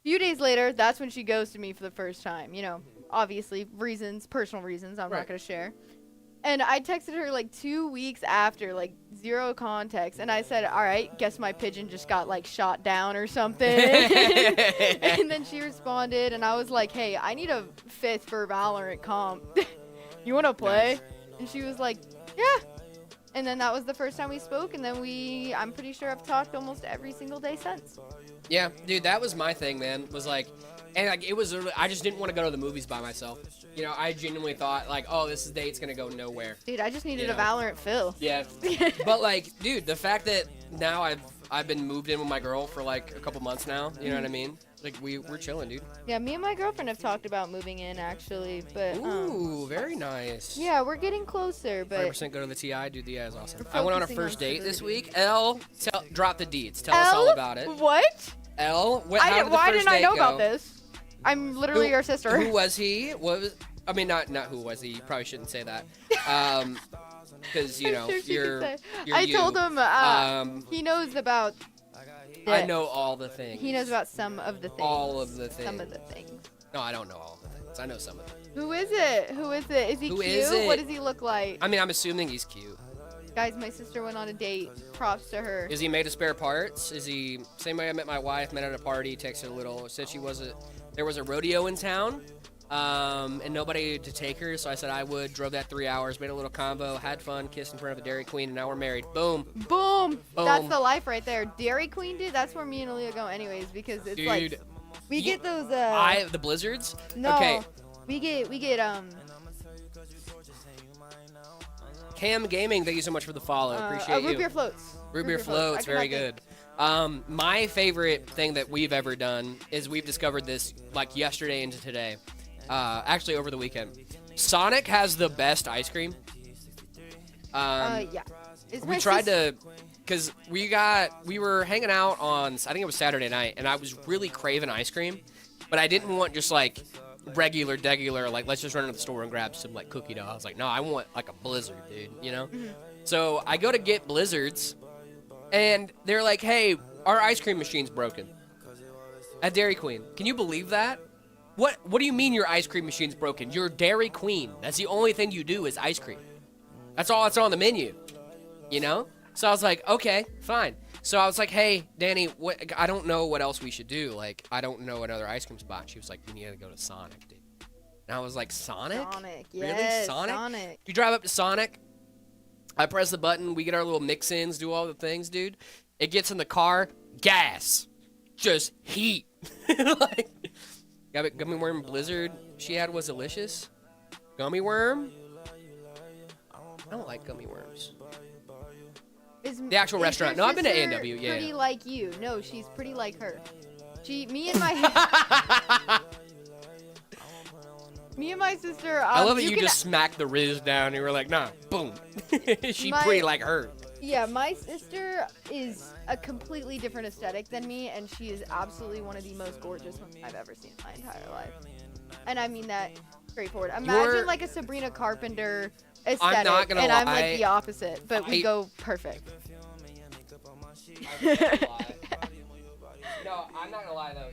few days later, that's when she ghosted me for the first time. You know, obviously personal reasons. I'm Right. not gonna share. And I texted her like 2 weeks after, like zero context, and I said, "All right, guess my pigeon just got like shot down or something." And then she responded, and I was like, "Hey, I need a 5th for Valorant comp. You wanna play?" Nice. And she was like, "Yeah." And then that was the first time we spoke, and then I'm pretty sure I've talked almost every single day since. Yeah, dude, that was my thing, man. Was like, and like it was. I just didn't want to go to the movies by myself. You know, I genuinely thought like, oh, this date's gonna go nowhere. Dude, I just needed You a know. Valorant fill. Yeah, but like, dude, the fact that now I've been moved in with my girl for like a couple months now. You know what I mean? Like we're chilling, dude. Yeah, me and my girlfriend have talked about moving in actually, but Ooh, very nice. yeah, we're getting closer. But 100% go to the TI, dude. The TI is awesome. We're I went on a focusing on first date this celebrity. week. Drop the deeds. Tell us all about it. What? How did the Why first didn't I date know go? about this? I'm literally your sister. Who was he? What was? I mean, not who was he? You probably shouldn't say that. Because you I'm know sure she you're. could say. you're I you. told him he knows about. I know all the things. He knows about some of the things. all of the things. Some of the things. No, I don't know all of the things. I know some of them. Who is it? Who is it? Is he Who cute? is it? What does he look like? I mean, I'm assuming he's cute. Guys, my sister went on a date. Props to her. Is he made of spare parts? Is he same way I met my wife? Met at a party. Texted a little. Said there was a rodeo in town. And nobody to take her, so I said I would. Drove that 3 hours, made a little combo, had fun, kissed in front of a Dairy Queen, and now we're married. Boom. Boom. That's Boom. the life right there. Dairy Queen, dude. That's where me and Aaliyah go, anyways, because it's Dude, like we get those. the blizzards. No. Okay. We get Cam Gaming, thank you so much for the follow. Appreciate root you. beer floats. Root beer floats, very good. My favorite thing that we've ever done is we've discovered this like yesterday into today. Actually over the weekend. Sonic has the best ice cream. Yeah. It's We my tried sis- to, because we were hanging out on, I think it was Saturday night, and I was really craving ice cream, but I didn't want just like regular, like let's just run to the store and grab some like cookie dough. I was like, no, I want like a Blizzard, dude, you know? So I go to get Blizzards, and they're like, hey, our ice cream machine's broken at Dairy Queen. Can you believe that? What do you mean your ice cream machine's broken? You're Dairy Queen. That's the only thing you do is ice cream. That's all that's on the menu, you know? So I was like, okay, fine. So I was like, hey, Danny, I don't know what else we should do. Like, I don't know another ice cream spot. She was like, we need to go to Sonic, dude. And I was like, Sonic? Sonic. Really? Yes, Sonic? You drive up to Sonic. I press the button. We get our little mix-ins, do all the things, dude. It gets in the car. Gas. Just heat. Like, gummy worm Blizzard she had was delicious. Gummy worm? I don't like gummy worms. The actual restaurant. Your No, I've been to sister A&W, yeah. Pretty like you. No, she's pretty like her. Me and my sister. I love that you can- just smacked the Riz down and you were like, nah, boom. She My- pretty like her. Yeah, my sister is a completely different aesthetic than me, and she is absolutely one of the most gorgeous women I've ever seen in my entire life. And I mean that straightforward. Imagine like a Sabrina Carpenter aesthetic, not gonna and I'm lie. like the opposite, but we I- go perfect. No, I'm not gonna lie though.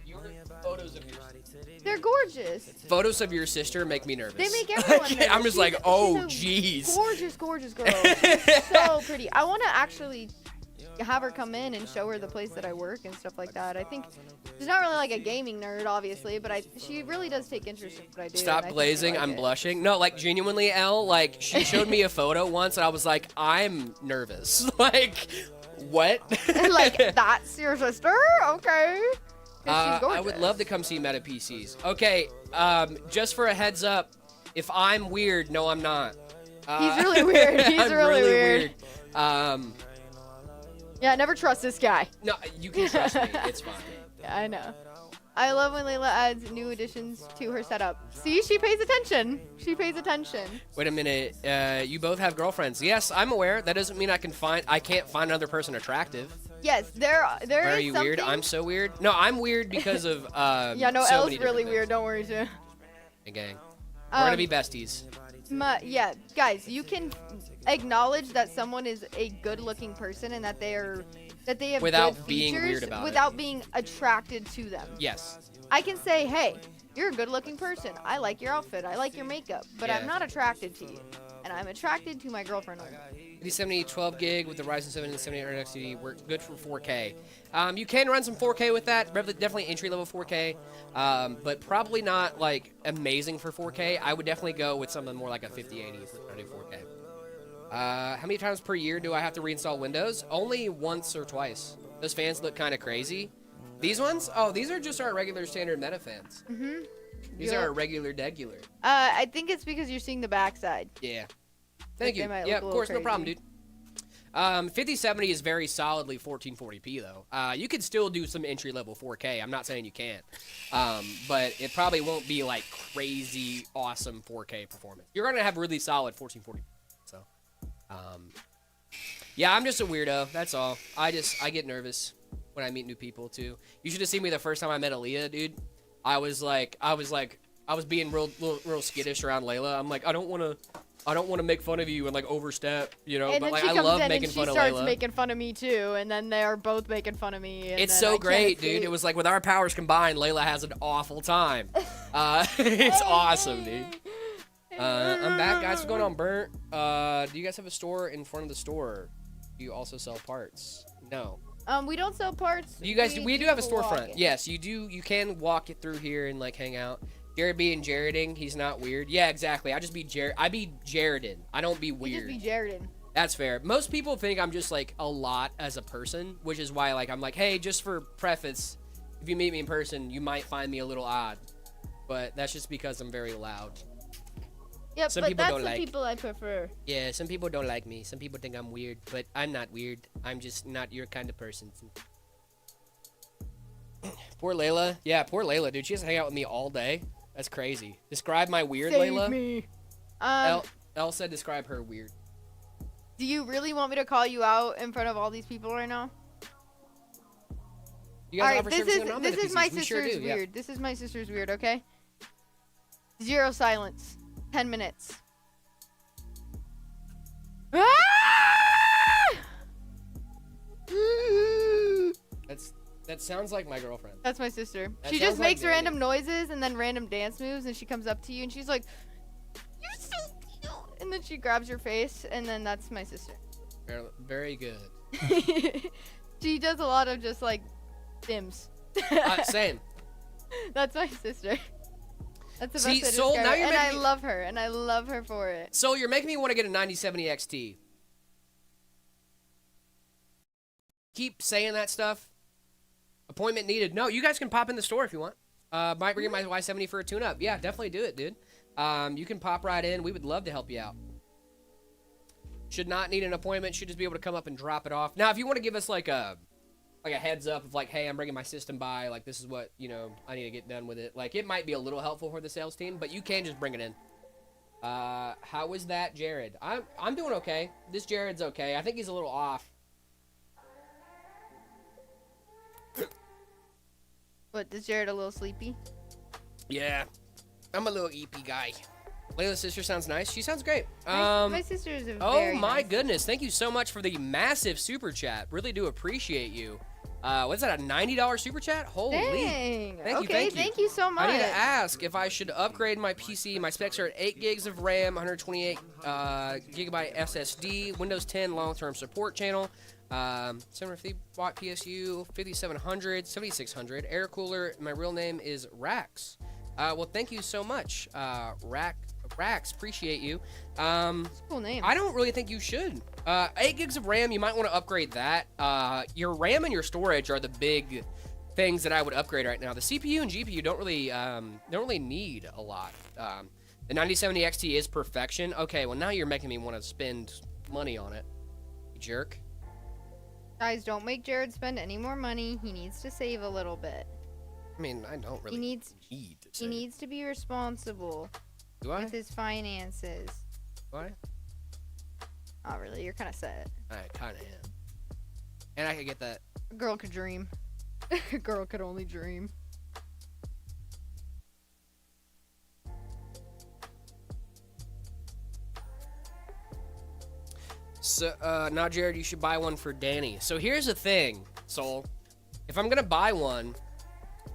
They're gorgeous. Photos of your sister make me nervous. They make everyone nervous. I'm just like, She's oh, a jeez. Gorgeous, gorgeous girl. She's so pretty. I want to actually have her come in and show her the place that I work and stuff like that. I think she's not really like a gaming nerd, obviously, but she really does take interest in what I do. Stop glazing. I'm blushing. No, like genuinely, Elle. Like she showed me a photo once, and I was like, I'm nervous. Like, what? Like that's your sister? Okay. I would love to come see Meta PCs. Okay, just for a heads up, if I'm weird, no, I'm not. He's really weird. He's really weird. Yeah, never trust this guy. No, you can trust me. It's fine. Yeah, I know. I love when Layla adds new additions to her setup. See, she pays attention. She pays attention. Wait a minute. You both have girlfriends. Yes, I'm aware. That doesn't mean I can't find another person attractive. Yes, there Are is you something. weird? I'm so weird. No, I'm weird because of yeah, no, so Elle's many really different weird. things. Don't worry, too. Hey, gang. We're gonna be besties. Yeah, guys, you can acknowledge that someone is a good-looking person and that they have Without good being features weird about it. without being attracted to them. Yes. I can say, hey, you're a good-looking person. I like your outfit. I like your makeup, but Yeah. I'm not attracted to you, and I'm attracted to my girlfriend. 5070 12 gig with the Ryzen 7 and 7800 XT work good for 4K. You can run some 4K with that. Definitely entry level 4K, but probably not like amazing for 4K. I would definitely go with something more like a 5080 if we're trying to do 4K. How many times per year do I have to reinstall Windows? Only once or twice. Those fans look kind of crazy. These ones? Oh, these are just our regular standard Meta fans. Mm-hmm. These are our regular degular. I think it's because you're seeing the backside. Yeah. Thank They you. might Yeah, look a of course, no little problem, dude. 5070 is very solidly 1440p though. You can still do some entry level 4K. I'm not saying you can't, but it probably won't be like crazy awesome 4K performance. You're gonna have really solid 1440p. So, yeah, I'm just a weirdo. That's all. I get nervous when I meet new people too. You should have seen me the first time I met Aaliyah, dude. I was being real skittish around Layla. I'm like, I don't want to make fun of you and like overstep, you know. And but then like, she I comes love in making and she fun of starts Layla. making fun of me too, and then they are both making fun of me. And It's then I so can't great, dude. escape. It was like with our powers combined, Layla has an awful time. It's awesome, dude. I'm back, guys. What's going on, Burnt? Do you guys have a store in front of the store? Do you also sell parts? No. We don't sell parts. You guys, we do have a walk storefront. in. Yes, you do. You can walk it through here and like hang out. Jared being Jareding, he's not weird. Yeah, exactly. I be Jaredin. I don't be You weird. just be Jaredin. That's fair. Most people think I'm just like a lot as a person, which is why like I'm like, hey, just for preface, if you meet me in person, you might find me a little odd, but that's just because I'm very loud. Yep, Some but people that's don't the like- people I prefer. Yeah, some people don't like me. Some people think I'm weird, but I'm not weird. I'm just not your kind of person. Poor Layla. Yeah, poor Layla, dude. She has to hang out with me all day. That's crazy. Describe my weird, Save Layla. me. Elle said describe her weird. Do you really want me to call you out in front of all these people right now? You All guys right, offer this services is on this Meta is my PCs. We sure sister's do, yeah. weird. This is my sister's weird. Okay. 0 silence. 10 minutes. Ah! That sounds like my girlfriend. That's my sister. That She sounds just like makes Danny. random noises and then random dance moves, and she comes up to you and she's like, "You're so cute," and then she grabs your face, and then that's my sister. Very good. She does a lot of just like dims. Same. That's my sister. That's the See, best way to Soul, describe now her. you're And I making me- love her, and I love her for it. So you're making me want to get a 9070 XT. Keep saying that stuff. Appointment needed. No, you guys can pop in the store if you want. Might bring in my Y70 for a tune-up. Yeah, definitely do it, dude. You can pop right in. We would love to help you out. Should not need an appointment. Should just be able to come up and drop it off. Now, if you want to give us like a heads up of like, hey, I'm bringing my system by. Like, this is what, you know, I need to get done with it. Like, it might be a little helpful for the sales team, but you can just bring it in. How is that, Jared? I'm doing okay. This Jared's okay. I think he's a little off. What, is Jared a little sleepy? Yeah, I'm a little EP guy. Layla's sister sounds nice. She sounds great. My sister is a Oh very my nice. goodness! Thank you so much for the massive super chat. Really do appreciate you. What's that? A $90 super chat? Holy! Dang. Thank you, Okay, thank you. so much. I need to ask if I should upgrade my PC. My specs are at 8 gigs of RAM, 128 gigabyte SSD, Windows 10 long-term support channel. 750 watt PSU, 5700, 7600. Air cooler. My real name is Rax. Well, thank you so much, Rax. Appreciate you. That's a cool name. I don't really think you should. 8 gigs of RAM. You might want to upgrade that. Your RAM and your storage are the big things that I would upgrade right now. The CPU and GPU don't really need a lot. The 9070 XT is perfection. Okay, well now you're making me want to spend money on it. You jerk. Guys, don't make Jared spend any more money. He needs to save a little bit. I mean, I don't really need to He save. needs to be responsible Do I? with his finances. Do I? Not really. You're kind of set. I kind of am. And I could get that. A girl could dream. A girl could only dream. So, now, Jared, you should buy one for Danny. So here's the thing, Soul. If I'm gonna buy one,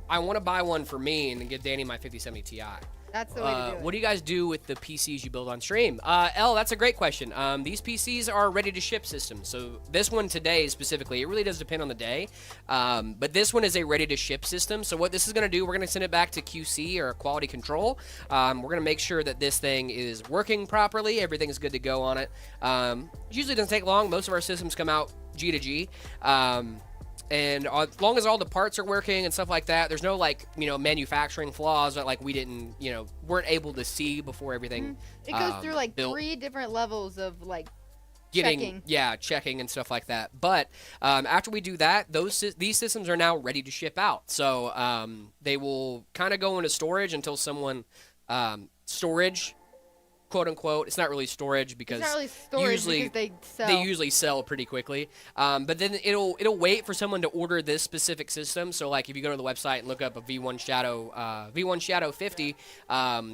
I want to buy one for me and then give Danny my 5070 Ti. That's the way to do it. What do you guys do with the PCs you build on stream? L, that's a great question. These PCs are ready to ship systems. So this one today specifically, it really does depend on the day. But this one is a ready to ship system. So what this is going to do, we're going to send it back to QC or quality control. We're going to make sure that this thing is working properly. Everything is good to go on it. Usually doesn't take long. Most of our systems come out G to G. And as long as all the parts are working and stuff like that, there's no manufacturing flaws that we didn't, weren't able to see before everything. It goes through built. 3 different levels of Checking and stuff like that. But after we do that, these systems are now ready to ship out. So they will kind of go into storage until someone storage. Quote unquote, it's not really storage because it's not really storage usually because they usually sell pretty quickly. But then it'll wait for someone to order this specific system. So if you go to the website and look up a V1 Shadow 50,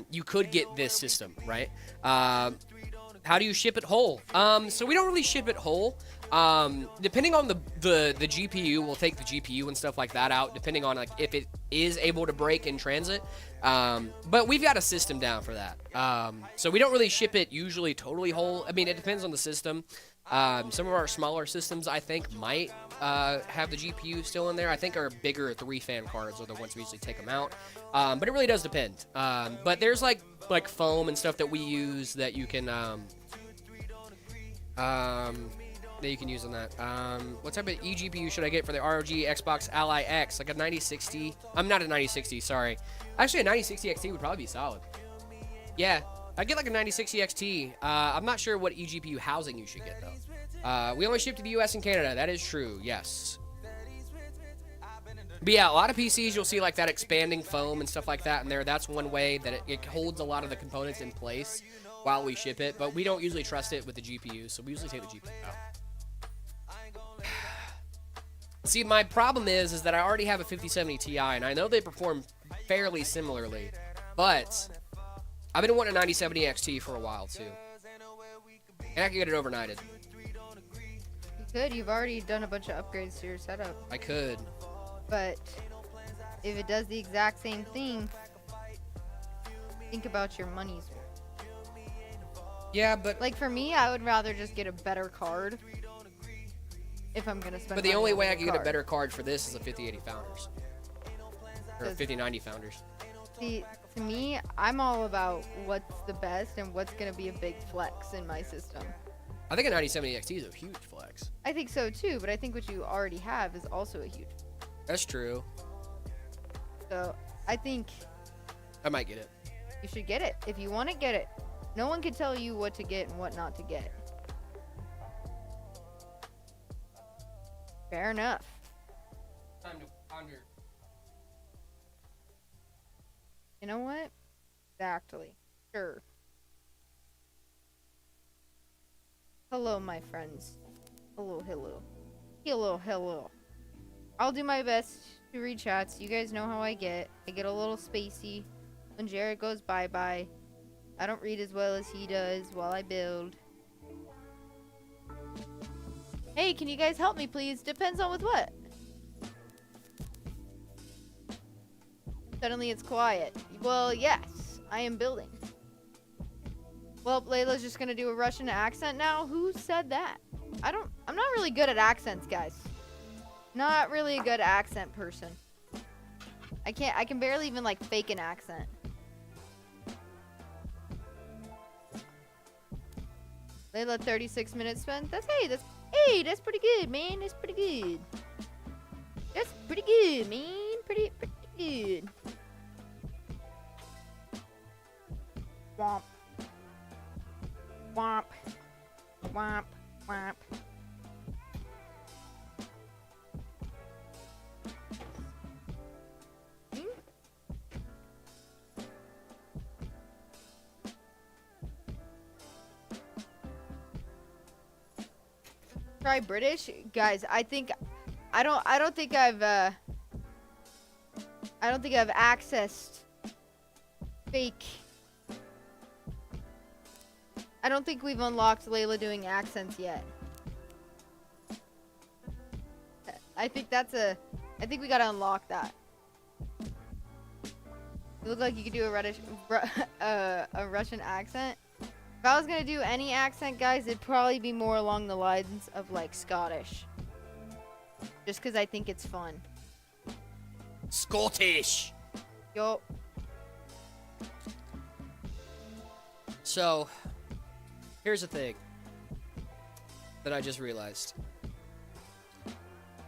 you could get this system, right? How do you ship it whole? So we don't really ship it whole. Depending on the GPU, we'll take the GPU and stuff like that out, depending on if it is able to break in transit. But we've got a system down for that. So we don't really ship it usually totally whole. I mean, it depends on the system. Some of our smaller systems, I think, might have the GPU still in there. I think our bigger 3-fan cards are the ones we usually take them out. But it really does depend. But there's like foam and stuff that we use that you can use on that. What type of eGPU should I get for the ROG Xbox Ally X? Like a 9060? I'm not a 9060, sorry. Actually, a 9060 XT would probably be solid. Yeah, I'd get like a 9060 XT. I'm not sure what eGPU housing you should get, though. We only ship to the US and Canada. That is true, yes. But yeah, a lot of PCs, you'll see like that expanding foam and stuff like that in there. That's one way that it holds a lot of the components in place while we ship it. But we don't usually trust it with the GPU, so we usually take the GPU out. See, my problem is that I already have a 5070 Ti, and I know they perform fairly similarly, but I've been wanting a 9070 XT for a while, too. And I can get it overnighted. You could. You've already done a bunch of upgrades to your setup. I could. But if it does the exact same thing, think about your money's worth. Yeah, but... Like, for me, I would rather just get a better card. If I'm gonna spend. But the only way I can get a better card for this is a 5080 Founders. Or 5090 Founders. See, to me, I'm all about what's the best and what's gonna be a big flex in my system. I think a 9070 XT is a huge flex. I think so too, but I think what you already have is also a huge flex. That's true. So, I think I might get it. you should get it. If you want to get it. No one can tell you what to get and what not to get. Fair enough. Time to ponder. You know what? Exactly. Sure. Hello, my friends. Hello, hello. Hello, hello. I'll do my best to read chats. You guys know how I get. I get a little spacey when Jared goes bye-bye. I don't read as well as he does while I build. Hey, can you guys help me, please? Depends on with what. Suddenly it's quiet. Well, yes, I am building. Well, Layla's just gonna do a Russian accent now? Who said that? I'm not really good at accents, guys. Not really a good accent person. I can barely even like fake an accent. Layla, 36 minutes spent. That's pretty good, man. That's pretty good. That's pretty good, man. Pretty good. Womp. Womp. Womp. Womp. Try British, guys. I don't think I've accessed fake. I don't think we've unlocked Layla doing accents yet. I think we gotta unlock that. You look like you could do a Russian accent. If I was gonna do any accent, guys, it'd probably be more along the lines of like Scottish. Just because I think it's fun. Scottish. Yo. So, here's the thing that I just realized.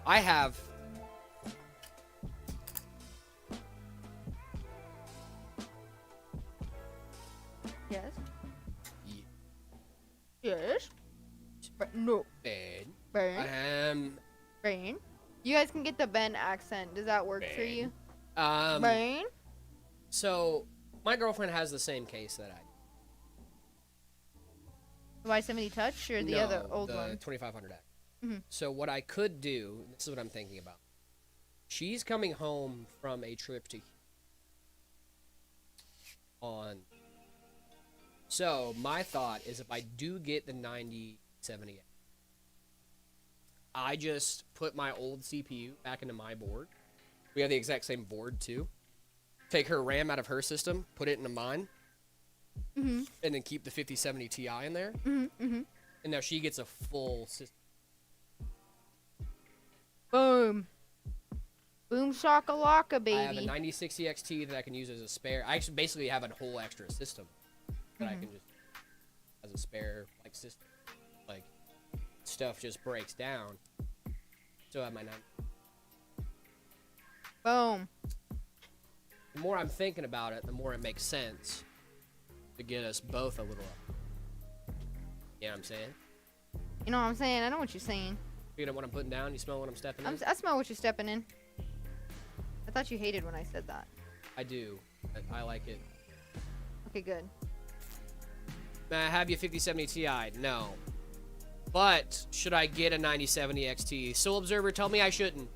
I have Yes. Yes. No. Ben. Ben. You guys can get the Ben accent. Does that work for you? Ben. So, my girlfriend has the same case that I do. Y70 Touch or the other old one? The 2500X. Mm-hmm. So what I could do, this is what I'm thinking about. She's coming home from a trip to on. So my thought is if I do get the 9070, I just put my old CPU back into my board. We have the exact same board too. Take her RAM out of her system, put it into mine, and then keep the 5070 Ti in there. And now she gets a full system. Boom. Boom shakalaka, baby. I have a 9060 XT that I can use as a spare. I actually basically have a whole extra system that I can just as a spare like system. Like stuff just breaks down. So I have my 90. Boom. The more I'm thinking about it, the more it makes sense to get us both a little up. You know what I'm saying? You know what I'm saying? I know what you're saying. You know what I'm putting down? You smell what I'm stepping in? I smell what you're stepping in. I thought you hated when I said that. I do. I like it. Okay, good. Have you 5070 Ti? No. But should I get a 9070 XT? Soul Observer, tell me I shouldn't.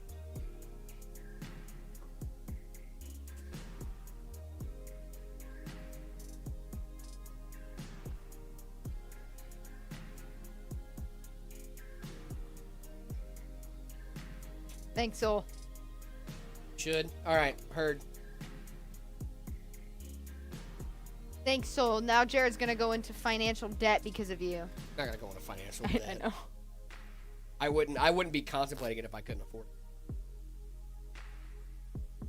Thanks, Soul. Should. Alright, heard. Thanks, Soul. Now Jared's gonna go into financial debt because of you. Not gonna go into financial debt. I know. I wouldn't be contemplating it if I couldn't afford it.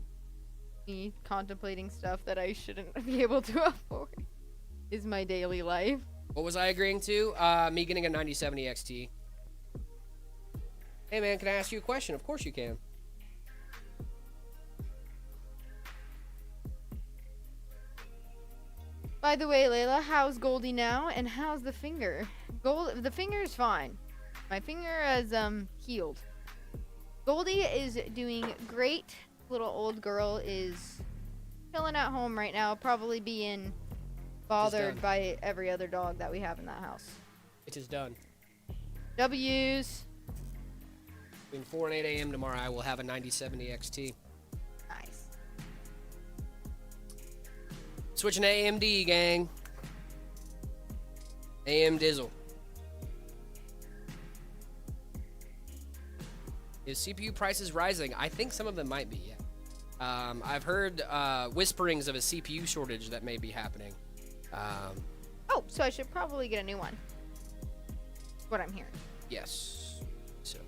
Me contemplating stuff that I shouldn't be able to afford is my daily life. What was I agreeing to? Me getting a 9070 XT. Hey man, can I ask you a question? Of course you can. By the way, Layla, how's Goldie now? And how's the finger? The finger is fine. My finger has healed. Goldie is doing great. Little old girl is chilling at home right now, probably being bothered by every other dog that we have in that house. It is done. W's. Between 4 and 8 a.m. tomorrow, I will have a 9070 XT. Nice. Switching to AMD, gang. AM Dizzle. Is CPU prices rising? I think some of them might be, yeah. I've heard whisperings of a CPU shortage that may be happening. Oh, so I should probably get a new one. That's what I'm hearing. Yes. So,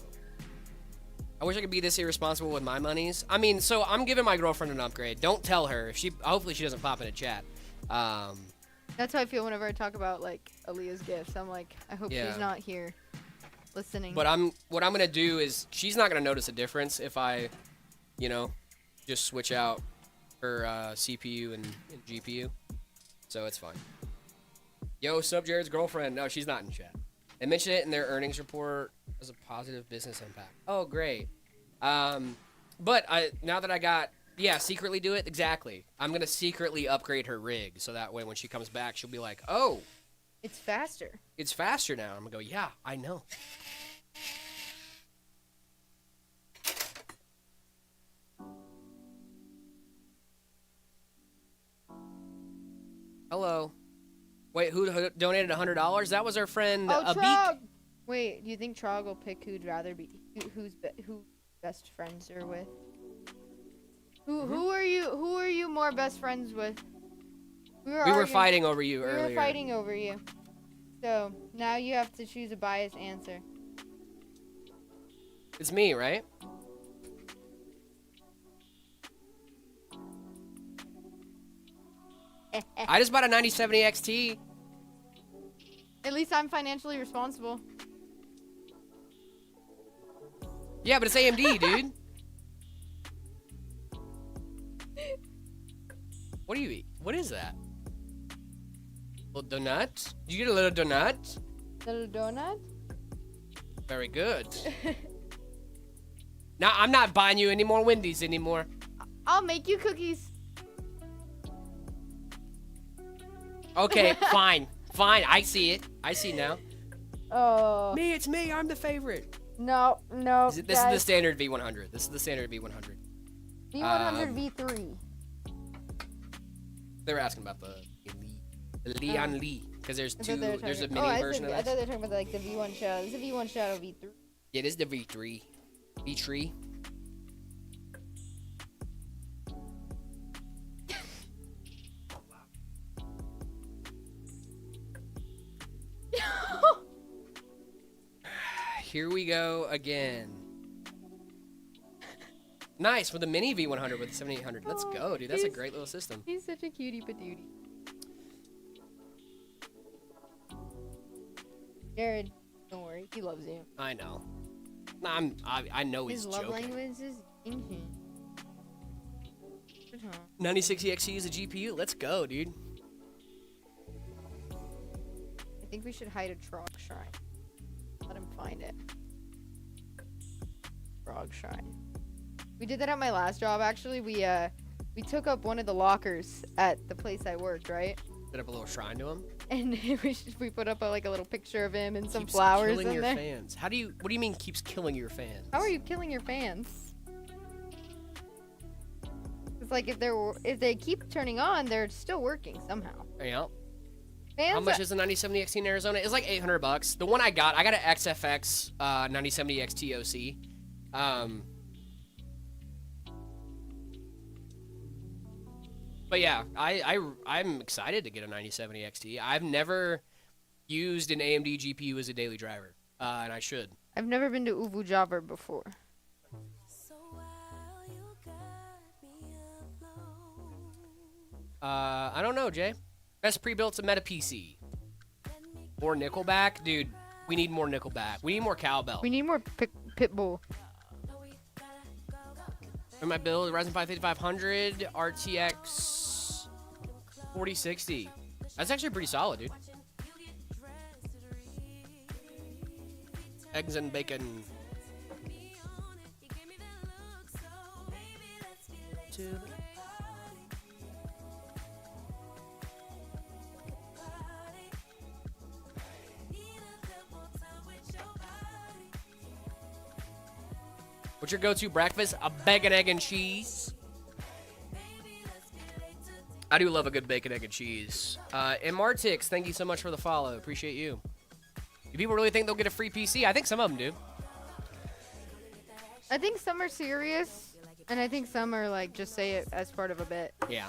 I wish I could be this irresponsible with my monies. I mean, so I'm giving my girlfriend an upgrade. Don't tell her. Hopefully she doesn't pop in a chat. That's how I feel whenever I talk about like Aaliyah's gifts. I'm like, I hope she's not here listening. But what I'm gonna do is she's not gonna notice a difference if I, you know, just switch out her CPU and GPU. So it's fine. Yo, sub Jared's girlfriend. No, she's not in chat. They mentioned it in their earnings report as a positive business impact. Oh, great. But now that I got, secretly do it. Exactly. I'm going to secretly upgrade her rig. So that way when she comes back, she'll be like, oh. It's faster. It's faster now. I'm going to go, yeah, I know. Hello. Wait, who donated $100? That was our friend Trog. Wait, do you think Trog will pick who'd rather be who best friends are with? Who are you more best friends with? We were fighting over you earlier. We were fighting over you. So now you have to choose a biased answer. It's me, right? I just bought a 9070 XT. At least I'm financially responsible. Yeah, but it's AMD, dude. What do you eat? What is that? Little donut? Did you get a little donut? Little donut? Very good. Now, I'm not buying you any more Wendy's anymore. I'll make you cookies. Okay, fine. Fine, I see it. I see now. Oh. Me, it's me. I'm the favorite. No. This is the standard V100. This is the standard V100. V100 V3. They were asking about the Leon Lee, because there's two. There's a mini version of that. I thought they were talking about like the V1 Shadow. This is the V1 Shadow V3. Yeah, this is the V3. V3. Here we go again. Nice, with a mini V100 with the 7800. Let's go, dude. That's a great little system. He's such a cutie patootie. Jared, don't worry. He loves you. I know. I know he's joking. His love language is ancient. 9060 XT is a GPU. Let's go, dude. I think we should hide a Trog shrine. Let him find it. Frog shrine. We did that at my last job. Actually, we took up one of the lockers at the place I worked, right? Set up a little shrine to him. And we put up like a little picture of him and some keeps flowers killing in your there. Fans. What do you mean keeps killing your fans? How are you killing your fans? It's like if they keep turning on, they're still working somehow. Yeah. Fans How much is the 9070 XT in Arizona? It's like $800. The one I got an XFX 9070 XT OC. But yeah, I'm excited to get a 9070 XT. I've never used an AMD GPU as a daily driver, and I should. I've never been to Uvu Java before. I don't know, Jay. Best pre-built's a Meta PC. More Nickelback? Dude, we need more Nickelback. We need more Cowbell. We need more Pitbull. In my build, Ryzen 5 5500, RTX 4060. That's actually pretty solid, dude. Eggs and bacon. What's your go-to breakfast? A bacon, egg, and cheese. I do love a good bacon, egg, and cheese. And Martix, thank you so much for the follow. Appreciate you. Do people really think they'll get a free PC? I think some of them do. I think some are serious, and I think some are like just say it as part of a bit. Yeah.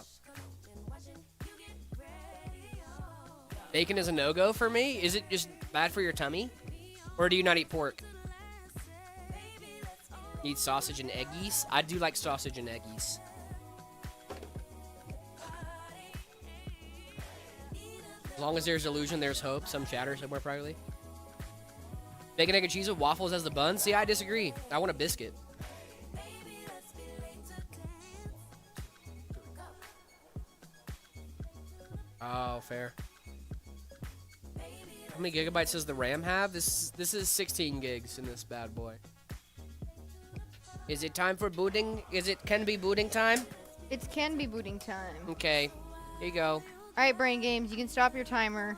Bacon is a no-go for me? Is it just bad for your tummy? Or do you not eat pork? Eat sausage and eggies? I do like sausage and eggies. As long as there's illusion, there's hope. Some chatter somewhere privately. Bacon, egg, and cheese with waffles as the bun? See, I disagree. I want a biscuit. Oh, fair. How many gigabytes does the RAM have? This is 16 gigs in this bad boy. Is it time for booting? Can be booting time? It can be booting time. Okay. Here you go. All right, Brain Games, you can stop your timer.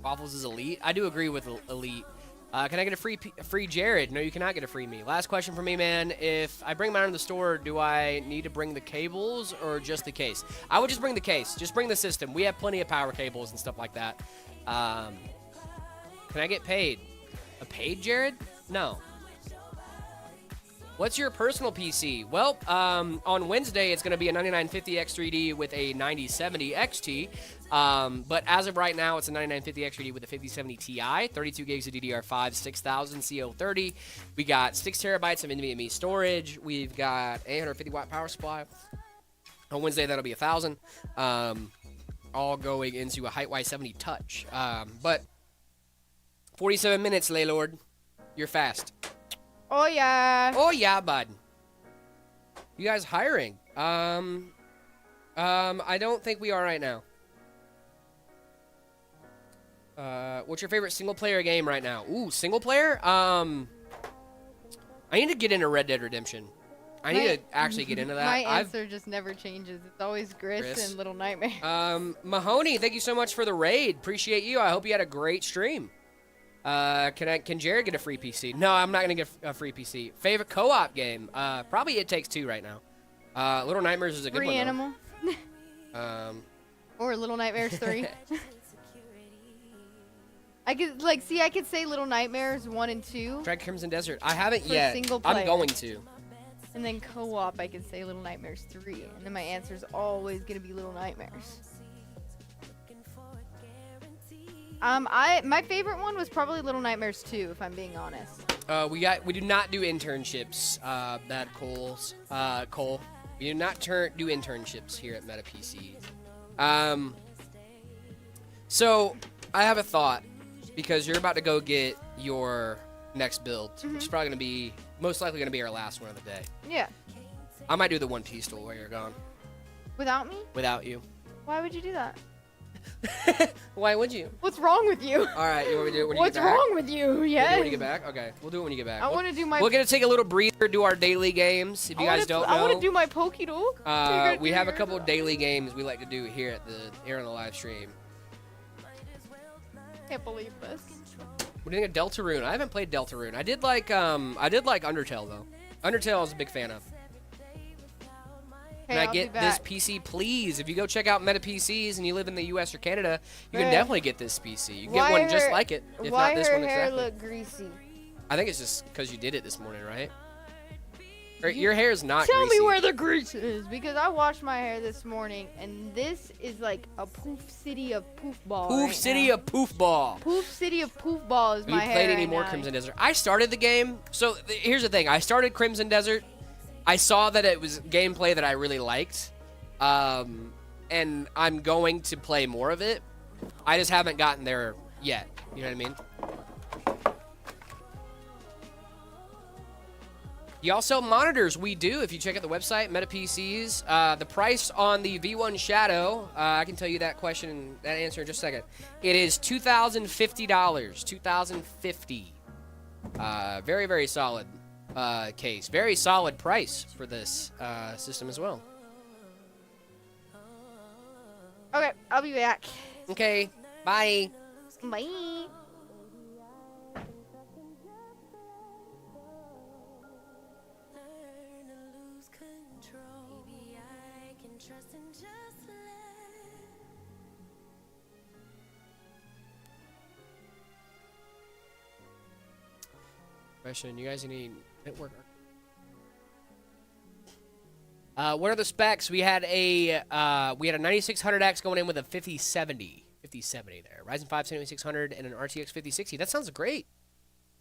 Waffles is elite. I do agree with elite. Can I get a free Jared? No, you cannot get a free me. Last question for me, man. If I bring mine to the store, do I need to bring the cables or just the case? I would just bring the case. Just bring the system. We have plenty of power cables and stuff like that. Can I get paid? A paid Jared? No. What's your personal PC? Well, on Wednesday, it's going to be a 9950 X3D with a 9070 XT. But as of right now, it's a 9950 X3D with a 5070 Ti, 32 gigs of DDR5, 6000 CO30. We got 6 terabytes of NVMe storage. We've got 850 watt power supply. On Wednesday, that'll be 1,000. All going into a Height Y70 Touch. But 47 minutes, Laylord. You're fast. Oh, yeah. Oh, yeah, bud. You guys hiring? I don't think we are right now. What's your favorite single-player game right now? Ooh, single-player? I need to get into Red Dead Redemption. I need to actually get into that. My answer just never changes. It's always Gris and Little Nightmare. Mahoney, thank you so much for the raid. Appreciate you. I hope you had a great stream. Can Jared get a free PC? No, I'm not gonna get a free PC. Favorite co-op game? Probably It Takes Two right now. Little Nightmares is a good Free one. Animal. Or Little Nightmares 3. I could say Little Nightmares 1 and 2. Try Crimson Desert. I haven't For yet. single I'm player. going to. And then co-op, I could say Little Nightmares 3. And then my answer is always gonna be Little Nightmares. My favorite one was probably Little Nightmares 2, if I'm being honest. We do not do internships. Bad Cole. We do not do internships here at Meta PC. So I have a thought because you're about to go get your next build, which is probably gonna be most likely gonna be our last one of the day. Yeah. I might do the one piece duel while you're gone. Without me? Without you. Why would you do that? Why would you? What's wrong with you? All right, you want me to do it when you What's get back? wrong with you? We'll do Yeah. it when you get back? Okay, we'll do it when you get back. I want to do my. We're gonna take a little breather, do our daily games. If you guys don't know, I want to do my Pokédog. we have a couple daily games we like to do here on the live stream. Can't believe this. What do you think of Deltarune? I haven't played Deltarune. I did like Undertale though. Undertale I was a big fan of. Can I get this PC, please? If you go check out Meta PCs and you live in the U.S. or Canada, you can definitely get this PC. You can get one just like it, if not this one exactly. Why her hair look greasy? I think it's just because you did it this morning, right? Your hair is not Tell greasy. me where the grease is, because I washed my hair this morning, and this is like a poof city of poof ball. Poof City of Poof Ball. Poof City of Poof Ball is Have my you hair played any right more now. Crimson Desert? I started the game. So here's the thing. I started Crimson Desert. I saw that it was gameplay that I really liked. And I'm going to play more of it. I just haven't gotten there yet. You know what I mean? You also sell monitors. We do. If you check out the website, Meta PCs, the price on the V1 Shadow, I can tell you that answer in just a second. It is $2,050. $2,050. Very, very solid case. Very solid price for this system as well. Okay, I'll be back. Okay, bye. Bye. Question: you guys need network? What are the specs? We had a 9600X going in with a 5070 5070 there. Ryzen 5 7600 and an RTX 5060. That sounds great.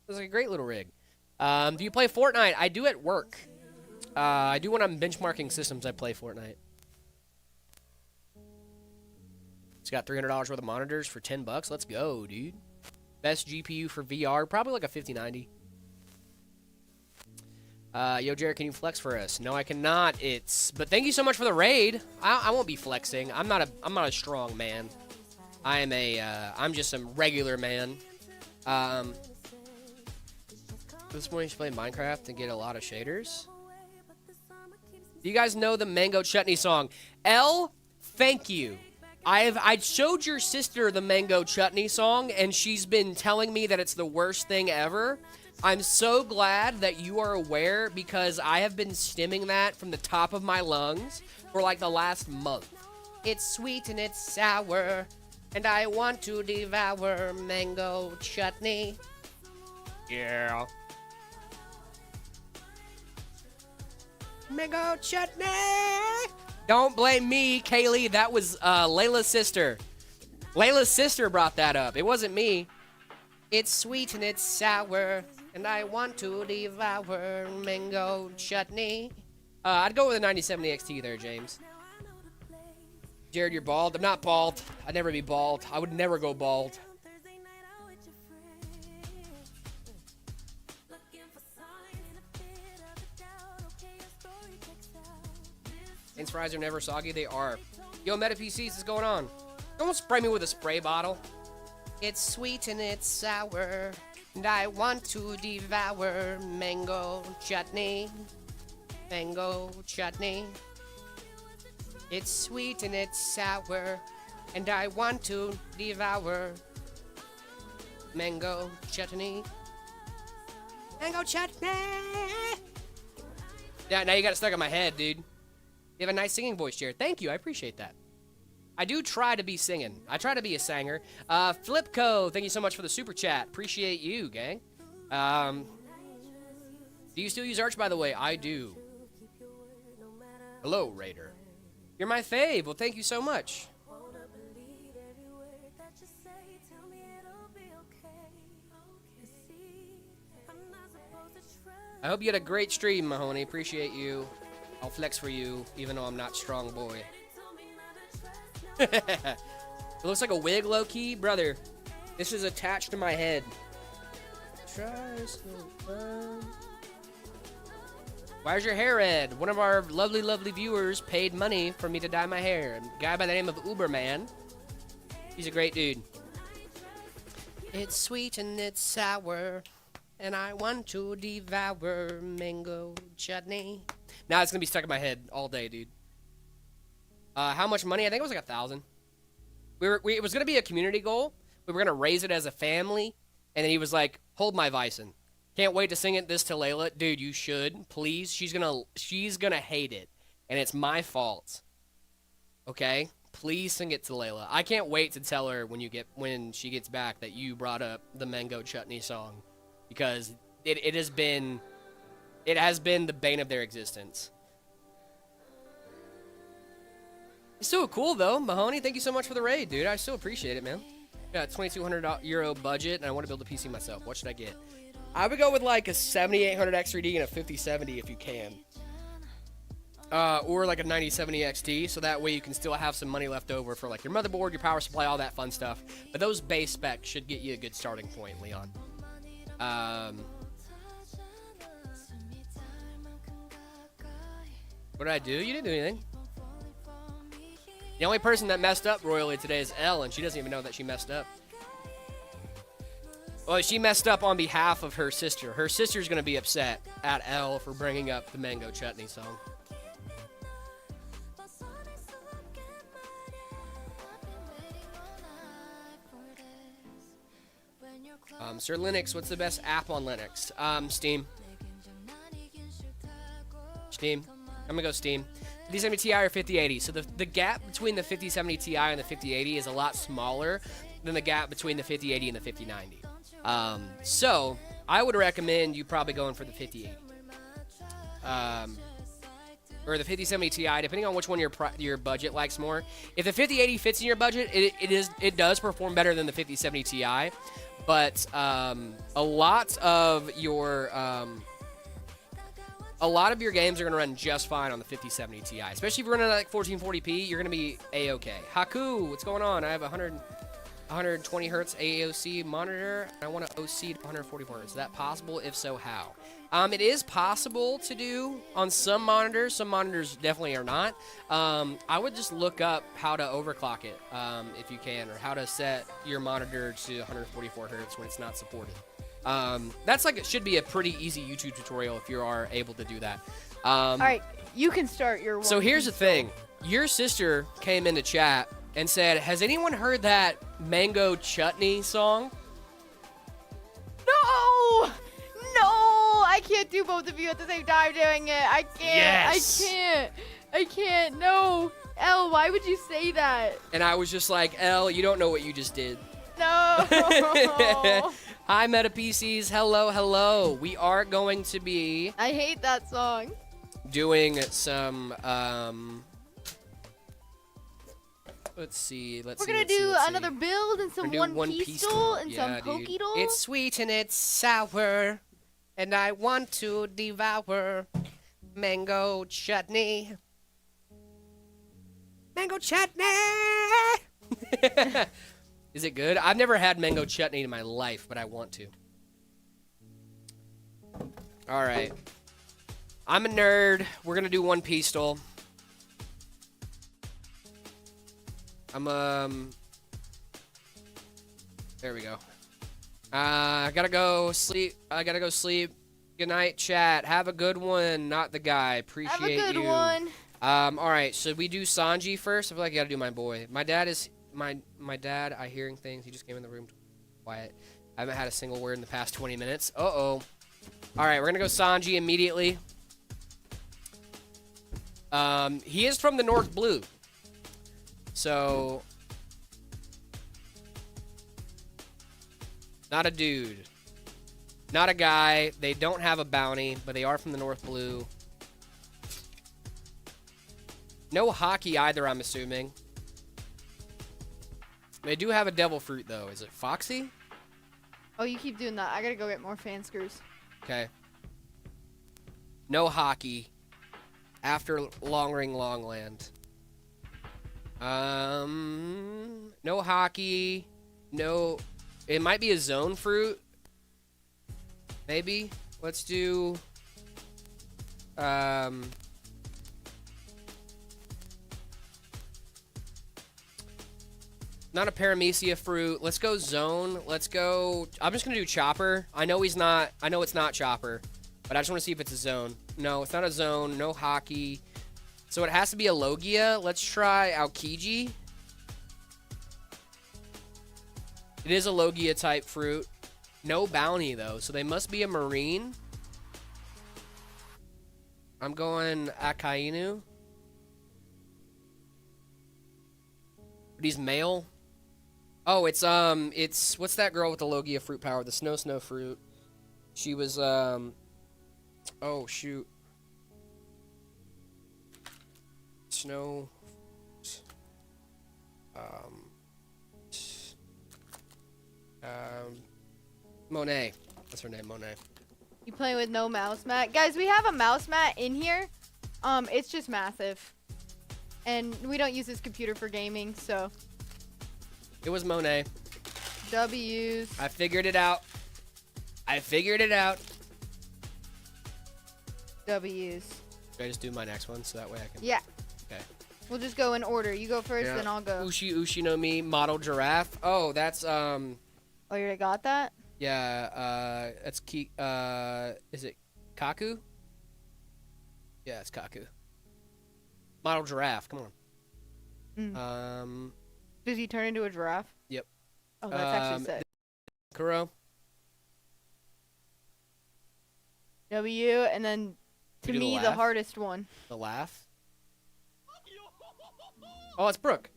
Sounds like a great little rig. Do you play Fortnite? I do at work. I do when I'm benchmarking systems. I play Fortnite. It's got $300 worth of monitors for $10. Let's go, dude. Best GPU for VR, probably like a 5090. Yo, Jared, can you flex for us? No, I cannot. But thank you so much for the raid. I won't be flexing. I'm not a strong man. I'm just some regular man. This morning you should play Minecraft and get a lot of shaders. Do you guys know the Mango Chutney song? L, thank you. I showed your sister the Mango Chutney song, and she's been telling me that it's the worst thing ever. I'm so glad that you are aware, because I have been stimming that from the top of my lungs for like the last month. It's sweet and it's sour, and I want to devour mango chutney. Yeah. Mango chutney! Don't blame me, Kaylee. That was Layla's sister. Layla's sister brought that up. It wasn't me. It's sweet and it's sour, and I want to devour mango chutney. I'd go with a 9070 XT there, James. Jared, you're bald. I'm not bald. I'd never be bald. I would never go bald. French fries are never soggy. They are. Yo, Meta PCs, what's going on? Don't spray me with a spray bottle. It's sweet and it's sour, and I want to devour mango chutney. Mango chutney. It's sweet and it's sour, and I want to devour mango chutney. Mango chutney! Yeah, now you got it stuck in my head, dude. You have a nice singing voice, Jared. Thank you, I appreciate that. I do try to be singing. I try to be a singer. Flipco, thank you so much for the super chat. Appreciate you, gang. Do you still use Arch, by the way? I do. Hello, Raider. You're my fave. Well, thank you so much. I hope you had a great stream, Mahoney. Appreciate you. I'll flex for you, even though I'm not strong boy. It looks like a wig, low-key. Brother, this is attached to my head. Try so fun. Why is your hair red? One of our lovely, lovely viewers paid money for me to dye my hair. A guy by the name of Uberman. He's a great dude. It's sweet and it's sour, and I want to devour mango chutney. Now it's gonna be stuck in my head all day, dude. How much money? I think it was like 1,000. It was gonna be a community goal. We were gonna raise it as a family, and then he was like, "Hold my Bison. Can't wait to sing this to Layla, dude. You should, please. She's gonna hate it, and it's my fault. Okay, please sing it to Layla. I can't wait to tell her when she gets back that you brought up the Mango Chutney song, because it has been the bane of their existence." It's still cool, though. Mahoney, thank you so much for the raid, dude. I still appreciate it, man. Got a €2,200 budget, and I want to build a PC myself. What should I get? I would go with, like, a 7800 X3D and a 5070 if you can. Or, like, a 9070 XT, so that way you can still have some money left over for, like, your motherboard, your power supply, all that fun stuff. But those base specs should get you a good starting point, Leon. What did I do? You didn't do anything. The only person that messed up royally today is Elle, and she doesn't even know that she messed up. Well, she messed up on behalf of her sister. Her sister's going to be upset at Elle for bringing up the Mango Chutney song. Sir Linux, what's the best app on Linux? Steam. Steam. I'm going to go Steam. 5070 Ti or 5080. So the gap between the 5070 Ti and the 5080 is a lot smaller than the gap between the 5080 and the 5090. So I would recommend you probably going for the 5080. or the 5070 Ti, depending on which one your budget likes more. If the 5080 fits in your budget, it does perform better than the 5070 Ti. But a lot of your games are going to run just fine on the 5070 Ti. Especially if you're running at like 1440p, you're going to be A-okay. Haku, what's going on? I have 120 hertz AOC monitor. I want to OC to 144 hertz. Is that possible? If so, how? It is possible to do on some monitors. Some monitors definitely are not. I would just look up how to overclock it if you can, or how to set your monitor to 144 hertz when it's not supported. That's like, it should be a pretty easy YouTube tutorial if you are able to do that. All right, you can start your one. So here's the thing. Your sister came into chat and said, has anyone heard that Mango Chutney song? No! No! I can't do both of you at the same time doing it. I can't. Yes. I can't. No. Elle, why would you say that? And I was just like, Elle, you don't know what you just did. No. Hi, Meta PCs. Hello, hello. We are going to be I hate that song. doing some, let's see. We're gonna do another build and some One Pistol and some Pokedol. It's sweet and it's sour, and I want to devour mango chutney. Mango chutney! Is it good? I've never had mango chutney in my life, but I want to. All right. I'm a nerd. We're gonna do One Pistol. There we go. I gotta go sleep. Good night, chat. Have a good one. Not the guy. Appreciate you. Have a good one. All right. Should we do Sanji first? I feel like I gotta do my boy. My dad. I hearing things. He just came in the room. Quiet. I haven't had a single word in the past 20 minutes. Uh-oh. All right. We're gonna go Sanji immediately. He is from the North Blue. So, not a dude, not a guy. They don't have a bounty, but they are from the North Blue. No hockey either, I'm assuming. They do have a devil fruit, though. Is it Foxy? Oh, you keep doing that. I gotta go get more fan screws. Okay. No hockey. After Long Ring Longland. No hockey. No. It might be a zone fruit. Maybe. Let's do. Not a paramecia fruit. Let's go zone. Let's go. I'm just gonna do Chopper. I know it's not Chopper, but I just want to see if it's a zone. No, it's not a zone. No hockey. So it has to be a Logia. Let's try Aokiji. It is a Logia type fruit. No bounty though, so they must be a marine. I'm going Akainu. But he's male. Oh, it's what's that girl with the Logia fruit power? The snow fruit. She was oh shoot. Snow. Monet. That's her name, Monet. You playing with no mouse mat? Guys, we have a mouse mat in here. It's just massive. And we don't use this computer for gaming, so. It was Monet. W's. I figured it out. W's. Should I just do my next one so that way I can... Yeah. Okay. We'll just go in order. You go first, then I'll go. Ushi no Mi model giraffe. Oh, that's Oh, you already got that? Yeah, that's is it Kaku? Yeah, it's Kaku. Model giraffe, come on. Does he turn into a giraffe? Yep. Oh, that's actually sick. Kuro. W, and then to We do the me the laugh? hardest one. The laugh. Oh, it's Brooke.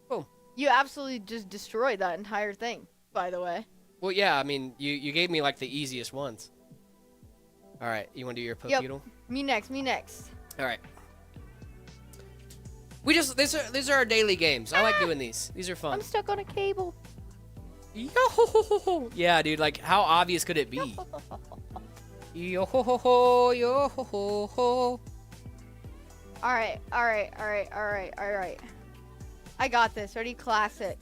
Boom. You absolutely just destroyed that entire thing, by the way. Well, yeah, I mean, you gave me like the easiest ones. All right, you want to do your Yep. Pokedoodle? Me next. Me next. All right. These are our daily games. I like doing these. These are fun. I'm stuck on a cable. Yo, yeah, dude. Like, how obvious could it be? Yo ho ho ho, yo ho ho ho. All right. All right. All right. All right. All right. I got this. Ready? Classic.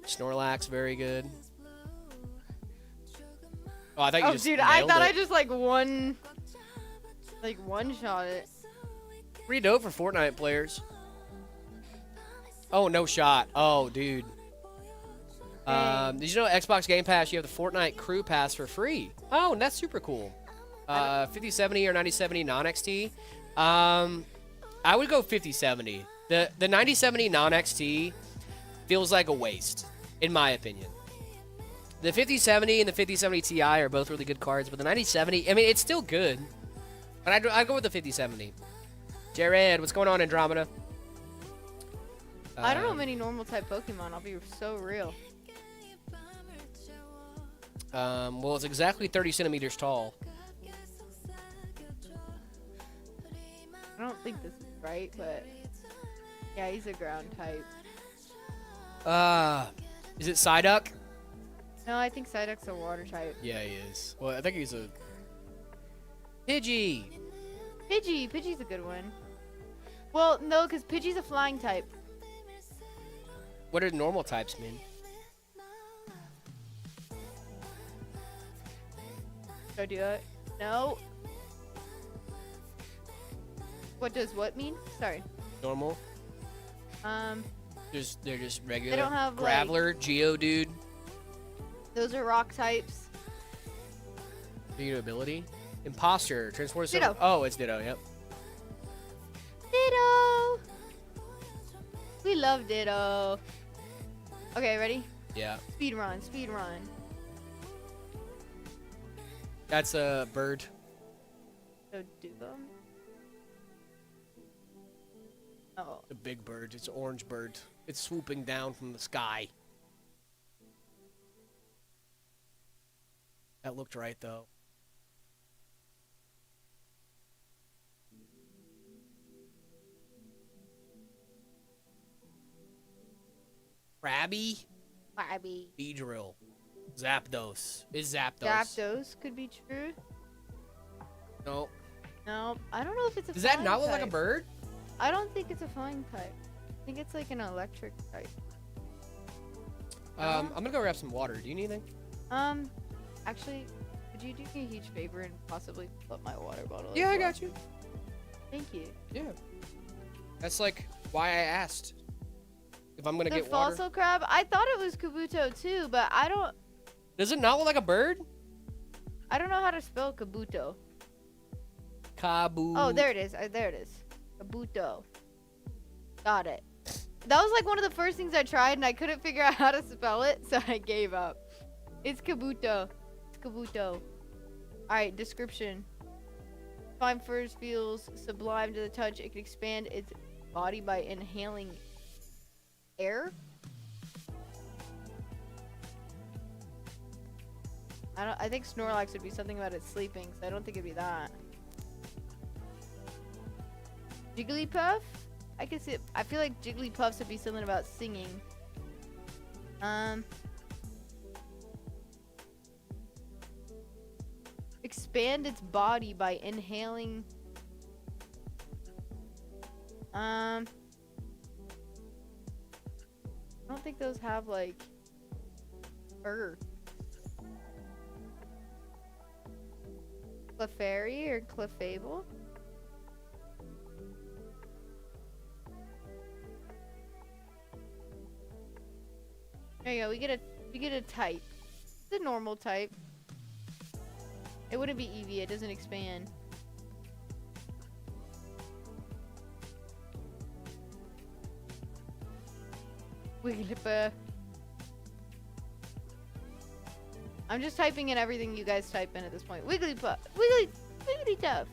Snorlax, very good. Oh, I thought you Oh, just dude, I nailed thought it. I just like one shot it. Pretty dope for Fortnite players. Oh, no shot. Oh, dude. Did you know Xbox Game Pass, you have the Fortnite Crew Pass for free? Oh, and that's super cool. 5070 or 9070 non-XT. I would go 5070. The 9070 non-XT feels like a waste, in my opinion. The 5070 and the 5070 Ti are both really good cards, but the 9070, I mean, it's still good. But I'd go with the 5070. Jared, what's going on, Andromeda? I don't know many normal type Pokemon. I'll be so real. Well, it's exactly 30 centimeters tall. I don't think this is right, but yeah, he's a ground type. Is it Psyduck? No, I think Psyduck's a water type. Yeah, he is. Well, I think he's a Pidgey. Pidgey's a good one. Well, no, because Pidgey's a flying type. What are normal types mean? Should I do it? No. What does what mean? Sorry. Normal? Um, They're just regular. they don't have Graveler, Geodude. those are rock types. Ditto ability. Imposter. Transforms. Ditto. Oh, it's Ditto. Yep. Ditto. We love Ditto. Okay, ready? Yeah. Speed run, speed run. That's a bird. So do them. Oh, A big bird. It's an orange bird. It's swooping down from the sky. That looked right though. Krabby. Flabby. Beedrill. Zapdos. Is Zapdos. Zapdos could be true. No. No, I don't know if it's a Does that flying not look type. like a bird? I don't think it's a flying type. I think it's like an electric type. I'm gonna go grab some water. Do you need anything? Actually, could you do me a huge favor and possibly fill up my water bottle? Yeah, as I well? got you. Thank you. Yeah. That's like why I asked if I'm gonna The get water. fossil crab, I thought it was Kabuto too, but I don't Does it not look like a bird? know how to spell Kabuto. Kabu. Oh, there it is. There it is. Kabuto. Got it. That was like one of the first things I tried and I couldn't figure out how to spell it, so I gave up. It's Kabuto. It's Kabuto. Alright, description. Fine furs feels sublime to the touch. It can expand its body by inhaling air. I think Snorlax would be something about it sleeping, so I don't think it'd be that. Jigglypuff? I can see it. I feel like Jigglypuffs would be something about singing. Expand its body by inhaling. I don't think those have like fur. Clefairy or Clefable? There you go. We get a type. It's a normal type. It wouldn't be Eevee. It doesn't expand. Wigglypuff. I'm just typing in everything you guys type in at this point. Wigglypuff. Wigglytuff.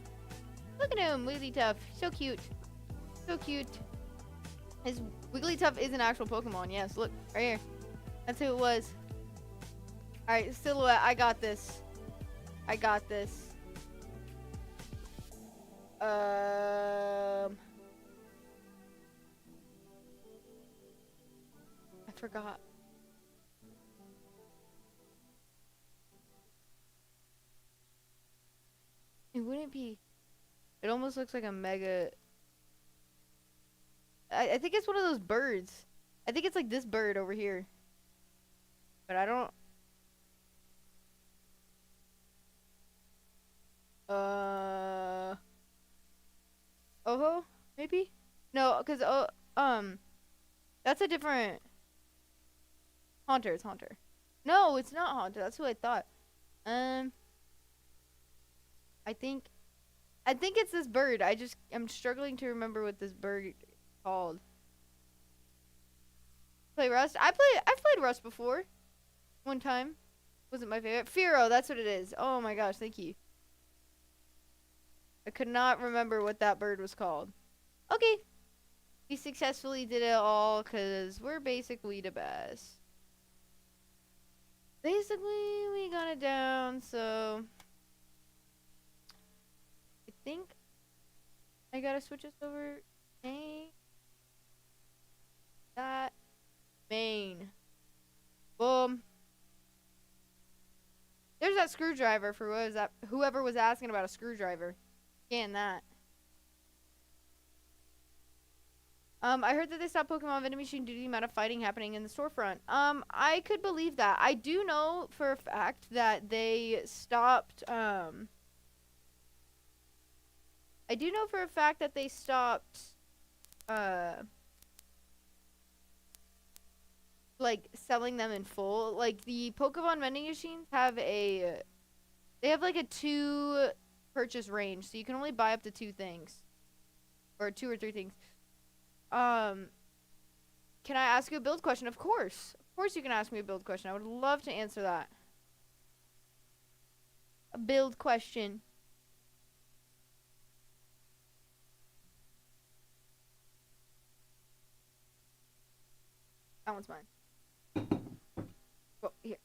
Look at him, Wigglytuff. So cute. So cute. His Wigglytuff is an actual Pokemon. Yes, look right here. That's who it was. All right, Silhouette, I got this. I got this. I forgot. It wouldn't be. It almost looks like a mega. I think it's one of those birds. I think it's like this bird over here. But I don't. Oho, maybe? No, cause that's a different. Haunter. It's Haunter. No, it's not Haunter. That's who I thought. I think it's this bird. I'm struggling to remember what this bird is called. Play Rust? I've played Rust before. One time. Wasn't my favorite. Firo, that's what it is. Oh my gosh, thank you. I could not remember what that bird was called. Okay. We successfully did it all because we're basically the best. Basically, we got it down, so I think I gotta switch this over. Main. That. Main. Boom. There's that screwdriver for whoever was asking about a screwdriver. Scan that. I heard that they stopped Pokemon vending machine due to the amount of fighting happening in the storefront. I could believe that. I do know for a fact that they stopped, like, selling them in full. Like, the Pokemon vending machines have they have, like, a 2 purchase range, so you can only buy up to 2 things. Or 2 or 3 things. Can I ask you a build question? Of course. Of course you can ask me a build question. I would love to answer that. A build question. That one's mine. Oh, here.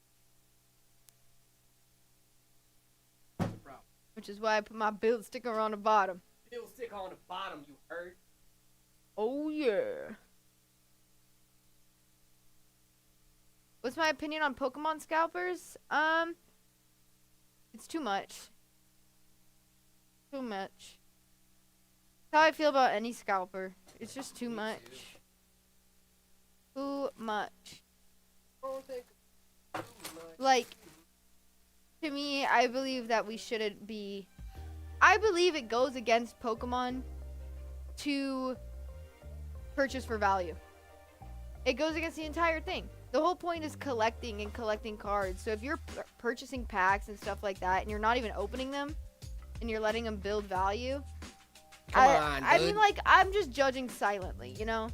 Which is why I put my build sticker on the bottom. Build sticker on the bottom, you heard? Oh, yeah. What's my opinion on Pokemon scalpers? It's too much. Too much. That's how I feel about any scalper. It's just too much. Too much. Like, to me, I believe that we shouldn't be. I believe it goes against Pokemon to purchase for value. It goes against the entire thing. The whole point is collecting and collecting cards. So if you're purchasing packs and stuff like that and you're not even opening them and you're letting them build value, I mean, like, I'm just judging silently, you know?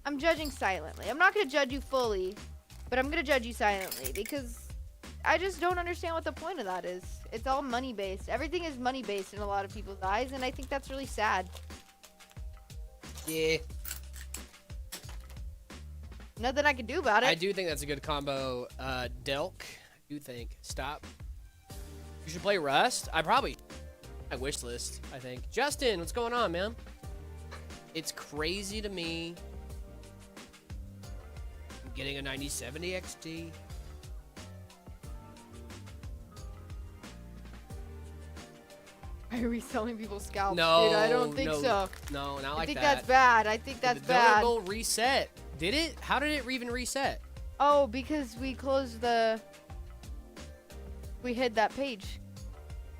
I'm judging silently. I'm not going to judge you fully, but I'm going to judge you silently because I just don't understand what the point of that is. It's all money based. Everything is money based in a lot of people's eyes, and I think that's really sad. Yeah. Nothing I can do about it. I do think that's a good combo. Delk, I do think. Stop. You should play Rust. My wish list, I think. Justin, what's going on, man? It's crazy to me. I'm getting a 9070 XT. Why are we selling people scalps? No, dude, I don't think so. No, not like that. I think that's bad. I think that's bad. The donut reset. Did it? How did it even reset? Oh, because we closed we hid that page.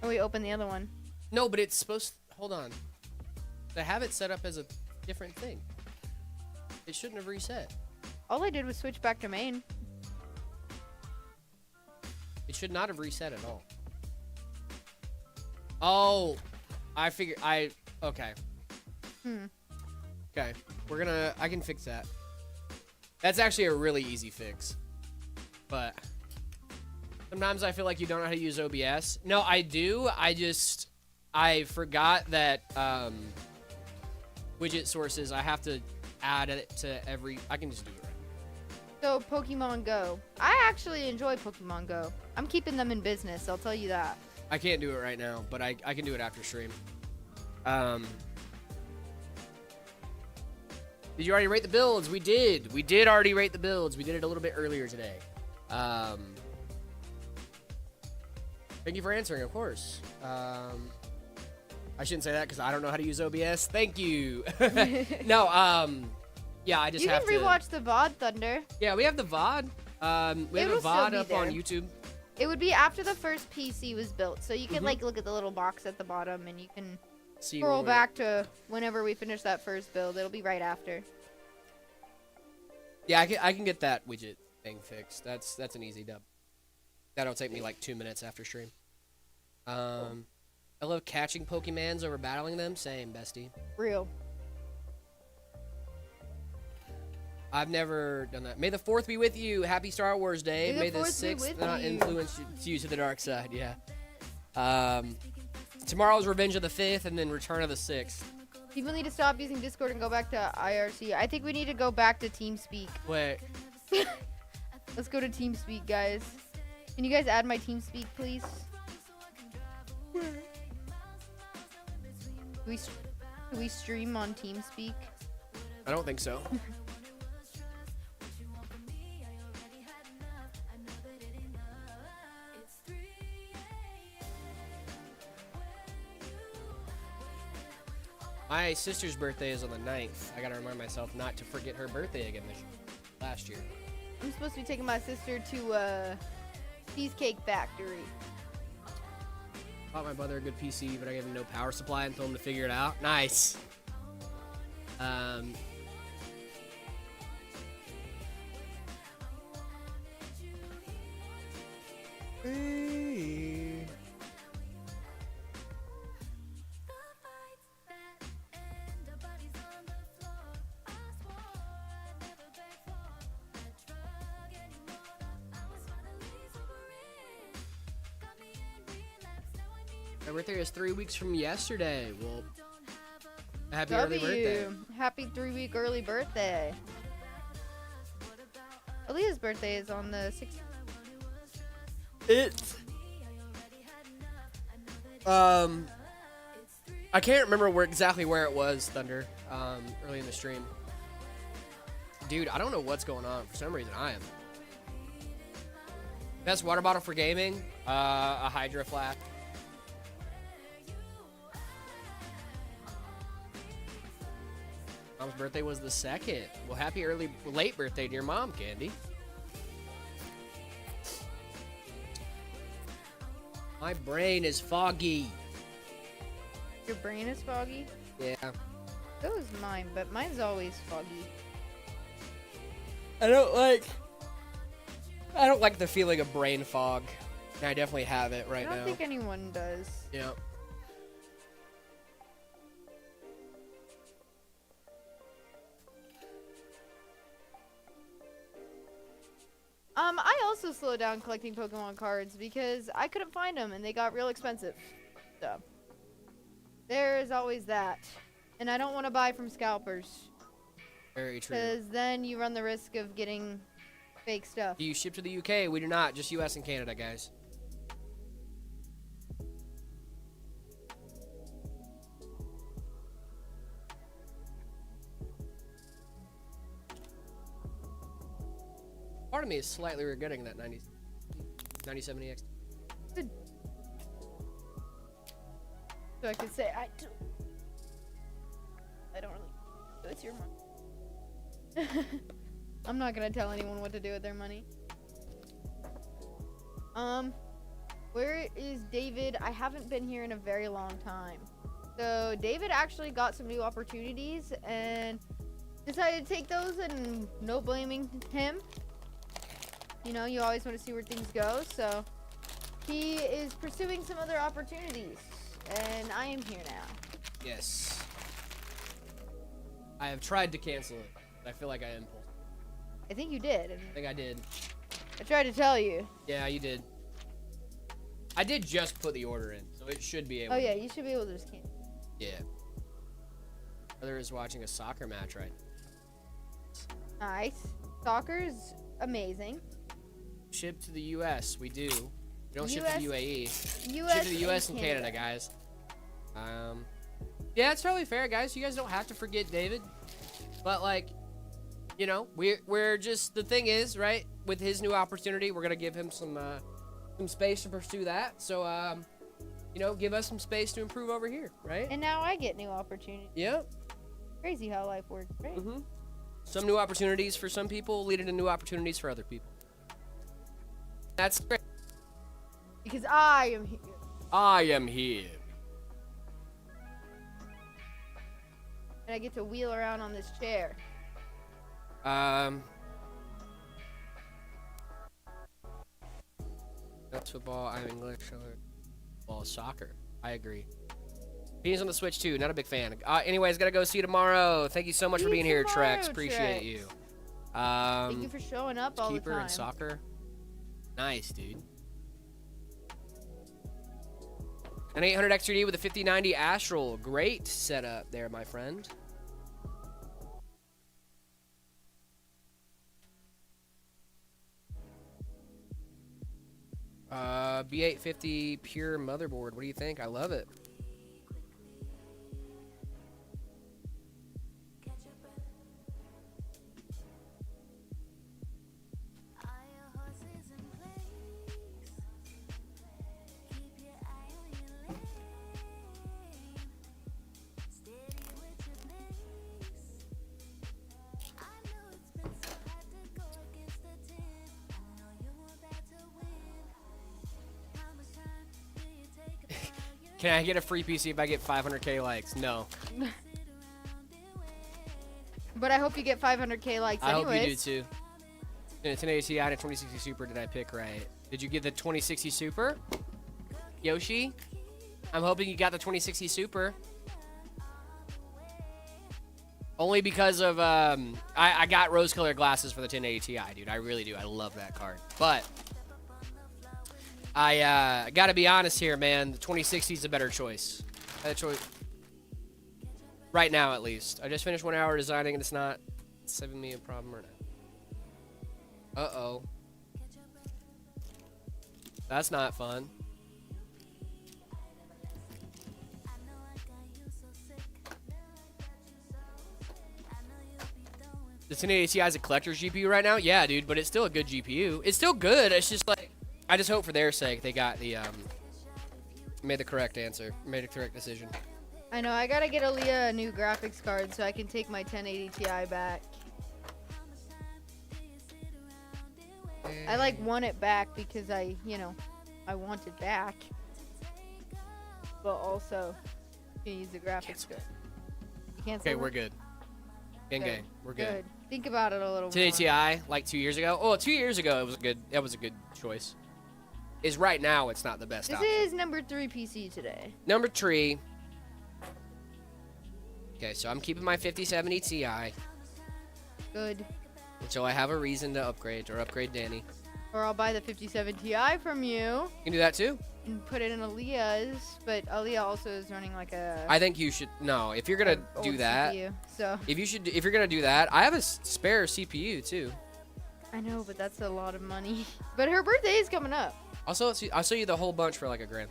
And we opened the other one. No, but it's supposed hold on. They have it set up as a different thing. It shouldn't have reset. All I did was switch back to main. It should not have reset at all. Oh, I figured okay. Okay, I can fix that. That's actually a really easy fix. But sometimes I feel like you don't know how to use OBS. No, I do. I forgot that widget sources, I have to add it to I can just do it right. So Pokemon Go. I actually enjoy Pokemon Go. I'm keeping them in business, I'll tell you that. I can't do it right now, but I can do it after stream. Did you already rate the builds? We did. We did already rate the builds. We did it a little bit earlier today. Thank you for answering, of course. I shouldn't say that because I don't know how to use OBS. Thank you. No, yeah, I just you have to. You can rewatch the VOD, Thunder. Yeah, we have the VOD. We have a VOD up on YouTube. It would be after the first PC was built, so you can Mm-hmm. like look at the little box at the bottom, and you can See scroll back to whenever we finish that first build. It'll be right after. Yeah, I can get that widget thing fixed. That's an easy dub. That'll take me like 2 minutes after stream. I love catching Pokemons over battling them. Same, bestie. Real. I've never done that. May the 4th be with you. Happy Star Wars Day. May the 6th not influence you to the dark side. Yeah. Tomorrow's Revenge of the 5th and then Return of the 6th. People need to stop using Discord and go back to IRC. I think we need to go back to TeamSpeak. Wait. Let's go to TeamSpeak, guys. Can you guys add my TeamSpeak, please? Can we stream on TeamSpeak? I don't think so. My sister's birthday is on the 9th. I gotta remind myself not to forget her birthday again last year. I'm supposed to be taking my sister to Cheesecake Factory. Bought my brother a good PC, but I gave him no power supply and told him to figure it out. Nice. My birthday is 3 weeks from yesterday. Well, happy early birthday. Happy 3-week early birthday. Aaliyah's birthday is on the 6th. It's I can't remember exactly where it was, Thunder, early in the stream. Dude, I don't know what's going on. For some reason, I am. Best water bottle for gaming? A Hydra Flask. Mom's birthday was the 2nd. Well, happy late birthday to your mom, Candy. My brain is foggy. Your brain is foggy? Yeah. So is mine, but mine's always foggy. I don't like the feeling of brain fog. And I definitely have it right now. I don't think anyone does. Yeah. I also slowed down collecting Pokemon cards because I couldn't find them and they got real expensive. So, there is always that. And I don't want to buy from scalpers. Very true. Because then you run the risk of getting fake stuff. Do you ship to the UK? We do not. Just US and Canada, guys. Part of me is slightly regretting that 9070X. So I could say I don't really. So it's your money. I'm not gonna tell anyone what to do with their money. Where is David? I haven't been here in a very long time. So David actually got some new opportunities and decided to take those, and no blaming him. You know, you always want to see where things go, so he is pursuing some other opportunities, and I am here now. Yes. I have tried to cancel it, but I feel like I impulsed. I think you did. I think I did. I tried to tell you. Yeah, you did. I did just put the order in, so it should be able Oh yeah, you should be able to just cancel. Yeah. Brother is watching a soccer match right now. Nice. Soccer's amazing. Ship to the U.S. We do. We don't ship to the UAE. US Ship to the U.S. and Canada, guys. Yeah, it's totally fair, guys. You guys don't have to forget David. But, like, you know, we're just, the thing is, right, with his new opportunity, we're going to give him some space to pursue that. So, you know, give us some space to improve over here, right? And now I get new opportunities. Yeah. Crazy how life works, right? Mm-hmm. Some new opportunities for some people lead into new opportunities for other people. That's great. Because I am here. I am here. And I get to wheel around on this chair. That's football. I'm English. Well, soccer. I agree. He's on the Switch too. Not a big fan. Anyways, gotta go see you tomorrow. Thank you so much for being here, Trex. Appreciate you. Thank you for showing up all the keeper time. and soccer. Nice, dude. An 800 XRD with a 5090 Astral. Great setup there, my friend. B850 pure motherboard. What do you think? I love it. Can I get a free PC if I get 500k likes? No. But I hope you get 500k likes I anyways. hope you do too. In a 1080 Ti and a 2060 Super, did I pick right? Did you get the 2060 Super? Yoshi? I'm hoping you got the 2060 Super. Only because of, I got rose-colored glasses for the 1080 Ti, dude. I really do. I love that card. But I gotta be honest here, man. The 2060 is a better choice. Better choice. Right now, at least. I just finished 1 hour designing, and it's not saving me a problem or not. Uh-oh. That's not fun. The 1080 Ti is a collector's GPU right now? Yeah, dude, but it's still a good GPU. It's still good. It's just like, I just hope for their sake they got the, made the correct answer. Made a correct decision. I know, I gotta get Aaliyah a new graphics card so I can take my 1080 Ti back. I like want it back because I want it back. But also, you can use the graphics card. Okay, we're good. Gang, we're good. Think about it a little 1080 more. Ti, like 2 years ago. Oh, 2 years ago, it was a good choice. Is right now, it's not the best This option. is number 3 PC today. Number 3. Okay, so I'm keeping my 5070 Ti Good. until I have a reason to upgrade or upgrade Danny. Or I'll buy the 57 Ti from you You can do that too. and put it in Aaliyah's, but Aaliyah also is running like a I think you should. No, if you're gonna old do that, CPU, so if you're gonna do that, I have a spare CPU too. I know, but that's a lot of money. But her birthday is coming up. I'll show you the whole bunch for like $1,000.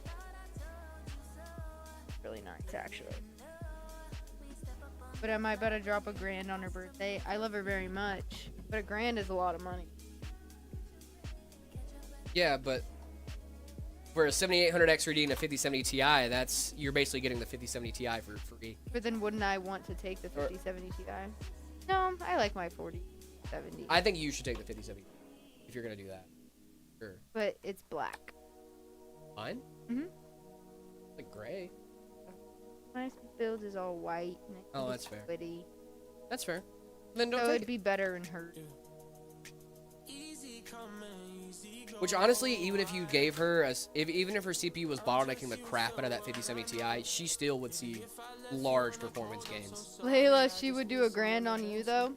Really nice, actually. But am I about to drop $1,000 on her birthday? I love her very much, but $1,000 is a lot of money. Yeah, but for a 7800 XRD and a 5070 Ti, you're basically getting the 5070 Ti for free. But then wouldn't I want to take the 5070 Ti? No, I like my 4070. I think you should take the 5070 if you're gonna do that. Sure. But it's black. Fine. Mhm. Like gray. My build is all white. And Oh, that's fair. Pretty. That's fair. Then don't So take it'd it. be better in her. Which honestly, even if you gave her even if her CPU was bottlenecking the crap out of that 5070 Ti, she still would see large performance gains. Layla, she would do $1,000 on you though.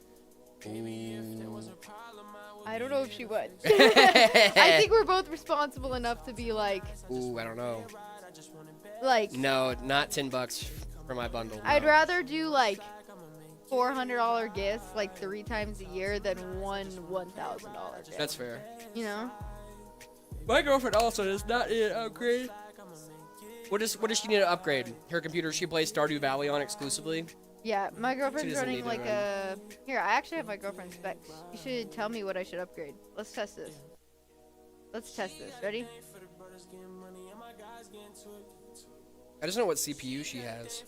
I don't know if she would. I think we're both responsible enough to be like. Ooh, I don't know. Like. No, not $10 for my bundle. No. I'd rather do like $400 gifts like 3 times a year than one $1,000 gift. That's fair. You know? My girlfriend also does not need an upgrade. What does she need to upgrade? Her computer, she plays Stardew Valley on exclusively. Yeah, my girlfriend's doesn't running need to like run. a... Here, I actually have my girlfriend's specs. You should tell me what I should upgrade. Let's test this. Let's test this. Ready? I just know what CPU she has.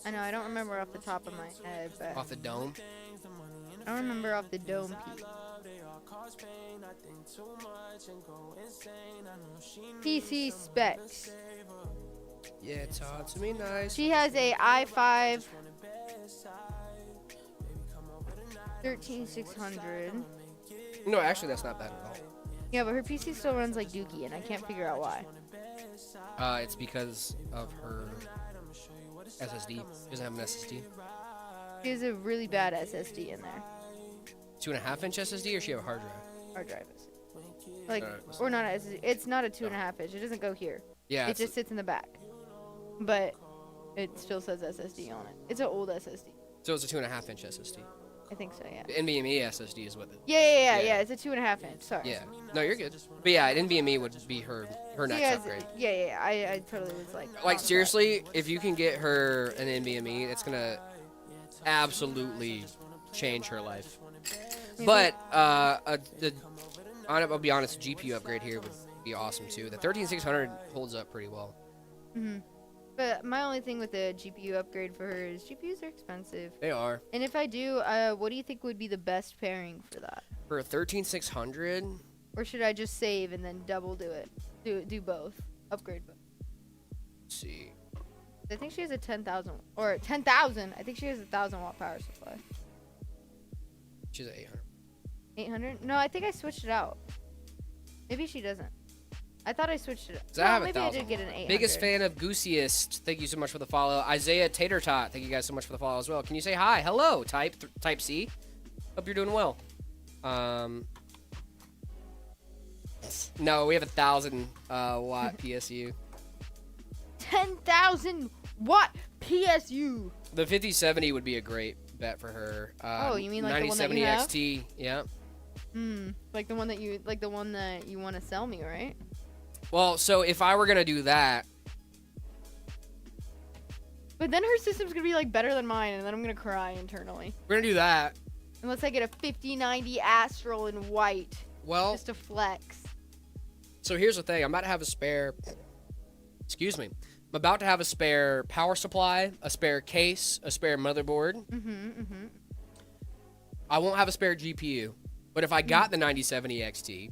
I know, I don't remember off the top of my head, but... Off the dome. I don't remember off the dome piece. PC specs. Yeah, talk to me nice. She has a i5 13600. No, actually, that's not bad at all. Yeah, but her PC still runs like Dookie, and I can't figure out why. It's because of her SSD. She doesn't have an SSD. She has a really bad SSD in there. 2.5-inch SSD, or she have a hard drive? Hard drive is. Like, Alright. or not a SSD. It's not a 2.5 inch. It doesn't go here. Yeah. It just sits in the back. But it still says SSD on it. It's an old SSD. So it's a 2.5-inch SSD. I think so, yeah. The NVMe SSD is with it. Yeah. Yeah. It's a 2.5 inch. Sorry. Yeah. No, you're good. But yeah, an NVMe would be her She next has, upgrade. yeah. I totally was like. Like on seriously, if you can get her an NVMe, it's gonna absolutely change her life. Maybe- But I'll be honest, the GPU upgrade here would be awesome too. The 13600 holds up pretty well. that. But my only thing with the GPU upgrade for her is GPUs are expensive. They are. And if I do, what do you think would be the best pairing for that? For a 13600, Or should I just save and then double do it? Do both. Upgrade both. let's see. I think she has a 10,000 or 10,000. I think she has a 1,000 watt power supply. She's at 800. 800? No, I think I switched it out. Maybe she doesn't. I thought I switched it out. So I have maybe I 1,000. did get an 800. Biggest fan of Goosiest. Thank you so much for the follow. Isaiah Tater Tot. Thank you guys so much for the follow as well. Can you say hi? Hello, Type C. Hope you're doing well. No, we have 1,000 watt PSU. 10,000 watt PSU. The 5070 would be a great bet for her. Oh, you mean like the one that 9070 you have? XT. Yeah. Like the one that you want to sell me, right? Well, so if I were gonna do that, But then her system's gonna be like better than mine, and then I'm gonna cry internally. we're gonna do that. Unless I get a 5090 Astral in white, Well, just to flex. so here's the thing. I'm about to have a spare. Excuse me. I'm about to have a spare power supply, a spare case, a spare motherboard. I won't have a spare GPU, but if I got the 9070 XT,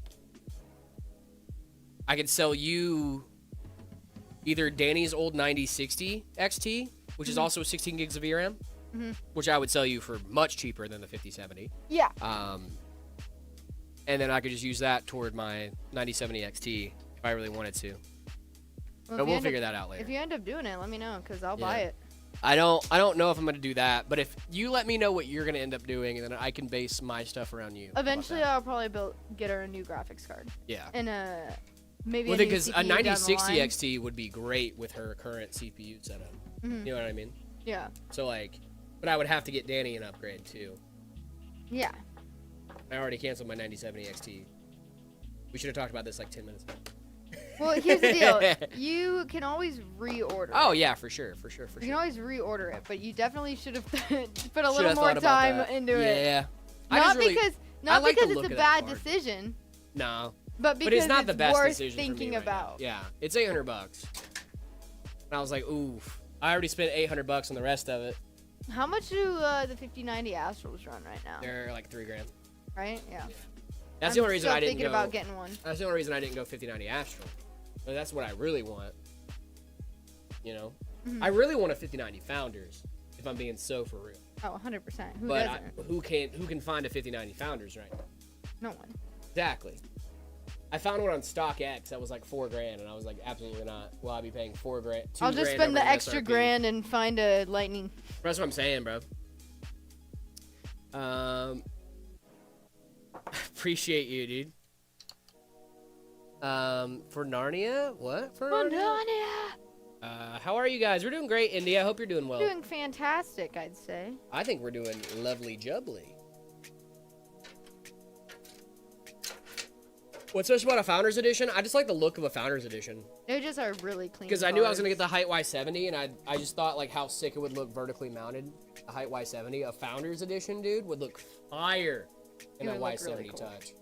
I could sell you either Danny's old 9060 XT, which is also 16 gigs of VRAM, which I would sell you for much cheaper than the 5070. Yeah. And then I could just use that toward my 9070 XT if I really wanted to. Well, But if you we'll end figure up- that out later. If you end up doing it, let me know, because I'll buy it. I don't know if I'm gonna do that, but if you let me know what you're gonna end up doing, and then I can base my stuff around you. How about Eventually, that? I'll probably get her a new graphics card. Yeah. And maybe Well, a new because CPU a down the 9060 line. XT would be great with her current CPU setup. You know what I mean? Yeah. So like, but I would have to get Danny an upgrade too. Yeah. I already canceled my 9070 XT. We should have talked about this like 10 minutes ago. Well, here's the deal. You can always reorder. Oh it. yeah, for sure. You can always reorder it, but you definitely should have put a little Should've more thought about time that. into it. Yeah. Not I not like the because look it's a of that bad card. decision, No. but because But it's not the best worth decision thinking for me right now. about. Yeah, it's $800. And I was like, oof. I already spent $800 on the rest of it. How much do the 5090 Astrals run right now? They're like $3,000. Right? Yeah. That's the only reason still I didn't thinking go. about getting one. That's the only reason I didn't go 5090 Astral. But that's what I really want. You know, I really want a 5090 Founders. If I'm being so for real. Oh, 100%. Who But doesn't? who can find a 5090 Founders right now? No one. Exactly. I found one on StockX that was like $4,000, and I was like, absolutely not. Will I be paying $4,000? I'll just spend the extra grand and find a Lightning. That's what I'm saying, bro. Appreciate you, dude. For Narnia? What? For Narnia? How are you guys? We're doing great, Indy. I hope you're doing well. Doing fantastic, I'd say. I think we're doing lovely jubbly. What's special about a Founders Edition? I just like the look of a Founders Edition. They just are really clean. Because I knew I was going to get the Height Y70, and I just thought, like, how sick it would look vertically mounted. A Height Y70. A Founders Edition, dude, would look fire in a Y70 really cool. Touch.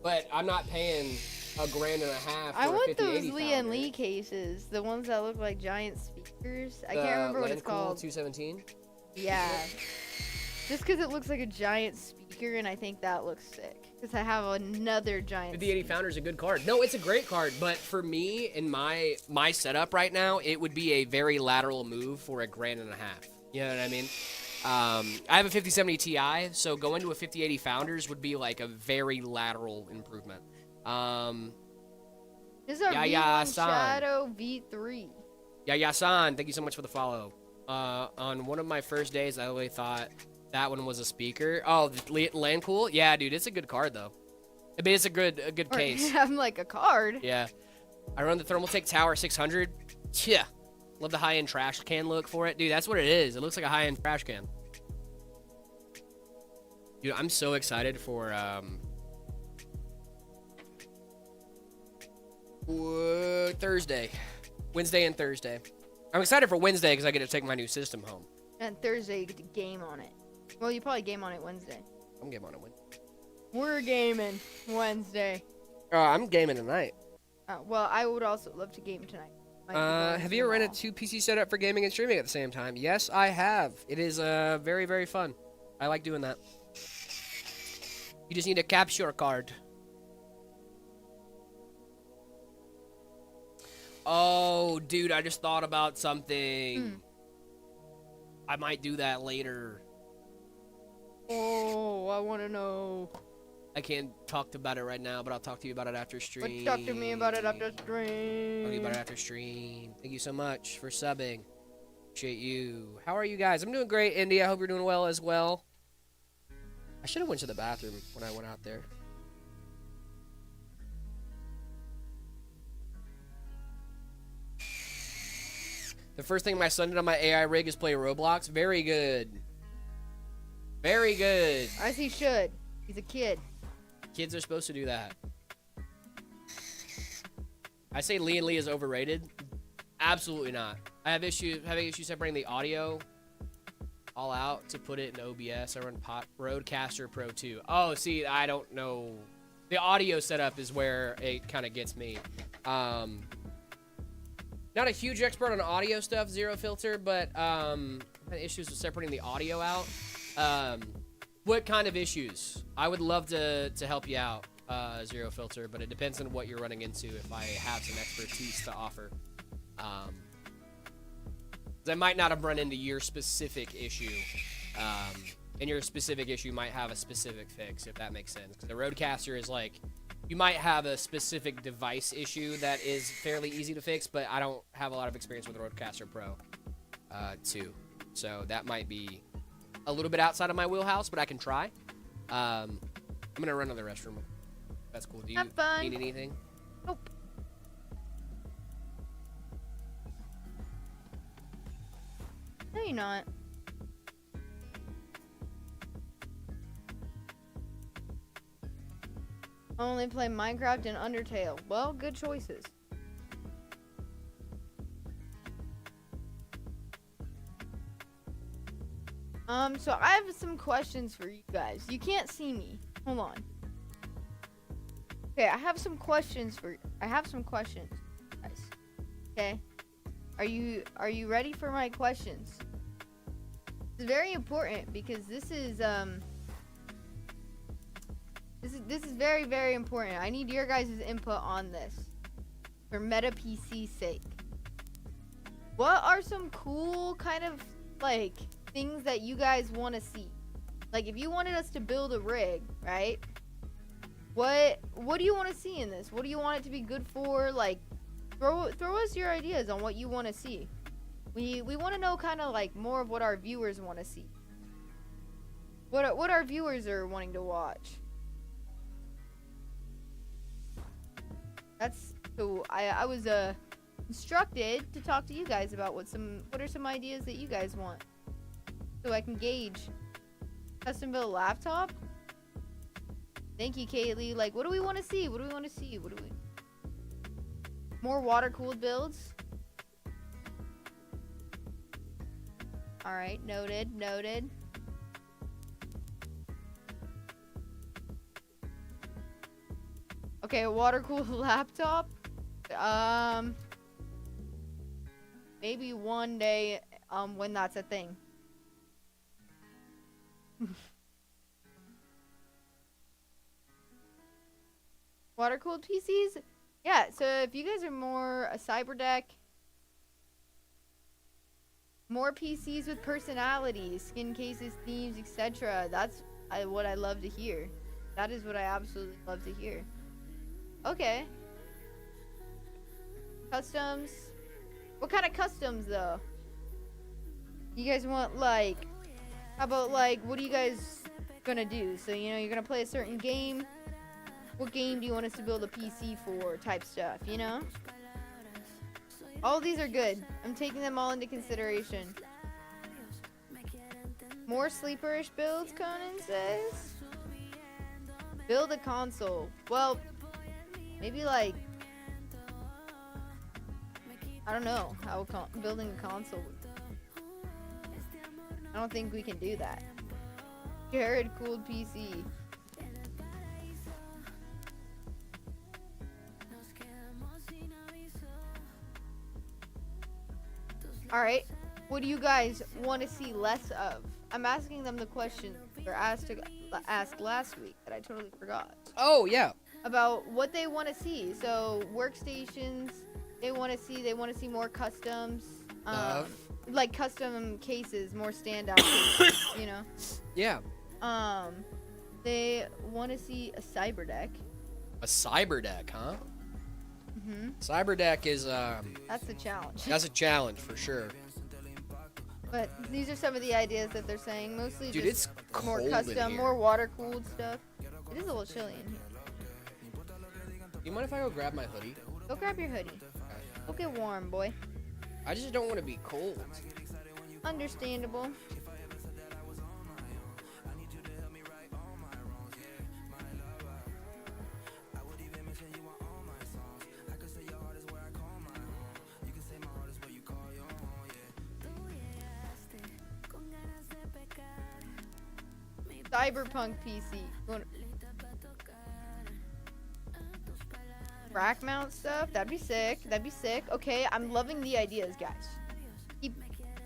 But I'm not paying $1.5 grand for I want a 5080 those Lee and Lee cases. The ones that look like giant speakers. I can't remember what it's called. 217? Yeah. Just because it looks like a giant speaker, and I think that looks sick. Because I have another giant 5080 Founder is a good card. No, it's a great card, but for me, in my setup right now, it would be a very lateral move for $1.5 grand. You know what I mean? I have a 5070 Ti, so going to a 5080 Founders would be like a very lateral improvement. This is our V1 Shadow V3. San, thank you so much for the follow. On one of my first days, I really thought that one was a speaker. Oh, Landcool? Yeah, dude, it's a good card though. I mean, it's a good case. I'm like a card. Yeah. I run the Thermaltake Tower 600. Yeah. Love the high-end trash can look for it. Dude, that's what it is. It looks like a high-end trash can. Dude, I'm so excited for Thursday. Wednesday and Thursday. I'm excited for Wednesday because I get to take my new system home. And Thursday you get to game on it. Well, you probably game on it Wednesday. I'm gaming on it Wednesday. We're gaming Wednesday. I'm gaming tonight. Well, I would also love to game tonight. Have you ever rented 2 PC setup for gaming and streaming at the same time? Yes, I have. It is very, very fun. I like doing that. You just need a capture card. Oh, dude, I just thought about something. I might do that later. Oh, I want to know. I can't talk about it right now, but I'll talk to you about it after stream. Talk to me about it after stream. Talk to you about it after stream. Thank you so much for subbing. Appreciate you. How are you guys? I'm doing great, Indy. I hope you're doing well as well. I should have went to the bathroom when I went out there. The first thing my son did on my AI rig is play Roblox. Very good. Very good. As he should. He's a kid. Kids are supposed to do that. I say Lee and Lee is overrated. Absolutely not. I have having issues separating the audio all out to put it in OBS. I run Rodecaster Pro 2. Oh, see, I don't know. The audio setup is where it kind of gets me. Not a huge expert on audio stuff, Zero Filter, but I've had issues with separating the audio out. What kind of issues? I would love to help you out, Zero Filter, but it depends on what you're running into if I have some expertise to offer. I might not have run into your specific issue, and your specific issue might have a specific fix, if that makes sense. Because the Rodecaster is like, you might have a specific device issue that is fairly easy to fix, but I don't have a lot of experience with the Rodecaster Pro 2. So that might be a little bit outside of my wheelhouse, but I can try. I'm going to run to the restroom. That's cool. Do you need anything? Nope. No, you're not. I only play Minecraft and Undertale. Well, good choices. So I have some questions for you guys. You can't see me. Hold on. Okay, I have some questions, guys. Okay? Are you ready for my questions? It's very important because this is very, very important. I need your guys' input on this for Meta PC's sake. What are some cool kind of like things that you guys want to see? Like if you wanted us to build a rig, right? What do you want to see in this? What do you want it to be good for? Like throw us your ideas on what you want to see. We want to know kind of like more of what our viewers want to see. What our viewers are wanting to watch. That's so I was instructed to talk to you guys about what are some ideas that you guys want, so I can gauge. Custom build laptop. Thank you, Kaylee. Like, what do we want to see? What do we want to see? What do we? More water cooled builds. All right, noted, noted. Okay, a water cooled laptop. Maybe one day, when that's a thing. Water cooled PCs? Yeah, so if you guys are more a cyberdeck, more PCs with personalities, skin cases, themes, etc. That's what I love to hear. That is what I absolutely love to hear. Okay. Customs. What kind of customs, though? You guys want, like, how about, like, what are you guys gonna do? So, you know, you're gonna play a certain game. What game do you want us to build a PC for? Type stuff, you know? All these are good. I'm taking them all into consideration. More sleeperish builds, Conan says. Build a console. Well, maybe like, I don't know how building a console. I don't think we can do that. Jared cooled PC. Alright, what do you guys want to see less of? I'm asking them the question or asked last week that I totally forgot. Oh, yeah. About what they want to see. So, workstations, they want to see more customs. Like custom cases, more standout cases, you know? Yeah. They want to see a cyber deck. A cyber deck, huh? Mm-hmm. Cyber deck is, That's the challenge. that's a challenge for sure. But these are some of the ideas that they're saying. Mostly Dude, just it's more cold in custom, here. more water-cooled stuff. It is a little chilly in here. You mind if I go grab my hoodie? Go grab your hoodie. Go get warm, boy. I just don't want to be cold. Understandable. Cyberpunk PC. Rack mount stuff? That'd be sick. That'd be sick. Okay, I'm loving the ideas, guys.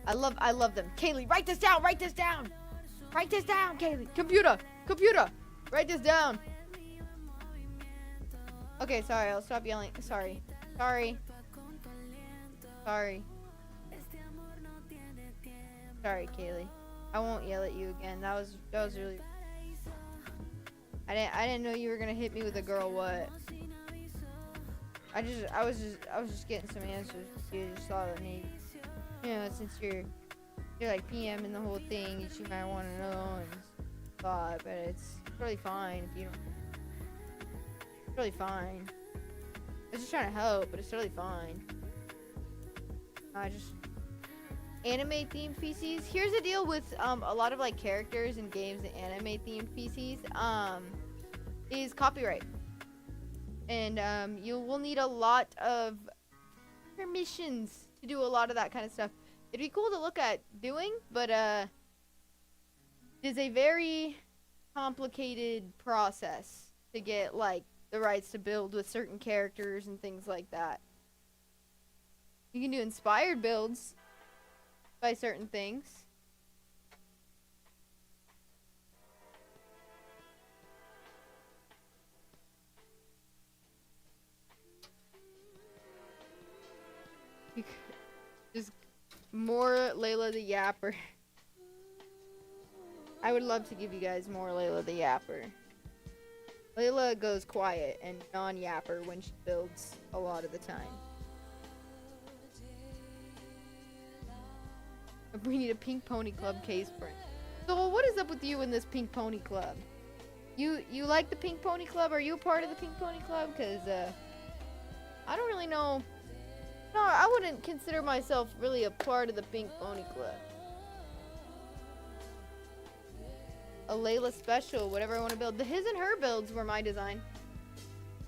I love them. Kaylee, write this down. Write this down. Write this down, Kaylee. Computer. Write this down. Okay, sorry. I'll stop yelling. Sorry, Kaylee. I won't yell at you again. That was really. I didn't know you were gonna hit me with a girl. What? I was just getting some answers. You just thought of me. You know, since you're like PM and the whole thing, you might want to know and thought, but it's really fine if you don't. It's really fine. I was just trying to help, but it's totally fine. I just anime themed PCs. Here's the deal with a lot of like characters and games and anime themed PCs. Is copyright, and you will need a lot of permissions to do a lot of that kind of stuff. It'd be cool to look at doing, but it is a very complicated process to get like the rights to build with certain characters and things like that. You can do inspired builds by certain things. Just more Layla the Yapper. I would love to give you guys more Layla the Yapper. Layla goes quiet and non-yapper when she builds a lot of the time. We need a Pink Pony Club case print. So what is up with you in this Pink Pony Club? You like the Pink Pony Club? Are you a part of the Pink Pony Club? Because I don't really know No, I wouldn't consider myself really a part of the Pink Pony Club. A Layla special, whatever I want to build. The his and her builds were my design.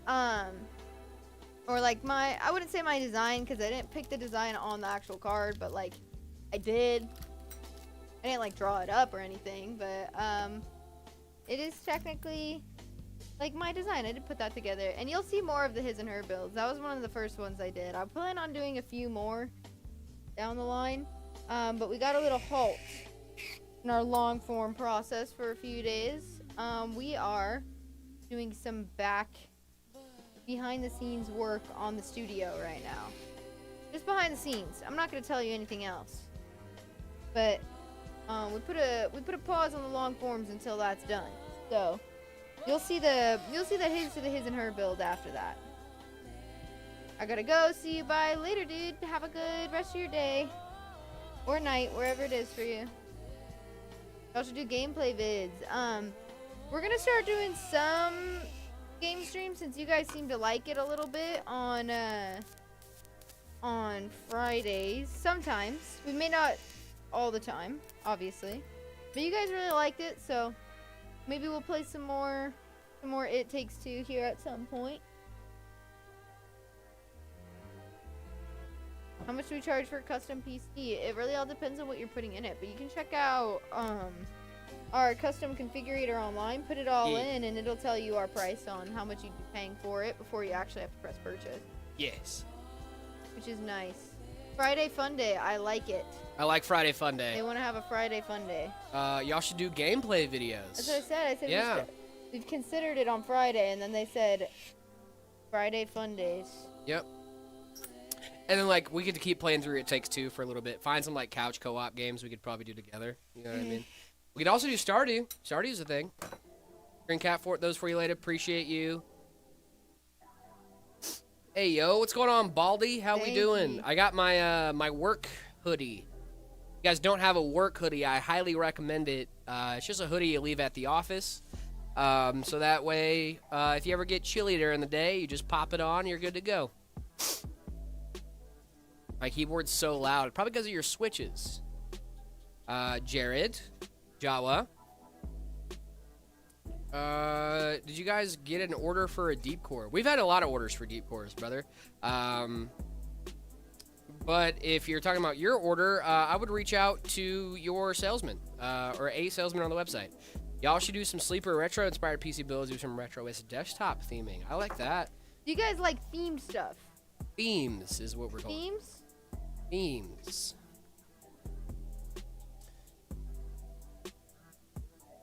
Or like I wouldn't say my design because I didn't pick the design on the actual card, but like I did. I didn't like draw it up or anything, but it is technically like my design. I did put that together, and you'll see more of the his and her builds. That was one of the first ones I did. I plan on doing a few more down the line, but we got a little halt in our long form process for a few days. We are doing some behind the scenes work on the studio right now. Just behind the scenes. I'm not gonna tell you anything else. But we put a pause on the long forms until that's done. So you'll see the his and her build after that. I gotta go. See you. Bye later, dude. Have a good rest of your day or night, wherever it is for you. Y'all should do gameplay vids. We're gonna start doing some game streams since you guys seem to like it a little bit on Fridays. Sometimes we may not all the time, obviously, but you guys really liked it, so maybe we'll play some more It Takes Two here at some point. How much do we charge for a custom PC? It really all depends on what you're putting in it, but you can check out our custom configurator online, put it all in, and it'll tell you our price on how much you'd be paying for it before you actually have to press purchase. Yes. Which is nice. Friday Fun Day, I like it. I like Friday Fun Day. They want to have a Friday Fun Day. Y'all should do gameplay videos. That's what I said. I said yeah. We've considered it on Friday, and then they said Friday Fun Days. Yep. And then, like, we get to keep playing through It Takes Two for a little bit. Find some, like, couch co-op games we could probably do together. You know what I mean? We could also do Stardew. Stardew's a thing. Green Cat Fort, those for you later. Appreciate you. Hey, yo, what's going on, Baldy? How we doing? I got my my work hoodie. If you guys don't have a work hoodie, I highly recommend it. It's just a hoodie you leave at the office. So that way, if you ever get chilly during the day, you just pop it on, you're good to go. My keyboard's so loud, probably because of your switches. Jared, Jawa. Did you guys get an order for a deep core? We've had a lot of orders for deep cores, brother. But if you're talking about your order, I would reach out to your salesman, or a salesman on the website. Y'all should do some sleeper retro inspired PC builds, do some retro with desktop theming. I like that. Do you guys like theme stuff? Themes is what we're calling. Themes? Themes.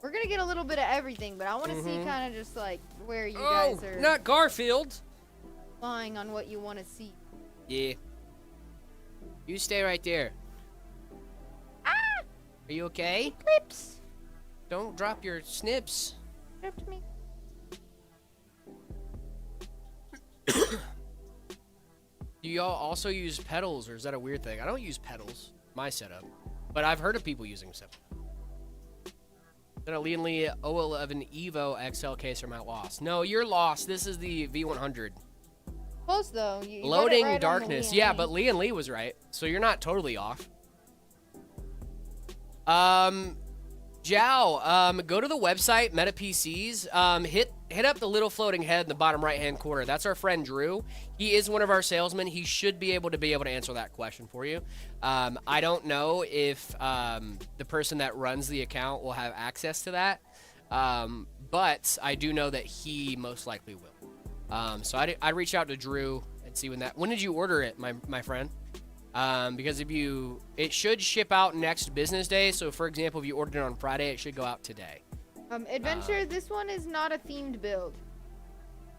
We're gonna get a little bit of everything, but I want to see kind of just like where you guys are. Not Garfield. Flying on what you want to see. Yeah. You stay right there. Ah! Are you okay? Clips. Don't drop your snips. Tripped me. Do y'all also use pedals, or is that a weird thing? I don't use pedals, my setup, but I've heard of people using them. Then a Lian Li 011 Evo XL case or Mount Lost. No, you're lost. This is the V100. Close though. You Loading right Darkness. Yeah, but Lian Li was right, so you're not totally off. Jow, go to the website, Meta PCs. Hit up the little floating head in the bottom right-hand corner. That's our friend Drew. He is one of our salesmen. He should be able to answer that question for you. I don't know if the person that runs the account will have access to that, but I do know that he most likely will. So I'd reach out to Drew and see when did you order it, my friend? Because it should ship out next business day. So for example, if you ordered it on Friday, it should go out today. Adventure, this one is not a themed build.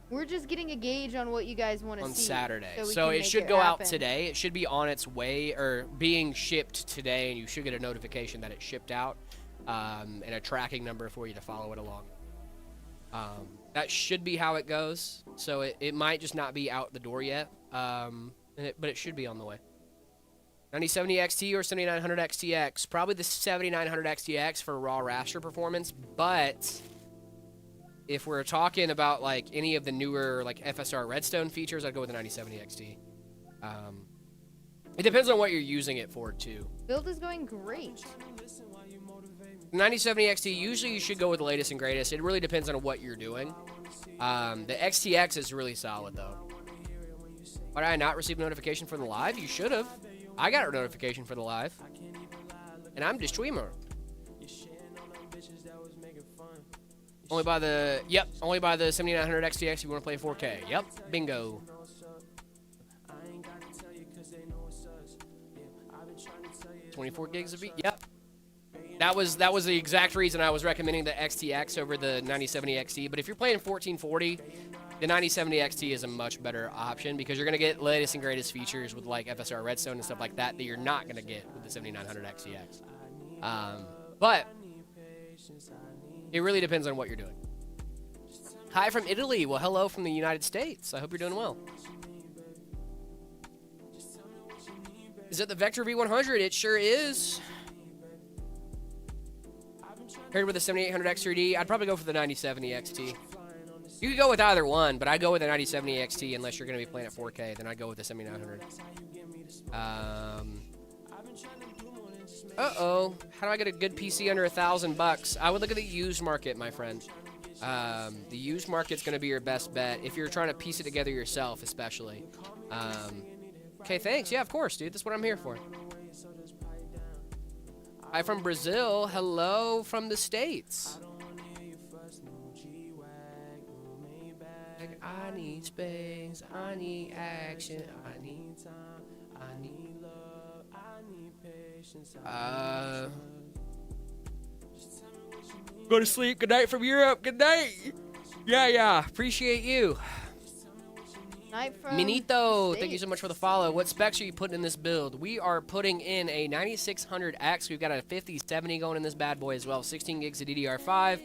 We're just getting a gauge on what you guys want to see. On Saturday. So it should go out today. It should be on its way or being shipped today, and you should get a notification that it shipped out, and a tracking number for you to follow it along. That should be how it goes. So it might just not be out the door yet, but it should be on the way. 9070 XT or 7900 XTX. Probably the 7900 XTX for raw raster performance, but if we're talking about like any of the newer like FSR Redstone features, I'd go with the 9070 XT. It depends on what you're using it for, too. Build is going great. 9070 XT, usually you should go with the latest and greatest. It really depends on what you're doing. The XTX is really solid, though. Why did I not receive a notification for the live? You should have. I got a notification for the live. And I'm the streamer. Only by the 7900 XTX if you want to play 4K. Yep, bingo. 24 gigs of beat. Yep. That was the exact reason I was recommending the XTX over the 9070 XT. But if you're playing 1440, the 9070 XT is a much better option because you're gonna get latest and greatest features with like FSR Redstone and stuff like that you're not gonna get with the 7900 XTX. But it really depends on what you're doing. Hi from Italy. Well, hello from the United States. I hope you're doing well. Is it the Vector V100? It sure is. Paired with the 7800 X3D, I'd probably go for the 9070 XT. You could go with either one, but I'd go with the 9070 XT unless you're going to be playing at 4K. Then I'd go with the 7900. Uh-oh. How do I get a good PC under $1,000? I would look at the used market, my friend. The used market's going to be your best bet if you're trying to piece it together yourself, especially. Okay, thanks. Yeah, of course, dude. That's what I'm here for. Hi from Brazil. Hello from the States. I need space. I need action. I need time. I need love. I need patience. Go to sleep. Good night from Europe. Good night. Yeah. Appreciate you. Night from Minito, States. thank you so much for the follow. What specs are you putting in this build? We are putting in a 9600X. We've got a 5070 going in this bad boy as well. 16 gigs of DDR5.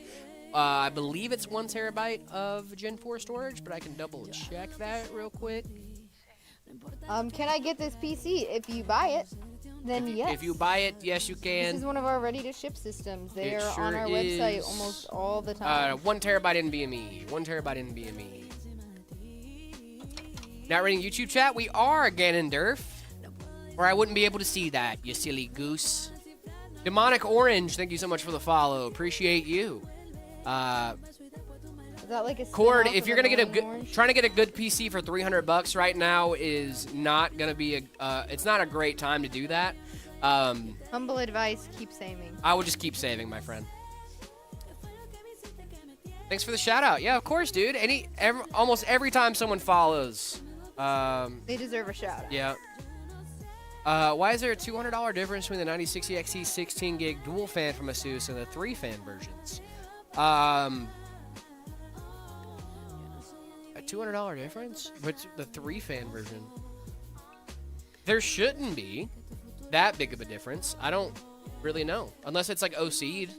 I believe it's 1 terabyte of Gen 4 storage, but I can double check that real quick. Can I get this PC? If you buy it, then yes. If you buy it, yes, you This can. is one of our ready-to-ship systems. They It are sure on our website is. almost all the time. 1 terabyte NVMe. 1 terabyte NVMe. Not reading YouTube chat? We are, Ganondorf. Or I wouldn't be able to see that, you silly goose. Demonic Orange, thank you so much for the follow. Appreciate you. Is that like a Cord, spin-off if of you're gonna get a Annoying good, Orange? trying to get a good PC for $300 right now is not gonna be it's not a great time to do that. Humble advice, keep saving. I would just keep saving, my friend. Thanks for the shout out. Yeah, of course, dude. Almost every time someone follows, They deserve a shout out. yeah. Why is there a $200 difference between the 9060 XT 16 gig dual fan from Asus and the 3 fan versions? A $200 difference? What's the 3 fan version? There shouldn't be that big of a difference. I don't really know. Unless it's like OC'd.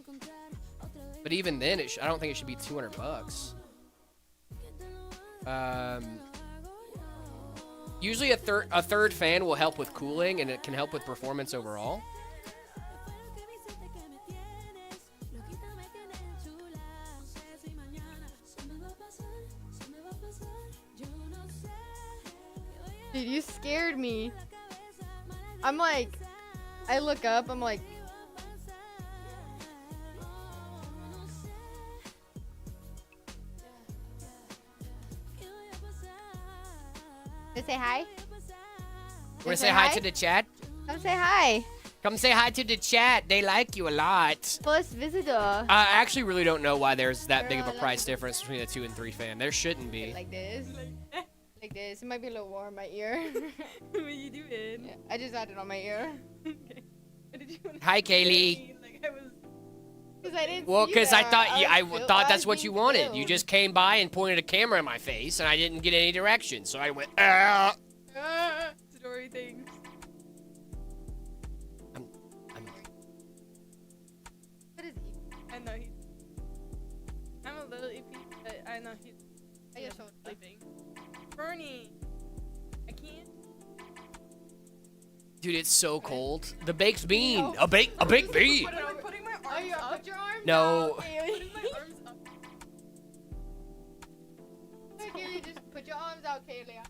But even then, I don't think it should be $200. Usually a third fan will help with cooling, and it can help with performance overall. Dude, you scared me. I'm like, I look up, I'm like, say hi? Want to say hi to the chat? Come say hi. Come say hi to the chat. They like you a lot. Plus visitor. I actually really don't know why there's that big of a price difference between the 2 and 3 fan. There shouldn't be. Like this. Like this. It might be a little warm in my ear. What are you doing? Yeah, I just had it on my ear. Okay. What did you want to Hi, say? Kaylee. Like I was. Because I didn't Well, see because I that. thought was thought I that's was what you being wanted. You filmed. just came by and pointed a camera in my face, and I didn't get any direction. So I went, ah. Story things. What is he? I know he's. I'm a little iffy, but I know he's. I just showed sleeping. Bernie. I can't. Dude, it's so cold. The baked bean. No. A baked bean. I'm putting my arms Oh, you up. put your arms No. out, Kaylee. Putting my arms up. Kaylee, just put your arms out, Kaylee.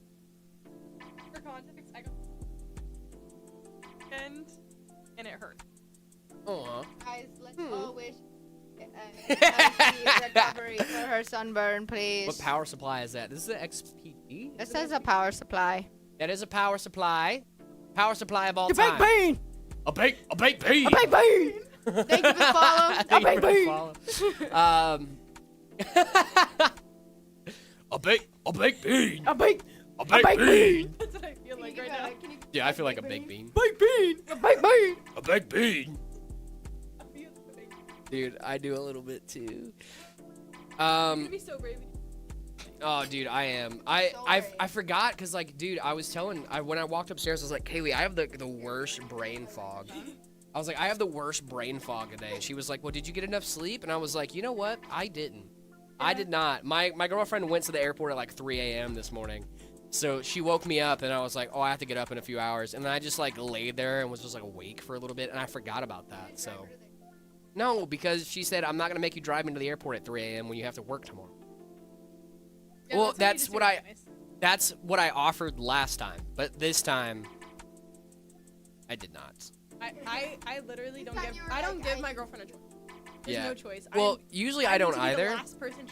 For context, I got. weekend, and it hurt. Aw. Guys, let's Hmm. all wish healthy recovery for her sunburn, please. What power supply is that? This is the XPD? This is a power supply. That is a power supply. Power supply of all The time. baked bean! A baked bean. A baked bean! Thank you for the follow. A Thank you baked for the bean! follow. A baked bean. A baked A baked bean! That's what I feel like right now. Yeah, I feel like a baked bean. Baked bean! A baked bean! A baked bean. I feel like Dude, I do a little bit too. I'm gonna be so brave. Oh, dude, I am. I forgot because, like, dude, I was telling, when I walked upstairs, I was like, Kaylee, I have the worst brain fog. I was like, I have the worst brain fog today. She was like, well, did you get enough sleep? And I was like, you know what? I didn't. I did not. My girlfriend went to the airport at like 3 a.m. this morning. So she woke me up and I was like, oh, I have to get up in a few hours. And then I just like laid there and was just like awake for a little bit. And I forgot about that. So no, because she said, I'm not going to make you drive me to the airport at 3 a.m. when you have to work tomorrow. Yeah, Well, what you that's just what do, I- anyways. That's what I offered last time. But this time, I did not. I literally don't time give. you were I don't like, give I- my girlfriend a choice. There's Yeah. no choice. Well, usually I I'm don't to be either. The last person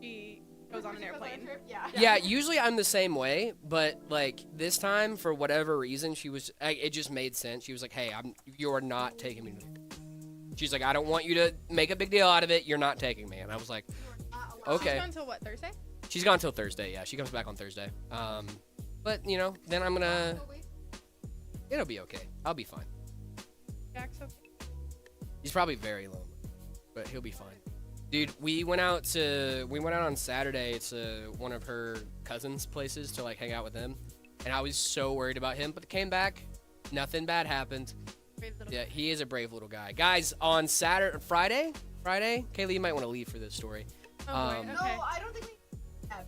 she goes on an airplane. Yeah. Yeah, usually I'm the same way, but like this time, for whatever reason, she was. It just made sense. She was like, "Hey, you're not taking me." She's like, "I don't want you to make a big deal out of it. You're not taking me." And I was like, "Okay." She's gone until what, Thursday? She's gone till Thursday. Yeah, she comes back on Thursday. But you know, then I'm gonna. It'll be okay. I'll be fine. Jack's okay. He's probably very lonely, but he'll be fine. Dude, we went out on Saturday to one of her cousins' places to like hang out with them, and I was so worried about him, but came back, nothing bad happened. Brave little Yeah, he is a brave little guy. Guys, on Friday, Kaylee, you might want to leave for this story. Oh, boy, Um, okay. No, I don't think we have.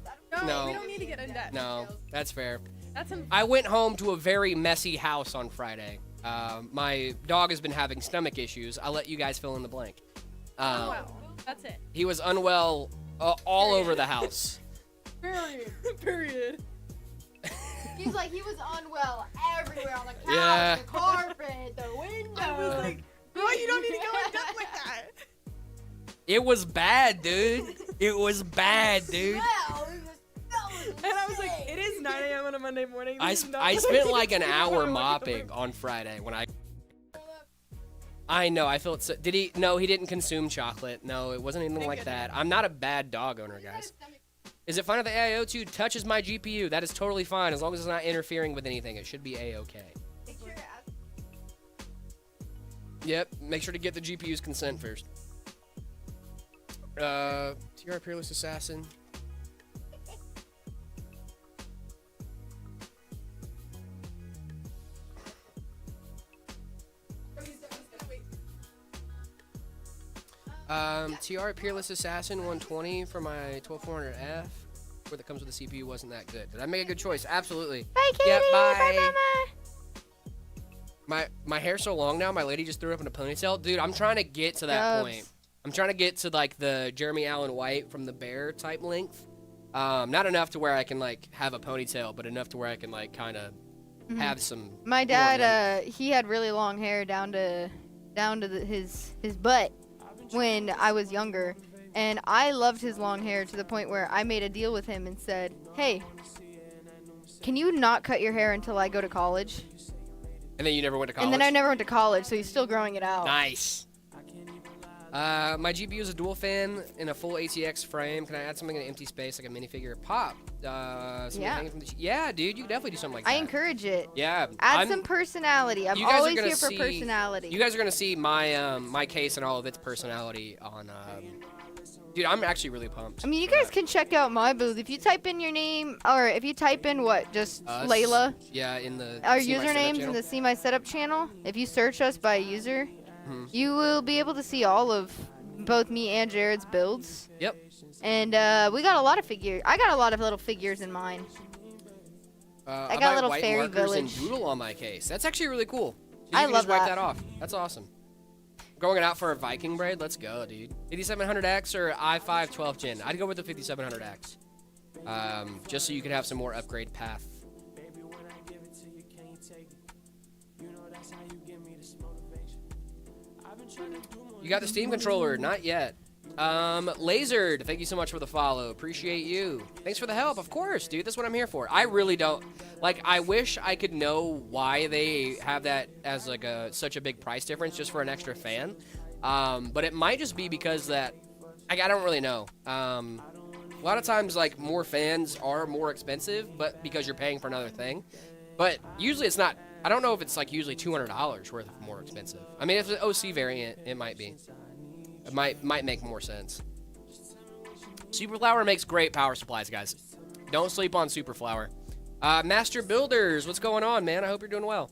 No. We don't need to get in depth. No, that's fair. That's an. I went home to a very messy house on Friday. My dog has been having stomach issues. I'll let you guys fill in the blank. Oh, wow. That's it. He was unwell all over the house. Period. Period. He's like, he was unwell everywhere on the couch, Yeah. the carpet, the window. I was like, bro, you don't need to go in depth like that. It was bad, dude. It was bad, dude. And I was like, it is 9 a.m. on a Monday morning. I This is not I what spent need like to an do hour before I wake up. mopping on Friday when I know, I felt so. Did he? No, he didn't consume chocolate. No, it wasn't anything Thank like goodness. that. I'm not a bad dog owner, guys. Is it fine if the AIO2 touches my GPU? That is totally fine as long as it's not interfering with anything. It should be A-okay. Yep, make sure to get the GPU's consent first. TR Peerless Assassin. TR Peerless Assassin 120 for my 12400F. Where that comes with the CPU wasn't that good. Did I make a good choice? Absolutely. Bye, Kitty. Yeah, bye. Mama. My hair's so long now, my lady just threw it up in a ponytail. Dude, I'm trying to get to that Gross. point. I'm trying to get to like the Jeremy Allen White from the Bear type length. Not enough to where I can like have a ponytail, but enough to where I can like kind of have some. My more dad, length. he had really long hair down to his butt when I was younger, and I loved his long hair to the point where I made a deal with him and said, "Hey, can you not cut your hair until I go to college?" And then you never went to college. And then I never went to college, so he's still growing it out. Nice. My GPU is a dual fan in a full ATX frame. Can I add something in an empty space like a minifigure? Pop. Something Yeah. hanging from the yeah, dude, you can definitely do something like that. I encourage it. Yeah. Add I'm- some personality. I'm you guys are always gonna here for see- personality. You guys are gonna see my my case and all of its personality on. Dude, I'm actually really pumped. I mean, you guys can check out my booth if you type in your name, or if you type in just Us. Layla. Yeah, in the Our See My Setup usernames in channel. the See My Setup channel. If you search us by user, Mhm. you will be able to see all of both me and Jared's builds. Yep. And we got a lot of figures. I got a lot of little figures in mine. I got got little white fairy markers village. and doodle on my case. That's actually really cool. So you I can love just wipe that. that off. That's awesome. Going it out for a Viking braid. Let's go, dude. 5700X or i5 12th gen. I'd go with the 5700X. Just so you could have some more upgrade path. You got the Steam controller? Not yet. Lasered, thank you so much for the follow. Appreciate you. Thanks for the help. Of course, dude. That's what I'm here for. I really don't like. I wish I could know why they have that as like such a big price difference just for an extra fan. But it might just be because that I don't really know. A lot of times, like, more fans are more expensive, but because you're paying for another thing. But usually it's not. I don't know if it's like usually $200 worth of more expensive. I mean, if it's an OC variant, it might be. It might make more sense. Superflower makes great power supplies, guys. Don't sleep on Superflower. Master Builders, what's going on, man? I hope you're doing well.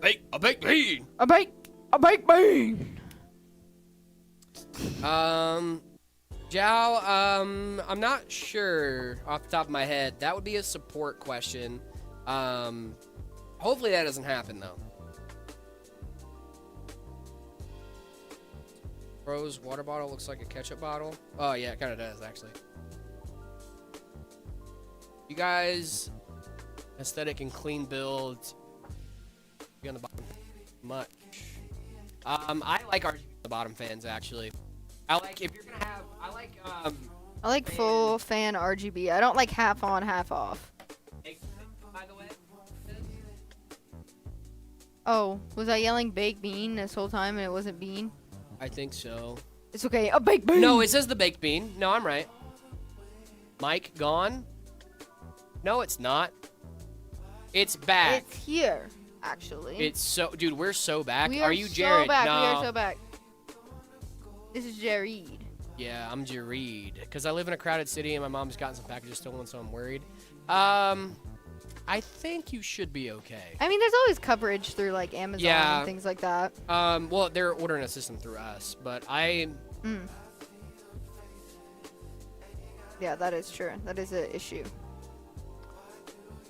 A baked bean. A baked bean. Jao, I'm not sure off the top of my head. That would be a support question. Hopefully that doesn't happen, though. Rose water bottle looks like a ketchup bottle. Oh, yeah, it kind of does, actually. You guys, aesthetic and clean build. Be on the bottom. Much. I like RGB on the bottom fans, actually. I like, if you're gonna have, I like full fan RGB. I don't like half on, half off. By the way. Oh, was I yelling baked bean this whole time and it wasn't bean? I think so. It's okay, a baked bean. No, it says the baked bean. No, I'm right. Mike gone? No, it's not. It's back. It's here, actually. It's so, dude, we're so back. We are you Jared? So back. No. We are so back. This is Jared. Yeah, I'm Jared. Because I live in a crowded city and my mom's gotten some packages stolen, so I'm worried. I think you should be okay. I mean, there's always coverage through like Amazon and things like that. Well, they're ordering a system through us, but Yeah, that is true. That is an issue.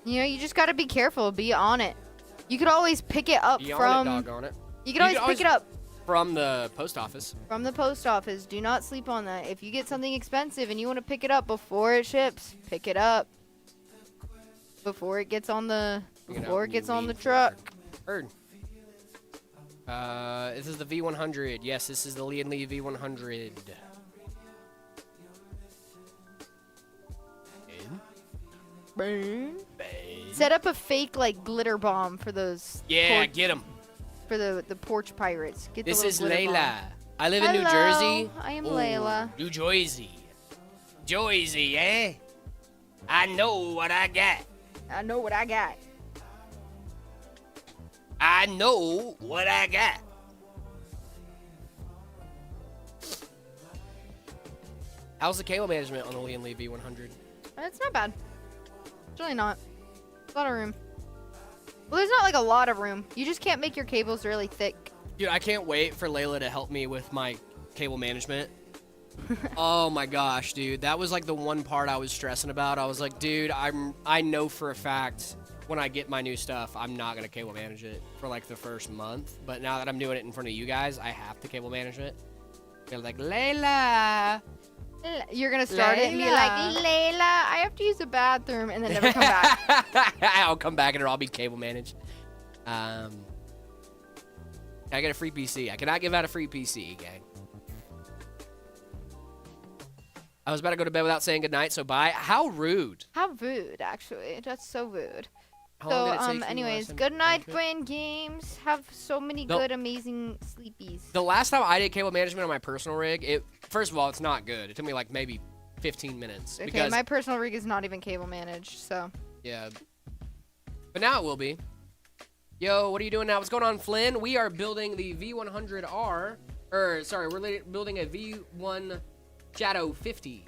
You know, you just gotta be careful. Be on it. You could always pick it up from. Doggone it. You could always pick it up from the post office. From the post office. Do not sleep on that. If you get something expensive and you want to pick it up before it ships, pick it up. Before it gets on the truck. Heard. This is the V100. Yes, this is the Lian Li V100. Set up a fake like glitter bomb for those. Yeah, get them. For the porch pirates. Get this the is Layla. Bomb. I live in New Jersey. I am Layla. New Jersey. Jersey, eh? I know what I got. I know what I got. I know what I got. How's the cable management on the Lian Li V100? It's not bad. It's really not. There's a lot of room. Well, there's not like a lot of room. You just can't make your cables really thick. Dude, I can't wait for Layla to help me with my cable management. Oh my gosh, dude. That was like the one part I was stressing about. I was like, dude, I know for a fact when I get my new stuff, I'm not going to cable manage it for like the first month. But now that I'm doing it in front of you guys, I have to cable manage it. They're like, Layla. You're going to start it and be like, Layla, I have to use the bathroom, and then never come back. I'll come back and it'll all be cable managed. I get a free PC. I cannot give out a free PC, gang. I was about to go to bed without saying goodnight, so bye. How rude. How rude, actually. That's so rude. How long did it take you anyways, last good time? night, Brain Games. Have so many good, amazing sleepies. The last time I did cable management on my personal rig, first of all, it's not good. It took me like maybe 15 minutes. Okay, because, my personal rig is not even cable managed, so. Yeah. But now it will be. Yo, what are you doing now? What's going on, Flynn? We are building the V100R. We're building a V1 Shadow 50.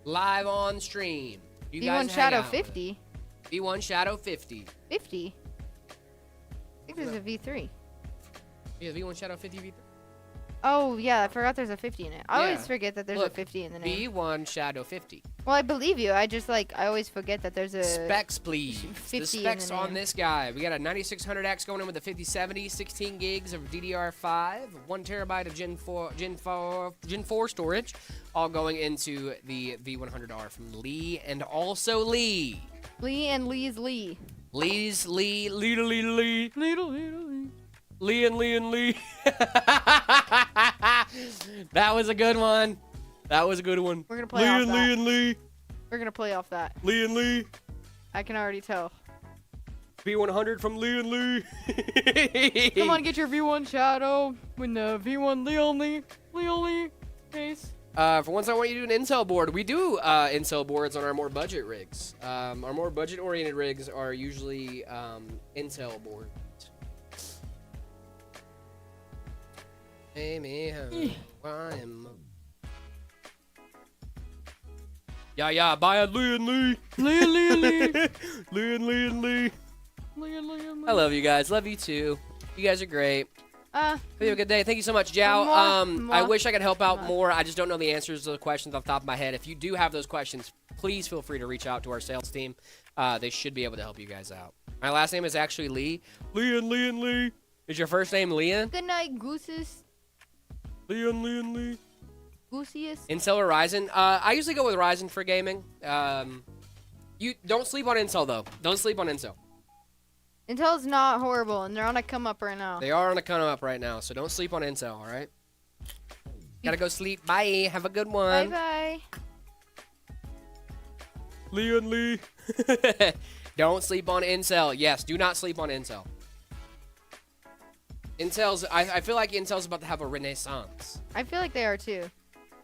Live on stream. You guys V1 Shadow 50? V1 Shadow 50. 50? I think there's a V3. Yeah, V1 Shadow 50 V3. Oh, yeah, I forgot there's a 50 in it. I Yeah. always forget that there's a 50 in the name. V1 Shadow 50. Well, I believe you. I just, I always forget that there's a... Specs, please. 50 The specs in the on name. this guy. We got a 9600X going in with a 5070, 16 gigs of DDR5, 1 terabyte of Gen 4 storage, all going into the V100R from Lee and also Lee. Lee and Lee's Lee. Lee. Lee and Lee and Lee. That was a good one. That was a good one. We're gonna play off that. Lee and Lee. We're gonna play off that. Lee and Lee. I can already tell. V100 from Lee and Lee. Come on, get your V1 Shadow with the V1 Lee case. For once, I want you to do an Intel board. We do Intel boards on our more budget rigs. Our more budget-oriented rigs are usually Intel boards. Amy, yeah, buy a Lee and Lee. Lee and Lee and Lee. Lee and Lee and Lee. Lee and Lee and Lee. I love you guys. Love you too. You guys are great. Hope you have a good day. Thank you so much, Jow. I wish I could help out more. I just don't know the answers to the questions off the top of my head. If you do have those questions, please feel free to reach out to our sales team. They should be able to help you guys out. My last name is actually Lee. Lee and Lee and Lee. Is your first name Leah? Good night, Gooses. Lee and Lee and Lee. Goosiest. Intel or Ryzen? I usually go with Ryzen for gaming. You don't sleep on Intel though. Don't sleep on Intel. Intel's not horrible, and they're on a come up right now. They are on a come up right now, so don't sleep on Intel. All right. Gotta go sleep. Bye. Have a good one. Bye bye. Lee and Lee. Don't sleep on Intel. Yes, do not sleep on Intel. I feel like Intel's about to have a renaissance. I feel like they are too.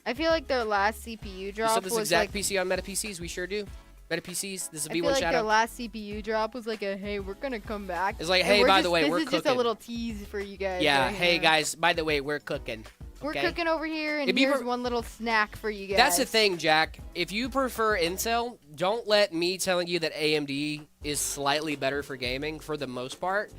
I feel like their last CPU drop You said this was exact like. PC on Meta PCs? We sure do. Meta PCs. This is I V1 feel like Shadow. their last CPU drop was like a hey, we're gonna come back. It's like, And hey, we're by just- the way, this we're is just a cooking. little tease for you guys. Yeah. right Hey here. guys. By the way, we're cooking. We're Okay? cooking over here, and If you here's were- one little snack for you guys. That's the thing, Jack. If you prefer Intel, don't let me telling you that AMD is slightly better for gaming for the most part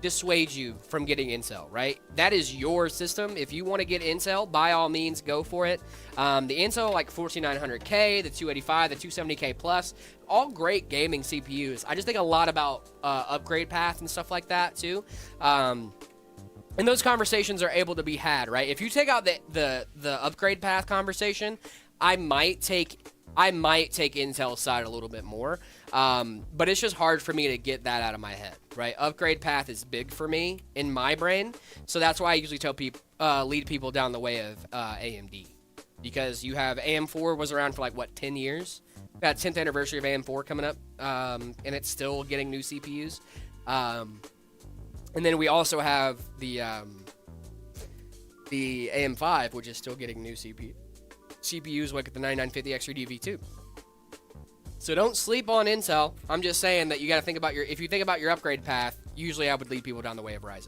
dissuade you from getting Intel, right? That is your system. If you want to get Intel, by all means, go for it. The Intel, like 14900K, the 285, the 270K plus, all great gaming CPUs. I just think a lot about upgrade path and stuff like that too. And those conversations are able to be had, right? If you take out the upgrade path conversation, I might take Intel's side a little bit more. But it's just hard for me to get that out of my head, right? Upgrade path is big for me in my brain. So that's why I usually tell people, lead people down the way of AMD. Because you have AM4 was around for like, what, 10 years? Got 10th anniversary of AM4 coming up. And it's still getting new CPUs. And then we also have the AM5, which is still getting new CPUs like the 9950X3D V2. So don't sleep on Intel. I'm just saying that you got to think about if you think about your upgrade path, usually I would lead people down the way of Ryzen.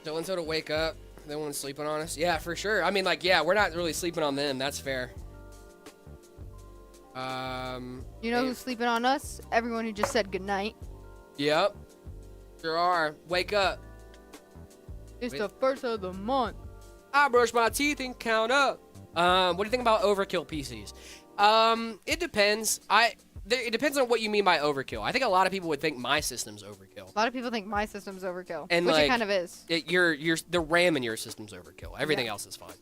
So Intel to wake up, no one's sleeping on us. Yeah, for sure. I mean, like, yeah, we're not really sleeping on them. That's fair. You know who's sleeping on us? Everyone who just said goodnight. Yep. Sure are. Wake up. It's the first of the month. I brush my teeth and count up. What do you think about overkill PCs? It depends. It depends on what you mean by overkill. I think a lot of people would think my system's overkill. A lot of people think my system's overkill, And, which like, it kind of is. The RAM in your system's overkill. Everything Yeah. else is fine.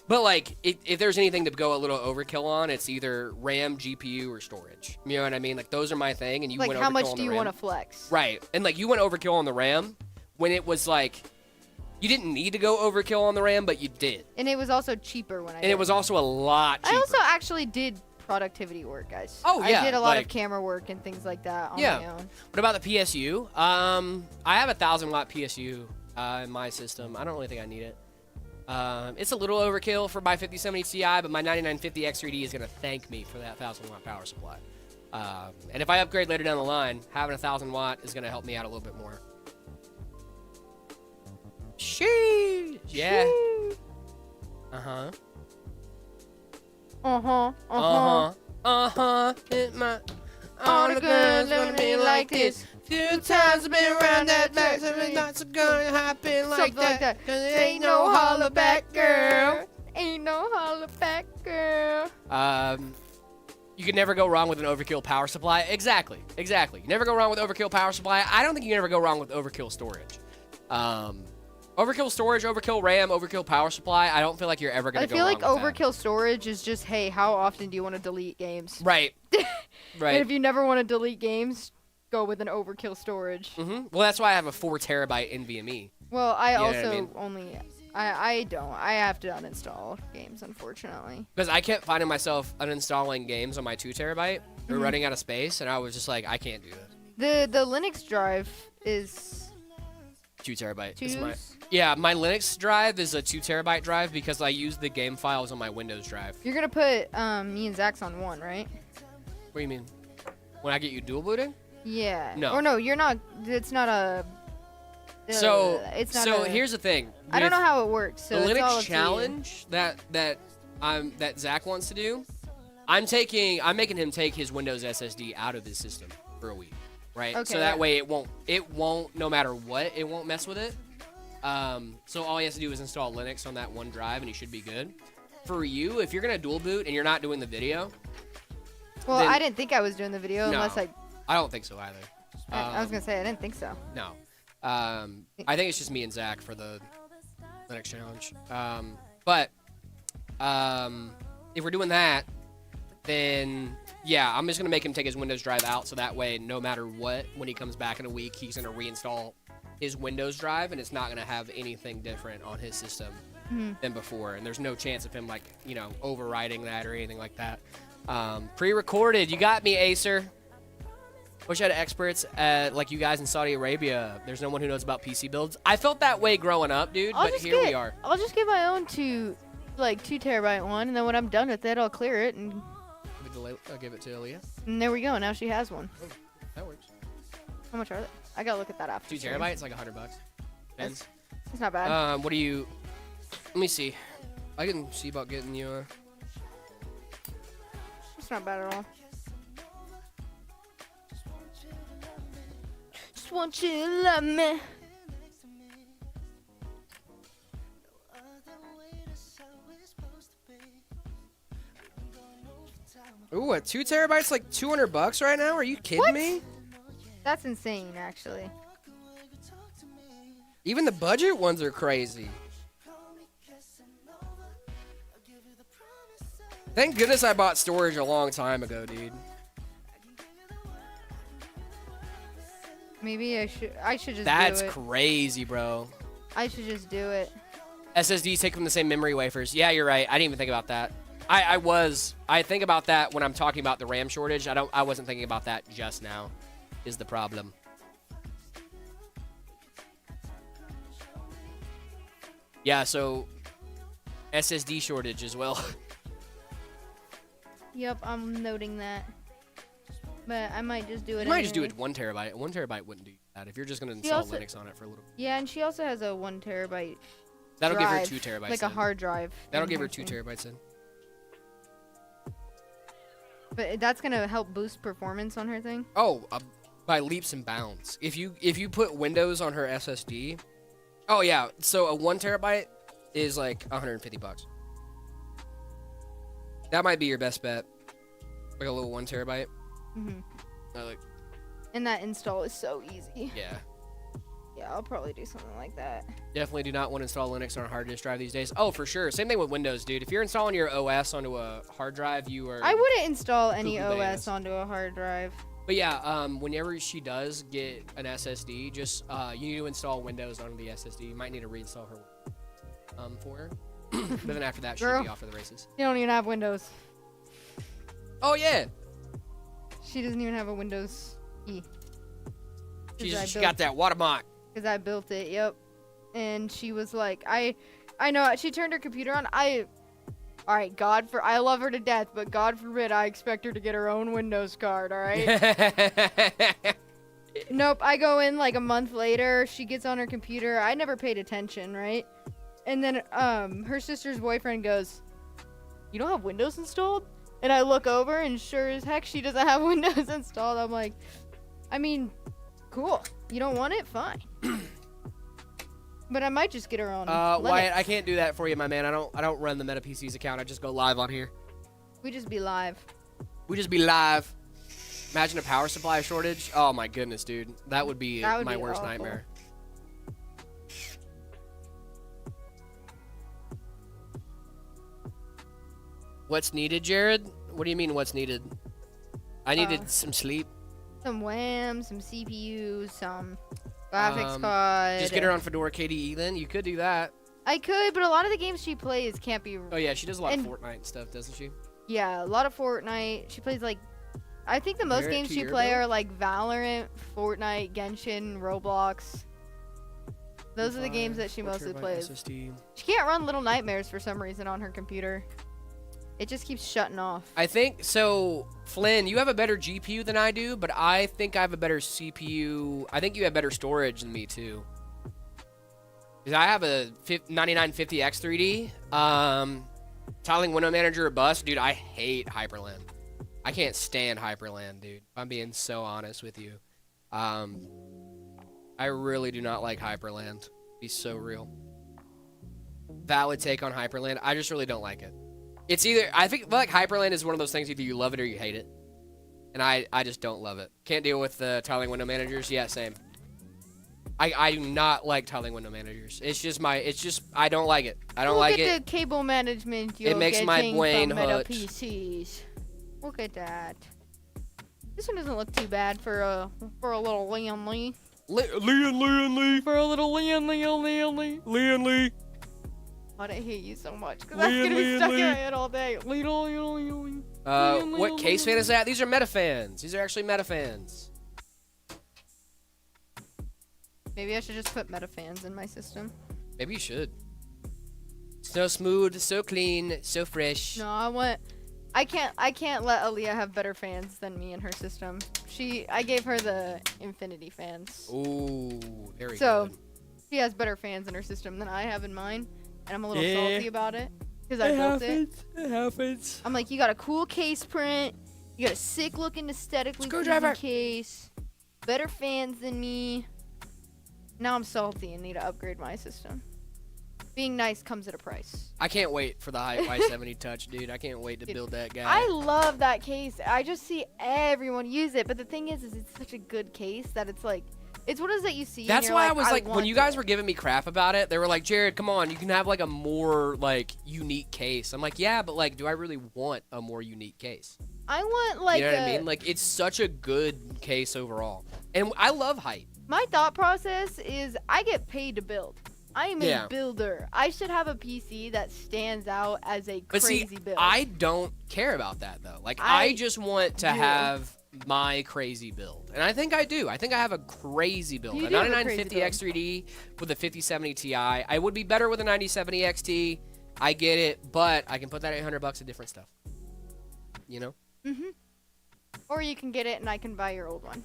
But like, if there's anything to go a little overkill on, it's either RAM, GPU, or storage. You know what I mean? Like, those are my thing. And you Like, went how overkill much on do the you RAM. want to flex? Right. And like, you went overkill on the RAM when it was like, you didn't need to go overkill on the RAM, but you did. And it was also cheaper when I And did it was also a lot cheaper. I also actually did productivity work, guys. Oh, yeah, I did a lot like- of camera work and things like that on Yeah. my own. What about the PSU? I have a 1000-watt PSU in my system. I don't really think I need it. It's a little overkill for my 5070 Ti, but my 9950 X3D is going to thank me for that 1000-watt power supply. And if I upgrade later down the line, having a 1000-watt is going to help me out a little bit more. Sheesh. Yeah. Uh-huh. Uh-huh. Uh-huh. Uh-huh. All the girls gonna be like this. Few times I've been around that back, so it's not so gonna happen like Something like that. that. Cause it ain't no holler back, girl. Ain't no holler back, girl. You can never go wrong with an overkill power supply. Exactly. You never go wrong with overkill power supply. I don't think you can ever go wrong with overkill storage. Overkill storage, overkill RAM, overkill power supply. I don't feel like you're ever gonna I go feel wrong like with that. overkill storage is just, hey, how often do you want to delete games? Right. And Right. if you never want to delete games, go with an overkill storage. Well, that's why I have a 4 terabyte NVMe. Well, I You know what also I mean? only. I don't. I have to uninstall games, unfortunately. Because I kept finding myself uninstalling games on my 2 terabyte. They're running out of space, and I was just like, I can't do this. The Linux drive is 2 terabyte. two. Is yeah, my Linux drive is a 2 terabyte drive because I use the game files on my Windows drive. You're gonna put me and Zach's on one, right? What do you mean? When I get you dual booting? Yeah. No. Or no, you're not. It's not a. It's not. So a, here's the thing. I don't With know how it works. So the it's all Linux up to you. challenge that Zach wants to do, I'm making him take his Windows SSD out of his system for a week, right? Okay, So that yeah. way it won't no matter what, it won't mess with it. So all he has to do is install Linux on that one drive and he should be good. For you, if you're gonna dual boot and you're not doing the video, Well, then- I didn't think I was doing the video No. unless I don't think so either. I was gonna say I didn't think so. No. I think it's just me and Zach for the Linux challenge. But if we're doing that, then yeah, I'm just gonna make him take his Windows drive out, so that way, no matter what, when he comes back in a week, he's gonna reinstall his Windows drive, and it's not gonna have anything different on his system than before. And there's no chance of him like overriding that or anything like that. Pre-recorded, you got me, Acer. Wish I had experts like you guys in Saudi Arabia. There's no one who knows about PC builds. I felt that way growing up, dude, but here we are. I'll just get my own 2 terabyte one, and then when I'm done with it, I'll clear it, and I'll give it to Aaliyah. there we go. Now she has one. That works. How much are they? I gotta look at that after. 2 stream. terabytes, like $100. Depends. It's not bad. What do you? Let me see. I can see about getting you. It's not bad at all. Just want you to love me. Ooh, a 2 terabytes, like $200 right now? Are you kidding What? me? That's insane, actually. Even the budget ones are crazy. Thank goodness I bought storage a long time ago, dude. Maybe I should just That's do it. crazy, bro. I should just do it. SSDs take from the same memory wafers. Yeah, you're right. I didn't even think about that. I think about that when I'm talking about the RAM shortage. I wasn't thinking about that just now. Is the problem. Yeah, so SSD shortage as well. Yep, I'm noting that. But I might just do it. You might just do anyway. it 1 terabyte. 1 terabyte wouldn't do that if you're just gonna install also- Linux on it for a little. Yeah, and she also has a 1 terabyte That'll drive, give her 2 terabytes. like a then. hard drive. That'll in give her her 2 thing. terabytes in. But that's gonna help boost performance on her thing. Oh, by leaps and bounds. If you put Windows on her SSD, oh yeah. So a 1 terabyte is like $150. That might be your best bet. Like a little 1 terabyte. Mhm. Like And that install is so easy. yeah. Yeah, I'll probably do something like that. Definitely do not want to install Linux on a hard disk drive these days. Oh, for sure. Same thing with Windows, dude. If you're installing your OS onto a hard drive, you are. I wouldn't install any Cuckoo OS bananas. onto a hard drive. But yeah, whenever she does get an SSD, just you need to install Windows onto the SSD. You might need to reinstall her for her. But then after that, she'll Girl. be off for the races. You don't even have Windows. Oh yeah, She doesn't even have a Windows E. she got that watermark. Because I built it, yep. And she was like, I know, she turned her computer on. Alright, I love her to death, but God forbid I expect her to get her own Windows card, alright? Nope, I go in like a month later, she gets on her computer. I never paid attention, right? And then her sister's boyfriend goes, "You don't have Windows installed?" And I look over and sure as heck she doesn't have Windows installed. I'm like, I mean, cool. You don't want it? Fine. But I might just get her on Linux. Wyatt, I can't do that for you, my man. I don't run the Meta PCs account. I just go live on here. We just be live. We just be live. Imagine a power supply shortage. Oh my goodness, dude. That would be That would my be worst awful. nightmare. What's needed, Jared? What do you mean what's needed? I needed some sleep. some RAM, some CPU, some graphics Um, card. Just get her on Fedora KDE then. You could do that. I could, but a lot of the games she plays can't be. Oh yeah, she does a lot And- of Fortnite and stuff, doesn't she? Yeah, a lot of Fortnite. She plays like. I think the most Compare it games to she your play build? are like Valorant, Fortnite, Genshin, Roblox. Those are the games that she mostly plays. SSD. She can't run Little Nightmares for some reason on her computer. It just keeps shutting off. I think so. Flynn, you have a better GPU than I do, but I think I have a better CPU. I think you have better storage than me too. 'Cause I have a 9950 X3D. Tiling Window Manager or bust, dude. I hate Hyperland. I can't stand Hyperland, dude. If I'm being so honest with you. I really do not like Hyperland. Be so real. Valid take on Hyperland. I just really don't like it. It's either, I think like Hyperland is one of those things, either you love it or you hate it. And I just don't love it. Can't deal with the tiling window managers. Yeah, same. I do not like tiling window managers. It's just I don't like it. I don't like Look it. at the cable management you're makes my getting brain from Meta hurt. PCs. Look at that. This one doesn't look too bad for a little Leon Lee. Leon Lee. For a little Leon Lee. Leon Lee. Why'd I hate you so much? Because that's Leon, gonna be Leon, stuck in Leon. my head all day. Leon. What case fan is that? These are meta fans. These are actually meta fans. Maybe I should just put meta fans in my system. Maybe you should. So smooth, so clean, so fresh. No, I can't let Aaliyah have better fans than me in her system. I gave her the Infinity fans. Ooh, very So, good. she has better fans in her system than I have in mine, and I'm a little Yeah. salty about it because I built it. It happens. I'm like, you got a cool case print, you got a sick looking aesthetically Screwdriver. pleasing case, better fans than me. Now I'm salty and need to upgrade my system. Being nice comes at a price. I can't wait for the Y70 Touch, dude. I can't wait to Dude, build that guy. I love that case. I just see everyone use it, but the thing is it's such a good case that it's like, it's one of those that you see. That's and why you're I was like, when want you guys it. were giving me crap about it, they were like, Jared, come on, you can have like a more like unique case. I'm like, yeah, but like, do I really want a more unique case? I want like You know what I mean? Like, it's such a good case overall, and I love height. my thought process is I get paid to build. I am Yeah. a builder. I should have a PC that stands out as a But crazy see, build. I don't care about that though. Like, I just want to do. have my crazy build, and I think I do. I think I have a crazy build. You A do have a crazy 9950 build. X3D with a 5070 Ti. I would be better with a 9070 XT. I get it, but I can put that $800 of different stuff. You know, Or you can get it and I can buy your old one.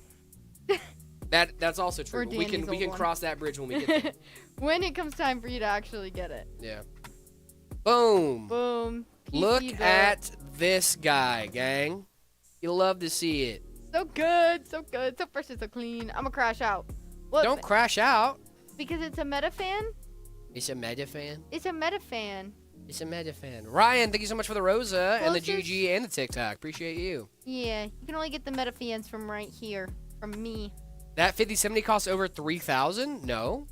that's also true. Or But we Danny's can old one. cross that bridge when we get there. When it comes time for you to actually get it. Yeah. Boom. Boom. PC Look built. at this guy, gang. You'll love to see it. So good, so good, so fresh and so clean. I'm gonna crash out. What? Don't crash out. Because it's a meta fan? It's a meta fan. It's a meta fan. It's a meta fan. Ryan, thank you so much for the Rosa and the Closest- GG and the TikTok. Appreciate you. Yeah, you can only get the meta fans from right here. From me. That 5070 costs over 3,000? No.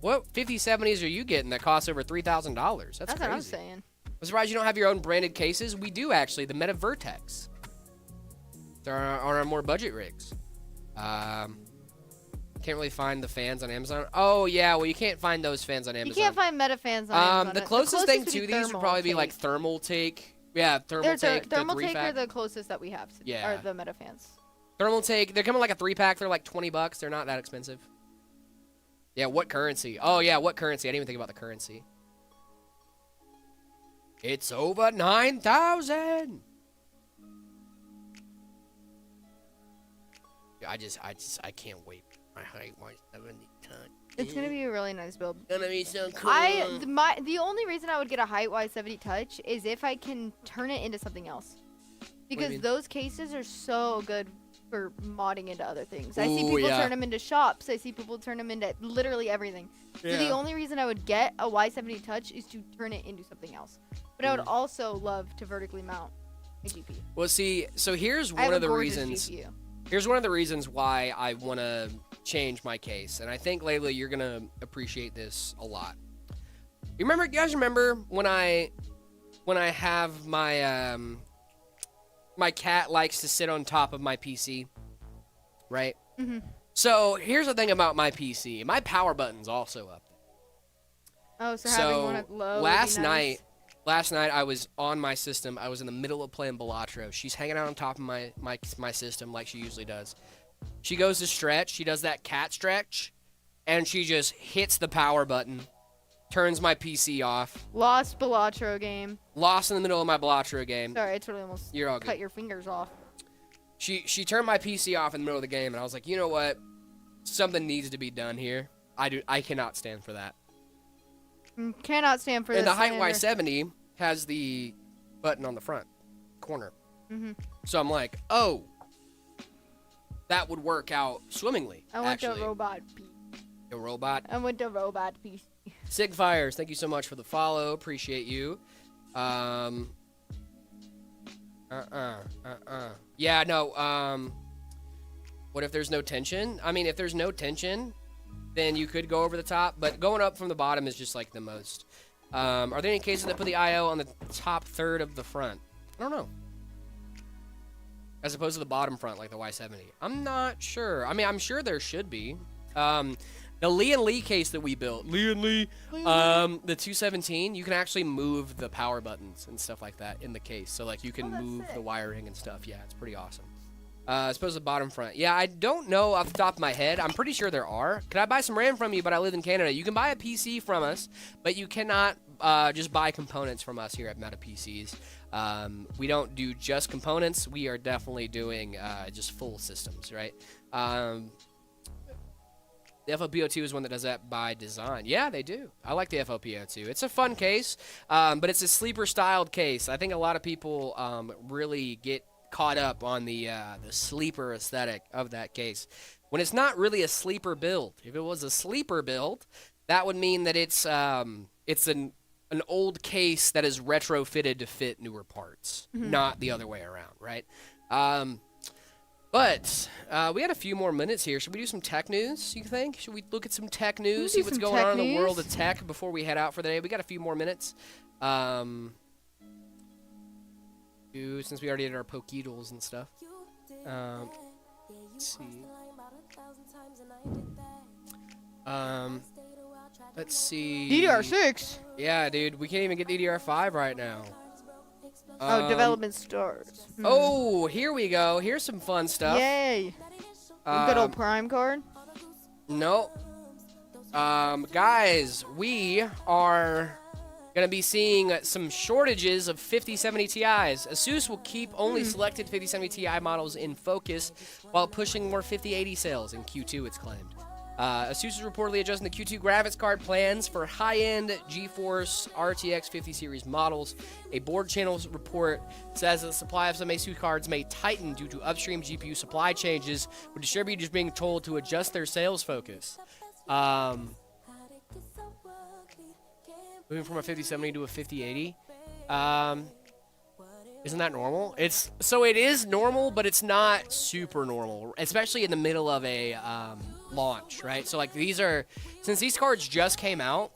What 5070s are you getting that costs over $3,000? That's what crazy. I'm saying. I'm surprised you don't have your own branded cases. We do actually. The Meta Vertex. They're on our more budget rigs. Can't really find the fans on Amazon. Oh yeah, well you can't find those fans on Amazon. You can't find meta fans on Amazon. The closest thing would to be these would probably be like Thermal Thermal Take. Yeah, Thermal They're Take. The Thermal 3 Take are pack. the closest that we have. Yeah. Are the meta fans. Thermal Take. They're coming like a 3-pack. They're like $20. They're not that expensive. Yeah, what currency? Oh yeah, what currency? I didn't even think about the currency. It's over 9,000. I can't wait. My height 170 ton. It's gonna be a really nice build. Gonna be so cool. The only reason I would get a height Y70 Touch is if I can turn it into something else. Because mean? those cases are so good for modding into other things. I see Ooh, people yeah. turn them into shops. I see people turn them into literally everything. So the Yeah. only reason I would get a Y70 Touch is to turn it into something else. But I would also love to vertically mount a GPU. Well, see, so here's I one have of a the gorgeous reasons. GPU. Here's one of the reasons why I want to change my case, and I think Layla, you're gonna appreciate this a lot. You guys remember when I have my my cat likes to sit on top of my PC, right? Mm-hmm. So here's the thing about my PC. My power button's also up there. Oh, so having one at low. last would be nice. last night I was on my system. I was in the middle of playing Balatro. She's hanging out on top of my system like she usually does. She goes to stretch. She does that cat stretch, and she just hits the power button, turns my PC off. Lost Balatro game. Lost in the middle of my Balatro game. Sorry, I totally almost You're all cut good. your fingers off. She turned my PC off in the middle of the game, and I was like, you know what? Something needs to be done here. I cannot stand for that. Cannot stand for this. And the Height slander. Y70 has the button on the front corner. Mhm. So I'm like, oh, that would work out swimmingly. I want actually. the robot piece. A robot. I want the robot piece. Sigfires, thank you so much for the follow. Appreciate you. Yeah, no, what if there's no tension? I mean, if there's no tension, then you could go over the top, but going up from the bottom is just like the most. Are there any cases that put the IO on the top third of the front? I don't know. As opposed to the bottom front, like the Y70. I'm not sure. I mean, I'm sure there should be. The Lee and Lee case that we built, the 217, you can actually move the power buttons and stuff like that in the case. So like you can move the wiring and stuff. Yeah, it's pretty awesome. I suppose the bottom front. Yeah, I don't know off the top of my head. I'm pretty sure there are. Could I buy some RAM from you, but I live in Canada? You can buy a PC from us, but you cannot just buy components from us here at Meta PCs. We don't do just components. We are definitely doing just full systems, right? The FOPO2 is one that does that by design. Yeah, they do. I like the FOPO2. It's a fun case, but it's a sleeper-styled case. I think a lot of people really get caught up on the sleeper aesthetic of that case, when it's not really a sleeper build. If it was a sleeper build, that would mean that it's an old case that is retrofitted to fit newer parts, not the other way around, right? But we had a few more minutes here. Should we do some tech news, you think? Should we look at some tech news, see what's going on in the world of tech before we head out for the day? We got a few more minutes. Since we already did our Pokedoodles and stuff. Let's see. Let's see. DDR6. Yeah, dude. We can't even get DDR5 right now. Development stars. Oh, here we go. Here's some fun stuff. Yay. Good old Prime card. No. Guys, we are going to be seeing some shortages of 5070 Ti's. ASUS will keep only selected 5070 Ti models in focus while pushing more 5080 sales in Q2, it's claimed. ASUS is reportedly adjusting the Q2 graphics card plans for high-end GeForce RTX 50 series models. A board channel report says that the supply of some ASUS cards may tighten due to upstream GPU supply changes, with distributors being told to adjust their sales focus. Moving from a 5070 to a 5080. Isn't that normal? It is normal, but it's not super normal, especially in the middle of a launch, right? So like since these cards just came out,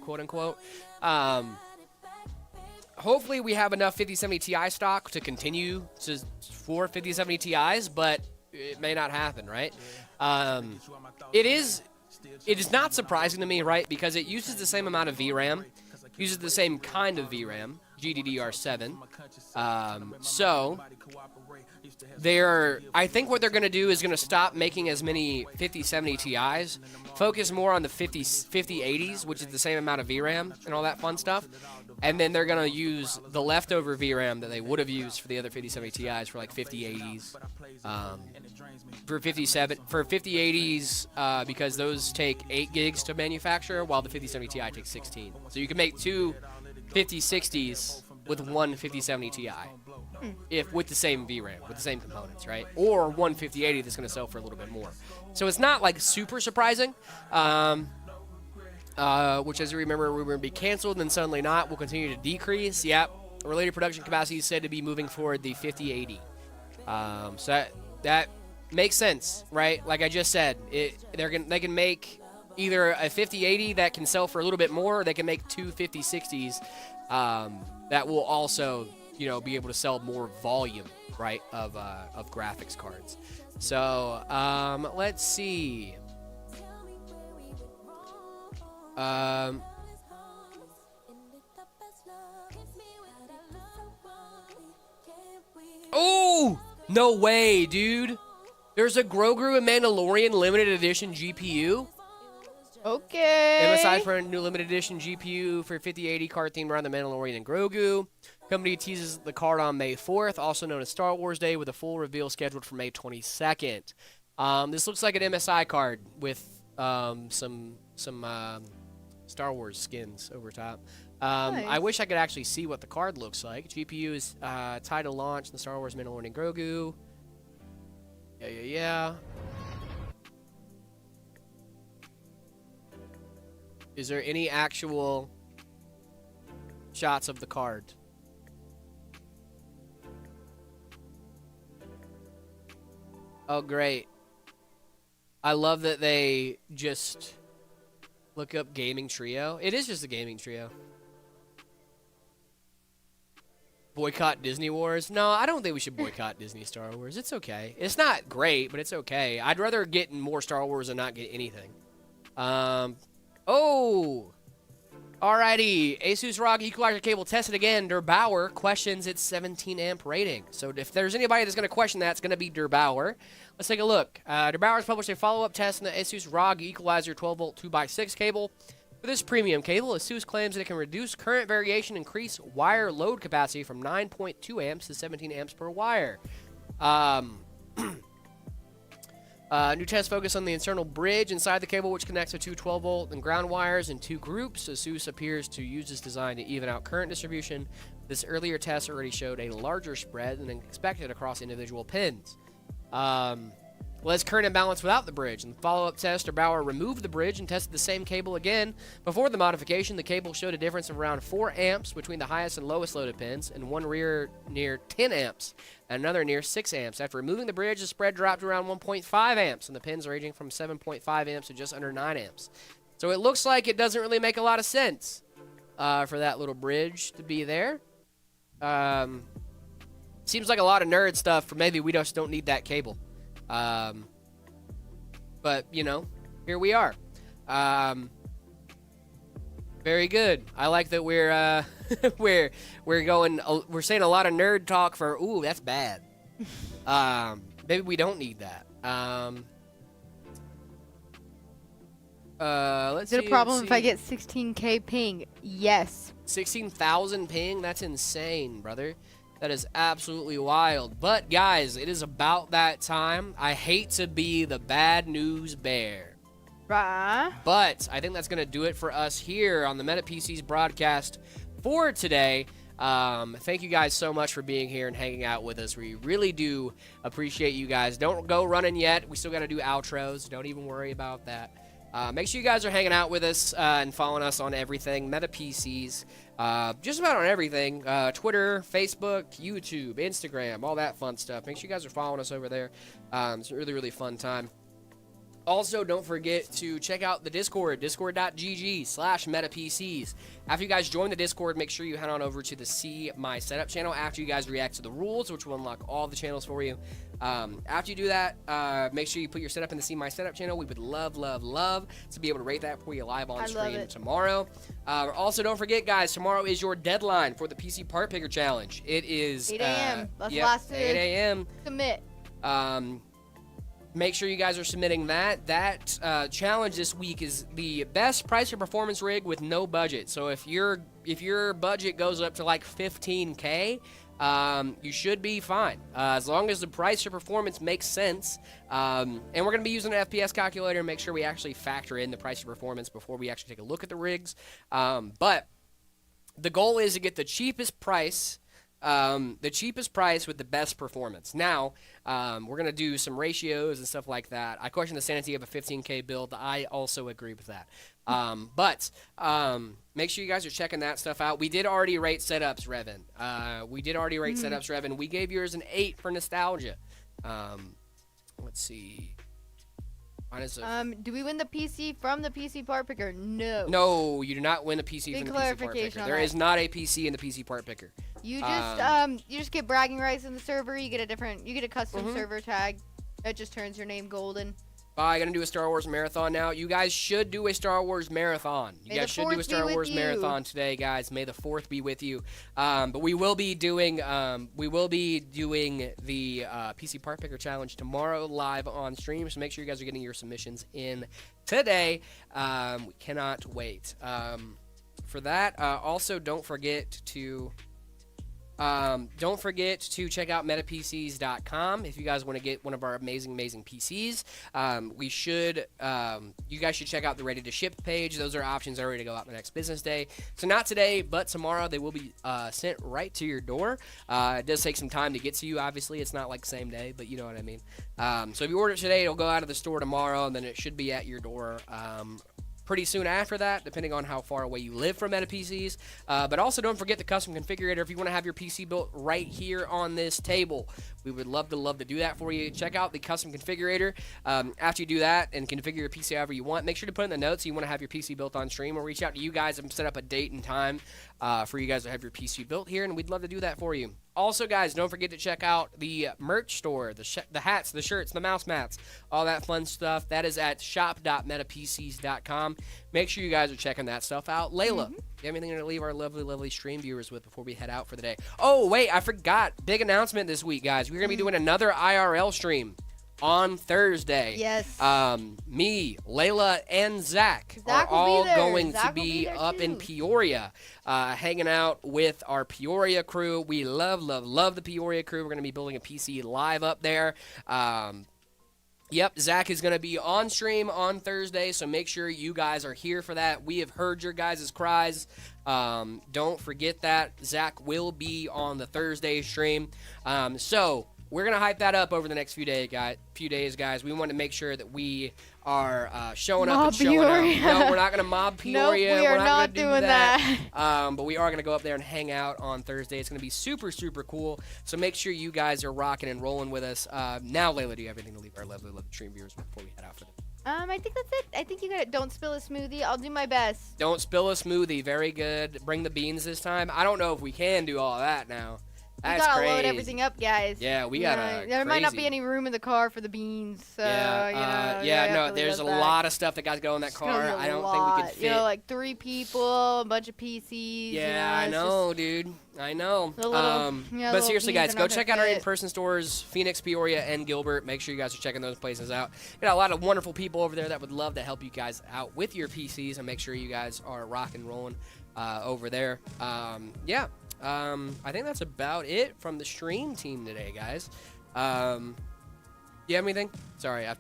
quote unquote. Hopefully we have enough 5070 Ti stock to continue for 5070 Ti's, but it may not happen, right? It is not surprising to me, right? Because it uses the same amount of VRAM, uses the same kind of VRAM, GDDR7. So I think what they're going to do is going to stop making as many 5070 Ti's, focus more on the 5080s, which is the same amount of VRAM and all that fun stuff. And then they're going to use the leftover VRAM that they would have used for the other 5070 Ti's for like 5080s. For 5080s, because those take 8 gigs to manufacture, while the 5070 Ti takes 16. So you can make two 5060s with one 5070 Ti, with the same VRAM, with the same components, right? Or one 5080 that's going to sell for a little bit more. So it's not like super surprising. Which, as you remember, we were going to be canceled, and then suddenly not. Will continue to decrease. Yep. Related production capacity is said to be moving toward the 5080. So that makes sense, right? Like I just said, they can make either a 5080 that can sell for a little bit more, or they can make two 5060s that will also be able to sell more volume, right, of graphics cards. So let's see. Oh, no way, dude. There's a Grogu and Mandalorian limited edition GPU. Okay. MSI for a new limited edition GPU for 5080 card themed around the Mandalorian and Grogu. Company teases the card on May 4th, also known as Star Wars Day, with a full reveal scheduled for May 22nd. This looks like an MSI card with some Star Wars skins over top. Nice. I wish I could actually see what the card looks like. GPU is tied to launch in the Star Wars Mandalorian and Grogu. Yeah. Is there any actual shots of the card? Oh, great. I love that they just look up Gaming Trio. It is just a Gaming Trio. Boycott Disney Wars? No, I don't think we should boycott Disney Star Wars. It's okay. It's not great, but it's okay. I'd rather get more Star Wars than not get anything. Oh! Alrighty. Asus ROG equalizer cable tested again. Der Bauer questions its 17 amp rating. So if there's anybody that's going to question that, it's going to be Der Bauer. Let's take a look. Der Bauer has published a follow-up test on the Asus ROG equalizer 12-volt 2x6 cable. For this premium cable, Asus claims that it can reduce current variation, increase wire load capacity from 9.2 amps to 17 amps per wire. New test focus on the internal bridge inside the cable, which connects the two 12-volt and ground wires in two groups. Asus appears to use this design to even out current distribution. This earlier test already showed a larger spread than expected across individual pins. Less current imbalance without the bridge. In the follow-up test, Der Bauer removed the bridge and tested the same cable again. Before the modification, the cable showed a difference of around 4 amps between the highest and lowest loaded pins, and one rear near 10 amps, and another near 6 amps. After removing the bridge, the spread dropped to around 1.5 amps, and the pins ranging from 7.5 amps to just under 9 amps. So it looks like it doesn't really make a lot of sense for that little bridge to be there. Seems like a lot of nerd stuff for maybe we just don't need that cable. But, here we are. Very good. I like that we're we're saying a lot of nerd talk for, ooh, that's bad. Maybe we don't need that. Let's see. Is it a problem if I get 16K ping? Yes. 16,000 ping? That's insane, brother. That is absolutely wild. But, guys, it is about that time. I hate to be the bad news bear. Right. But I think that's going to do it for us here on the MetaPCs broadcast for today. Thank you guys so much for being here and hanging out with us. We really do appreciate you guys. Don't go running yet. We still got to do outros. Don't even worry about that. Make sure you guys are hanging out with us and following us on everything. MetaPCs. Just about on everything. Twitter, Facebook, YouTube, Instagram, all that fun stuff. Make sure you guys are following us over there. It's a really, really fun time. Also, don't forget to check out the Discord, discord.gg/metapcs. After you guys join the Discord, make sure you head on over to the See My Setup channel after you guys react to the rules, which will unlock all the channels for you. After you do that, make sure you put your setup in the See My Setup channel. We would love, love, love to be able to rate that for you live on stream tomorrow. Also, don't forget, guys, tomorrow is your deadline for the PC Part Picker Challenge. It is 8 a.m. That's last 8 a.m. Commit. Make sure you guys are submitting that. That challenge this week is the best price or performance rig with no budget. So if your budget goes up to like 15K, you should be fine as long as the price or performance makes sense. And we're going to be using an FPS calculator and make sure we actually factor in the price or performance before we actually take a look at the rigs. But the goal is to get the cheapest price. with the best performance. Now, we're going to do some ratios and stuff like that. I question the sanity of a 15K build. I also agree with that. But make sure you guys are checking that stuff out. We did already rate setups, Revan. We gave yours an 8 for nostalgia. Let's see. Do we win the PC from the PC part picker? No. No, you do not win a PC from the PC part picker. There is not a PC in the PC part picker. You just get bragging rights in the server. You get a custom server tag that just turns your name golden. I'm gonna do a Star Wars marathon now. You guys should do a Star Wars marathon. You guys should do a Star Wars marathon today, guys. May the 4th be with you. But we will be doing the PC Part Picker Challenge tomorrow live on stream. So make sure you guys are getting your submissions in today. We cannot wait for that. Also, don't forget to check out metapcs.com if you guys want to get one of our amazing PCs. You guys should check out the ready to ship page. Those are options that are ready to go out the next business day. So not today, but tomorrow they will be sent right to your door. It does take some time to get to you. Obviously, it's not like same day, but you know what I mean. So if you order it today, it'll go out of the store tomorrow, and then it should be at your door pretty soon after that, depending on how far away you live from MetaPCs. But also don't forget the custom configurator. If you want to have your PC built right here on this table, we would love to do that for you. Check out the custom configurator. After you do that and configure your PC however you want, make sure to put in the notes you want to have your PC built on stream. We'll reach out to you guys and set up a date and time for you guys to have your PC built here, and we'd love to do that for you. Also, guys, don't forget to check out the merch store, the hats, the shirts, the mouse mats, all that fun stuff. That is at shop.metapcs.com. Make sure you guys are checking that stuff out. Layla, do you have anything to leave our lovely stream viewers with before we head out for the day? Oh, wait, I forgot. Big announcement this week, guys. We're going to be doing another IRL stream on Thursday. Yes. Me, Layla, and Zach are all going to be up in Peoria, hanging out with our Peoria crew. We love the Peoria crew. We're going to be building a PC live up there. Yep, Zach is going to be on stream on Thursday, so make sure you guys are here for that. We have heard your guys' cries. Don't forget that. Zach will be on the Thursday stream. So we're going to hype that up over the next few days, guys. We want to make sure that we are showing up and showing out. No, we're not going to mob Peoria. Nope, we are not not doing that. But we are going to go up there and hang out on Thursday. It's going to be super cool. So make sure you guys are rocking and rolling with us. Now, Layla, do you have anything to leave our lovely stream viewers before we head out for them? I think that's it. I think you got it. Don't spill a smoothie. I'll do my best. Don't spill a smoothie. Very good. Bring the beans this time. I don't know if we can do all that now. We gotta load everything up, guys. Yeah, we gotta. There might not be any room in the car for the beans, so there's a lot of stuff that got to go in that car. I don't think we could fit. Like 3 people, a bunch of PCs. Yeah, I know, dude. I know. But seriously, guys, go check out our in-person stores, Phoenix, Peoria, and Gilbert. Make sure you guys are checking those places out. We got a lot of wonderful people over there that would love to help you guys out with your PCs, and make sure you guys are rock and rolling over there. I think that's about it from the stream team today, guys. You have anything? Sorry, I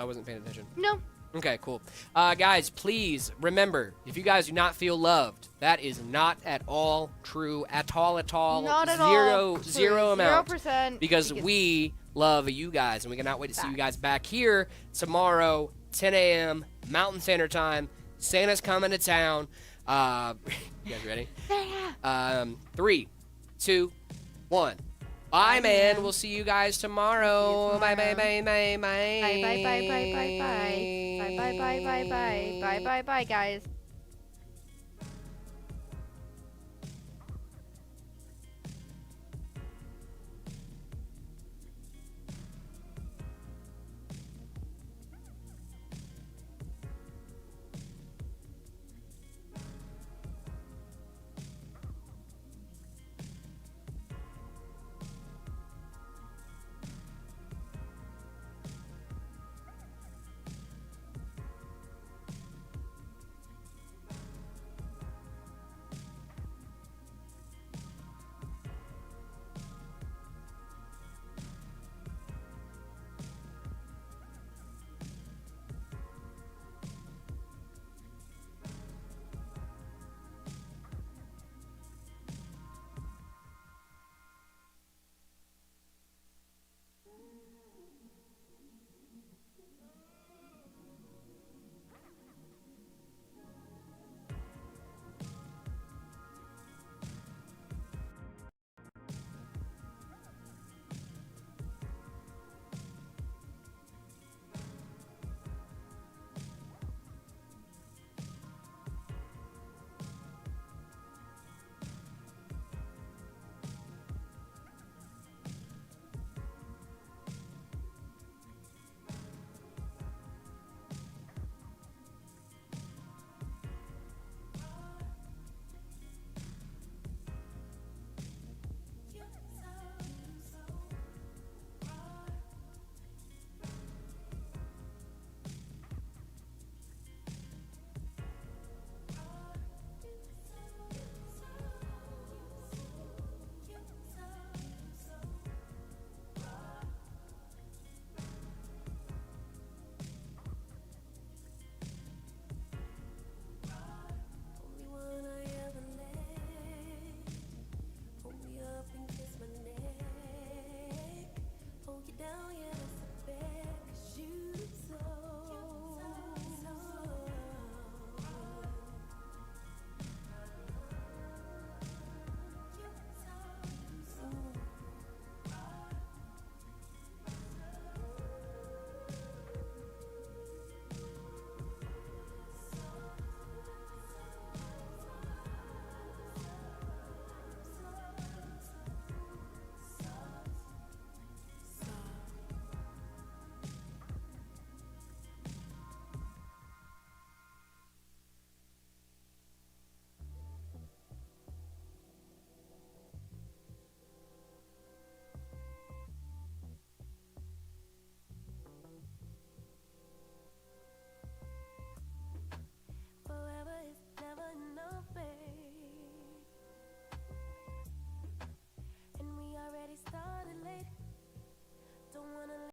wasn't paying attention. No. Okay, cool. Guys, please remember, if you guys do not feel loved, that is not at all true. At all. Not at all. Zero amount. 0%. Because we love you guys, and we cannot wait to see you guys back here tomorrow, 10 a.m. Mountain Standard Time. Santa's coming to town. You guys ready? 3, 2, 1. Bye, man. We'll see you guys tomorrow. Bye, bye, bye, bye, bye. Bye, bye, bye, bye, bye, bye. Bye, bye, bye, bye, bye. Bye, bye, bye, guys.